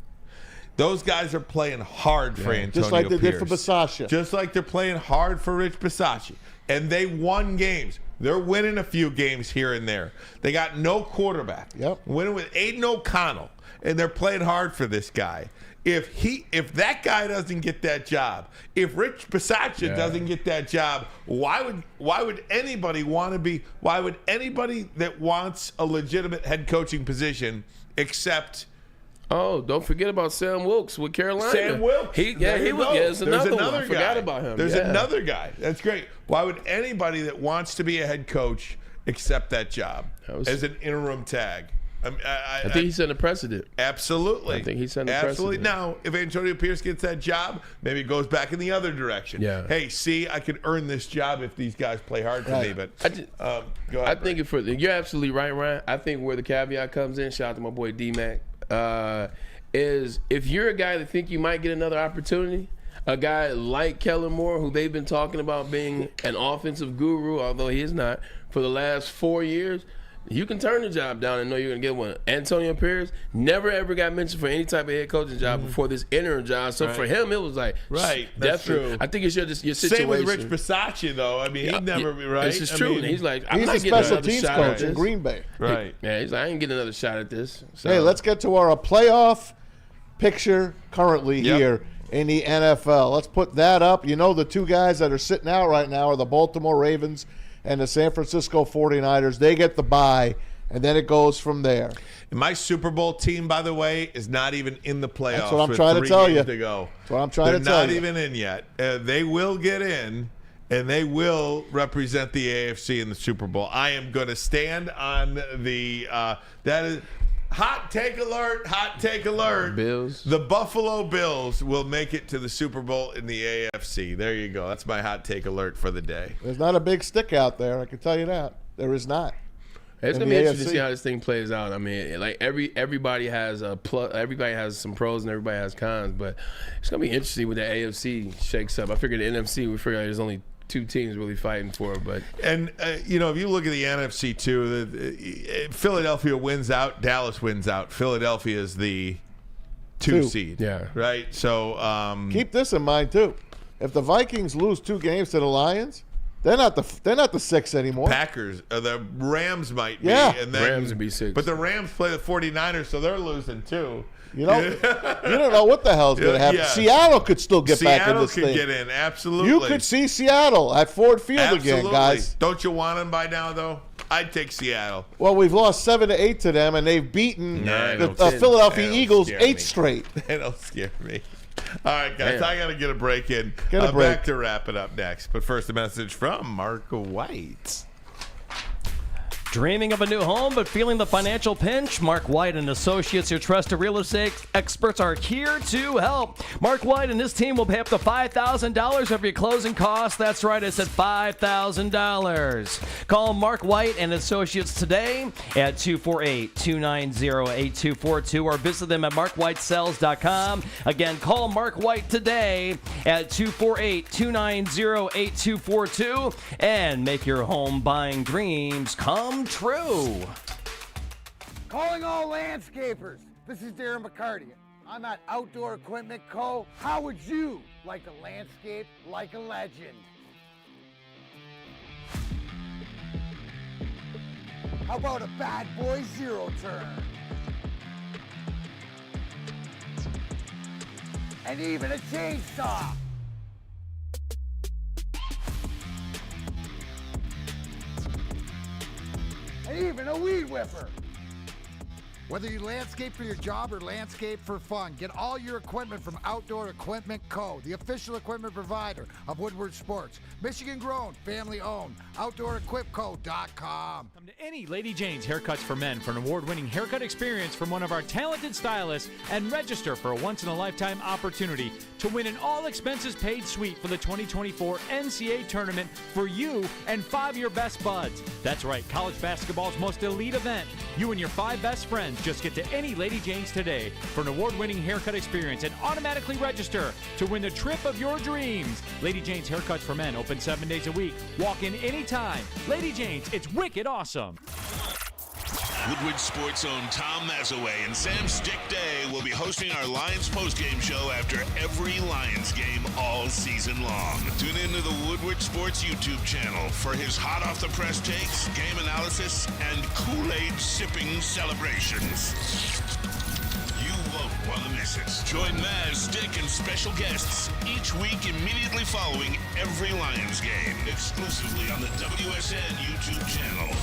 Those guys are playing hard for Antonio Pierce. Just like they did for Bisaccia. Just like they're playing hard for Rich Bisaccia. And they won games. They're winning a few games here and there. They got no quarterback. Winning with Aiden O'Connell. And they're playing hard for this guy. If that guy doesn't get that job, if Rich Bisaccia doesn't get that job, why would anybody want to be? Why would anybody that wants a legitimate head coaching position accept? Oh, don't forget about Sam Wilkes with Carolina. Sam Wilkes. There's another one. I forgot about him. There's another guy. That's great. Why would anybody that wants to be a head coach accept that job as an interim tag? I think he set a precedent. Absolutely. I think he set a precedent. Absolutely. Now, if Antonio Pierce gets that job, maybe it goes back in the other direction. Yeah. Hey, see, I can earn this job if these guys play hard for me. But go ahead. I think you're absolutely right, Ryan. I think where the caveat comes in, shout out to my boy D-Mac, is if you're a guy that think you might get another opportunity, a guy like Kellen Moore, who they've been talking about being an offensive guru, although he is not, for the last 4 years, you can turn the job down and know you're going to get one. Antonio Pierce never ever got mentioned for any type of head coaching job before this interim job. So for him, it was like, that's true. I think it's your situation. Same with Rich Bisaccia, though. I mean, he'd never be right. This is true. And he's like, I'm he's not a getting special another teams shot coach at this. in Green Bay. Right. Yeah, he's like, I ain't getting another shot at this. So. Hey, let's get to our playoff picture currently here in the NFL. Let's put that up. You know, the two guys that are sitting out right now are the Baltimore Ravens and the San Francisco 49ers. They get the bye And then it goes from there. And my Super Bowl team, by the way, is not even in the playoffs. That's what I'm trying to tell you. To go. That's what I'm trying to tell you. They're not even in yet. They will get in, and they will represent the AFC in the Super Bowl. I am going to stand on the that is hot take alert. Hot take alert. Bills. The Buffalo Bills will make it to the Super Bowl in the AFC. There you go. That's my hot take alert for the day. There's not a big stick out there. I can tell you that. There is not. It's gonna be interesting to see how this thing plays out. I mean, like everybody has everybody has some pros and everybody has cons, but it's gonna be interesting when the AFC shakes up. I figured the NFC, we figured there's only 2 teams really fighting for it, but if you look at the NFC too, Philadelphia wins out, Dallas wins out. Philadelphia is the 2 seed, right? So keep this in mind too. If the Vikings lose 2 games to the Lions, they're not the 6 anymore. Packers, the Rams might be. Yeah. And then, Rams would be 6. But the Rams play the 49ers, so they're losing too. You don't know what the hell's going to happen. Yeah. Seattle could still get back in this thing. Seattle could get in, absolutely. You could see Seattle at Ford Field again, guys. Don't you want them by now, though? I'd take Seattle. Well, we've lost 7-8 to them, and they've beaten the Philadelphia Eagles 8 straight. They don't scare me. All right, guys, I got to get a break in. Get a break. Back to wrap it up next. But first, a message from Mark White. Dreaming of a new home but feeling the financial pinch? Mark White and Associates, your trusted real estate experts, are here to help. Mark White and his team will pay up to $5,000 of your closing costs. That's right, I said $5,000. Call Mark White and Associates today at 248-290-8242 or visit them at markwhitesells.com. Again, call Mark White today at 248-290-8242 and make your home buying dreams come true. Calling all landscapers. This is Darren McCarty. I'm at Outdoor Equipment Co. How would you like to landscape like a legend? How about a bad boy zero turn? And even a chainsaw. And even a weed whipper. Whether you landscape for your job or landscape for fun, get all your equipment from Outdoor Equipment Co., the official equipment provider of Woodward Sports. Michigan grown, family owned. OutdoorEquipCo.com. Come to any Lady Jane's Haircuts for Men for an award-winning haircut experience from one of our talented stylists and register for a once-in-a-lifetime opportunity to win an all-expenses-paid suite for the 2024 NCAA tournament for you and 5 of your best buds. That's right, college basketball's most elite event. You and your 5 best friends just get to any Lady Jane's today for an award-winning haircut experience and automatically register to win the trip of your dreams. Lady Jane's Haircuts for Men, open 7 days a week. Walk in anytime. Lady Jane's, it's wicked awesome. Woodward Sports' own Tom Mazaway and Sam Stick Day will be hosting our Lions postgame show after every Lions game all season long. Tune into the Woodward Sports YouTube channel for his hot-off-the-press takes, game analysis, and Kool-Aid sipping celebrations. You won't want to miss it. Join Maz, Stick, and special guests each week immediately following every Lions game, exclusively on the WSN YouTube channel.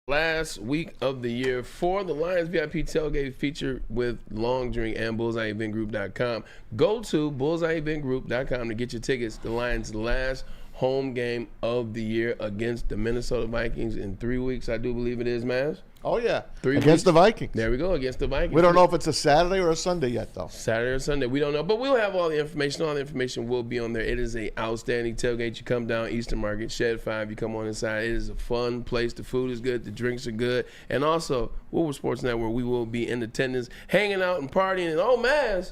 Last week of the year for the Lions VIP tailgate feature with Long Drink and BullseyeEventGroup.com. Go to BullseyeEventGroup.com to get your tickets. The Lions' last home game of the year against the Minnesota Vikings in 3 weeks, I do believe it is, Maz. Oh, yeah. 3 Against weeks. the Vikings. There we go, against the Vikings. We don't know if it's a Saturday or a Sunday yet, though. Saturday or Sunday, we don't know. But we'll have all the information. All the information will be on there. It is an outstanding tailgate. You come down Eastern Market, Shed 5, you come on inside. It is a fun place. The food is good. The drinks are good. And also, Woodward Sports Network, we will be in attendance, hanging out and partying. And oh, Maz,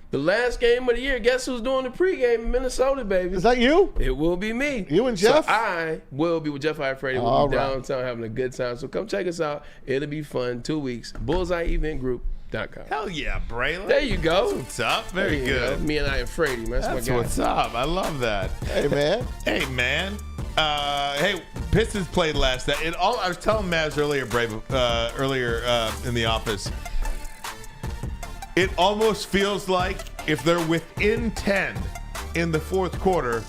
the last game of the year, guess who's doing the pregame in Minnesota, baby? Is that you? It will be me. You and Jeff? So I will be with Jeff Freddie. We'll be downtown having a good time. So come check us out. It'll be fun. 2 weeks. BullseyeEventGroup.com. Hell yeah, Braylon. There you go. That's what's up. Very good. Me and I and Freddie, man. That's my guy. What's up. I love that. Hey, man. Hey, man. Hey, Pistons played last night. I was telling Maz earlier, in the office, it almost feels like if they're within 10 in the fourth quarter,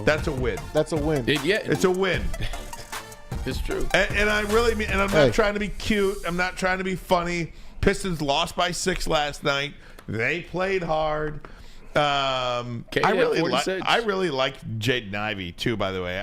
that's a win. That's a win. It's a win. It's true. And I really mean, and I'm not trying to be cute. I'm not trying to be funny. Pistons lost by 6 last night. They played hard. I really like Jaden Ivey too. By the way,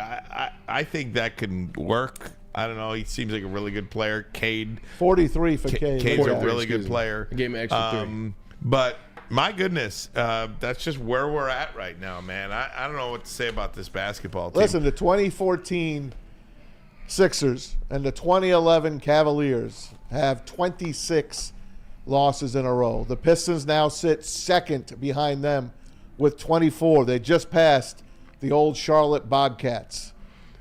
I think that can work. I don't know. He seems like a really good player. Cade, 43 for Cade. Cade's a really good player. I gave him an extra 3. But my goodness, that's just where we're at right now, man. I don't know what to say about this basketball team. Listen, the 2014 Sixers and the 2011 Cavaliers have 26 losses in a row. The Pistons now sit second behind them with 24. They just passed the old Charlotte Bobcats.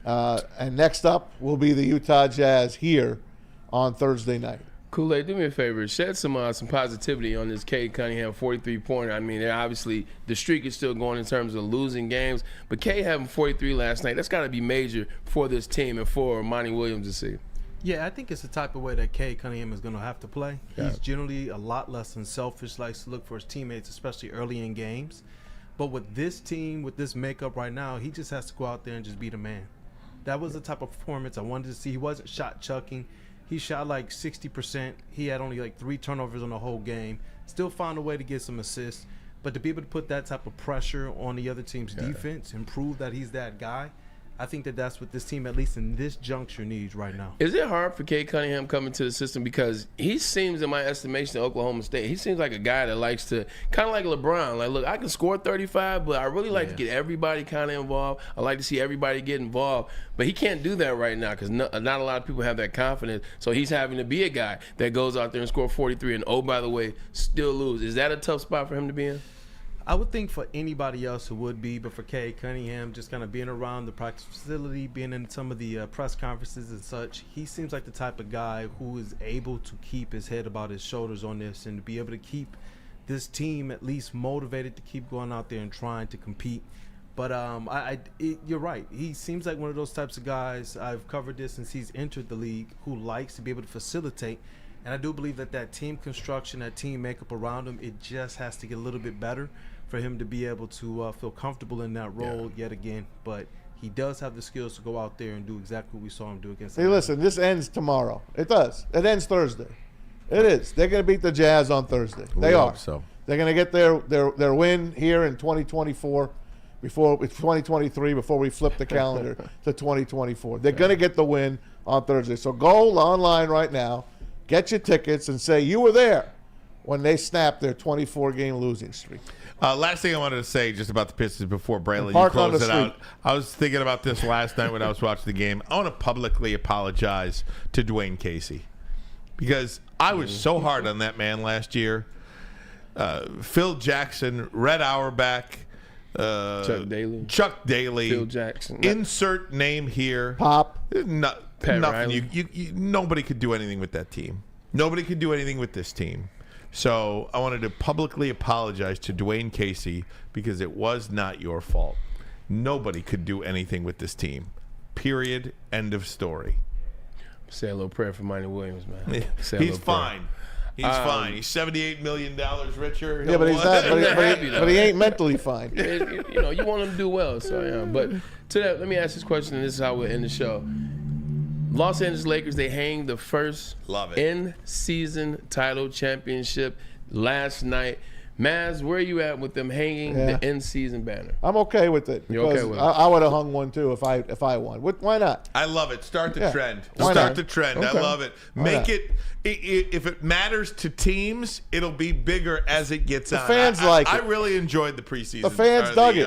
And next up will be the Utah Jazz here on Thursday night. Kool-Aid, do me a favor. Shed some positivity on this Cade Cunningham 43-pointer. I mean, obviously the streak is still going in terms of losing games, but Cade having 43 last night, that's got to be major for this team and for Monty Williams to see. Yeah, I think it's the type of way that Cade Cunningham is going to have to play. Yeah. He's generally a lot less than selfish, likes to look for his teammates, especially early in games. But with this team, with this makeup right now, he just has to go out there and just be the man. That was the type of performance I wanted to see. He wasn't shot chucking. He shot like 60%. He had only like 3 turnovers on the whole game. Still found a way to get some assists. But to be able to put that type of pressure on the other team's defense and prove that he's that guy, I think that that's what this team, at least in this juncture, needs right now. Is it hard for Cade Cunningham coming to the system? Because he seems, in my estimation, in Oklahoma State, he seems like a guy that likes to, kind of like LeBron. Like, look, I can score 35, but I really like to get everybody kind of involved. I like to see everybody get involved. But he can't do that right now because not a lot of people have that confidence. So he's having to be a guy that goes out there and score 43 and, oh, by the way, still lose. Is that a tough spot for him to be in? I would think for anybody else it would be, but for Cade Cunningham, just kind of being around the practice facility, being in some of the press conferences and such, he seems like the type of guy who is able to keep his head about his shoulders on this and to be able to keep this team at least motivated to keep going out there and trying to compete. But you're right. He seems like one of those types of guys. I've covered this since he's entered the league, who likes to be able to facilitate. And I do believe that team construction, that team makeup around him, it just has to get a little bit better for him to be able to feel comfortable in that role yet again. But he does have the skills to go out there and do exactly what we saw him do against Hey, listen, this ends tomorrow. It does. It ends Thursday. It is. They're going to beat the Jazz on Thursday. They are. So they're going to get their win here in 2024, before 2023, before we flip the calendar to 2024. They're going to get the win on Thursday. So go online right now, get your tickets, and say you were there when they snapped their 24-game losing streak. Last thing I wanted to say just about the Pistons before Braylon, you close it out. I was thinking about this last night when I was watching the game. I want to publicly apologize to Dwayne Casey because I was so hard on that man last year. Phil Jackson, Red Auerbach, Chuck Daly, Phil Jackson. Insert name here. Pop. Nothing. Nobody could do anything with that team. Nobody could do anything with this team. So I wanted to publicly apologize to Dwayne Casey because it was not your fault. Nobody could do anything with this team. Period. End of story. Say a little prayer for Monty Williams, man. He's fine. He's fine. He's $78 million richer. Yeah, but he's not. But he ain't mentally fine. You want him to do well. So yeah. But to that, let me ask this question, and this is how we'll end the show. Los Angeles Lakers, they hang the first in-season title championship last night. Maz, where are you at with them hanging the in-season banner? I'm okay with it. You're okay with it? I would have hung one too if I won. Why not? I love it. Start the trend. Why Start not? the trend. Okay. I love it. Make it. If it matters to teams, it'll be bigger as it gets on. The fans like it. I really enjoyed the preseason. The fans dug it.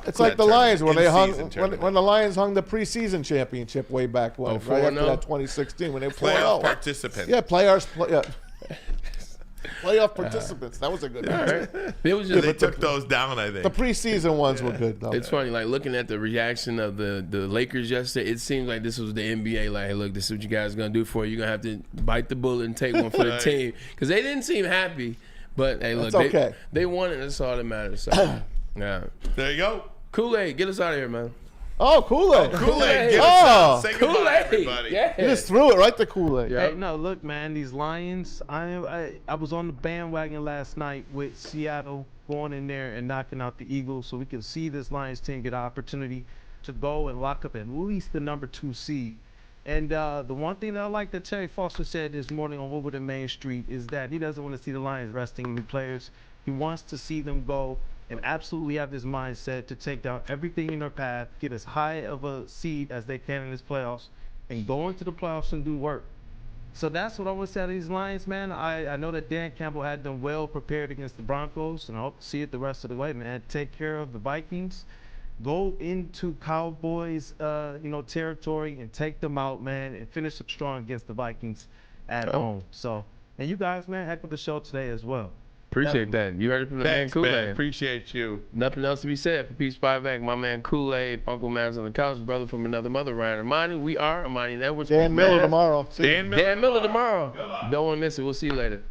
It's like the Lions when they hung when the Lions hung the preseason championship way back when, right after that 2016 when they playoff participants. Yeah, playoff participants. That was a good one. Right. It was just they took those down, I think. The preseason ones were good, though. It's funny, like looking at the reaction of the Lakers yesterday, it seems like this was the NBA. Like, hey, look, this is what you guys are going to do for you. You're going to have to bite the bullet and take one for the team. Because they didn't seem happy. But, hey, look, they won it. That's all that matters. So, yeah. There you go. Kool-Aid, get us out of here, man. Oh, Kool-Aid. Kool-Aid. Get us out. Say goodbye, everybody. You just threw it right to Kool-Aid. Hey, no, look, man, these Lions, I was on the bandwagon last night with Seattle going in there and knocking out the Eagles, so we can see this Lions team get an opportunity to go and lock up at least the number 2 seed. And the one thing that I like that Terry Foster said this morning on Woodward and Main Street is that he doesn't want to see the Lions resting new players. He wants to see them go and absolutely have this mindset to take down everything in their path, get as high of a seed as they can in this playoffs, and go into the playoffs and do work. So that's what I would say to these Lions, man. I know that Dan Campbell had them well prepared against the Broncos, and I hope to see it the rest of the way, man. Take care of the Vikings. Go into Cowboys, territory and take them out, man, and finish up strong against the Vikings at home. So, and you guys, man, heck with the show today as well. Appreciate that. You heard it from the man Kool-Aid. Appreciate you. Nothing else to be said for Peach Spivak, my man Kool-Aid, Uncle Maz on the couch, brother from another mother, Ryan Ermanni. We are Ermanni. That was Dan Miller tomorrow. Dan Miller tomorrow. Don't want to miss it. We'll see you later.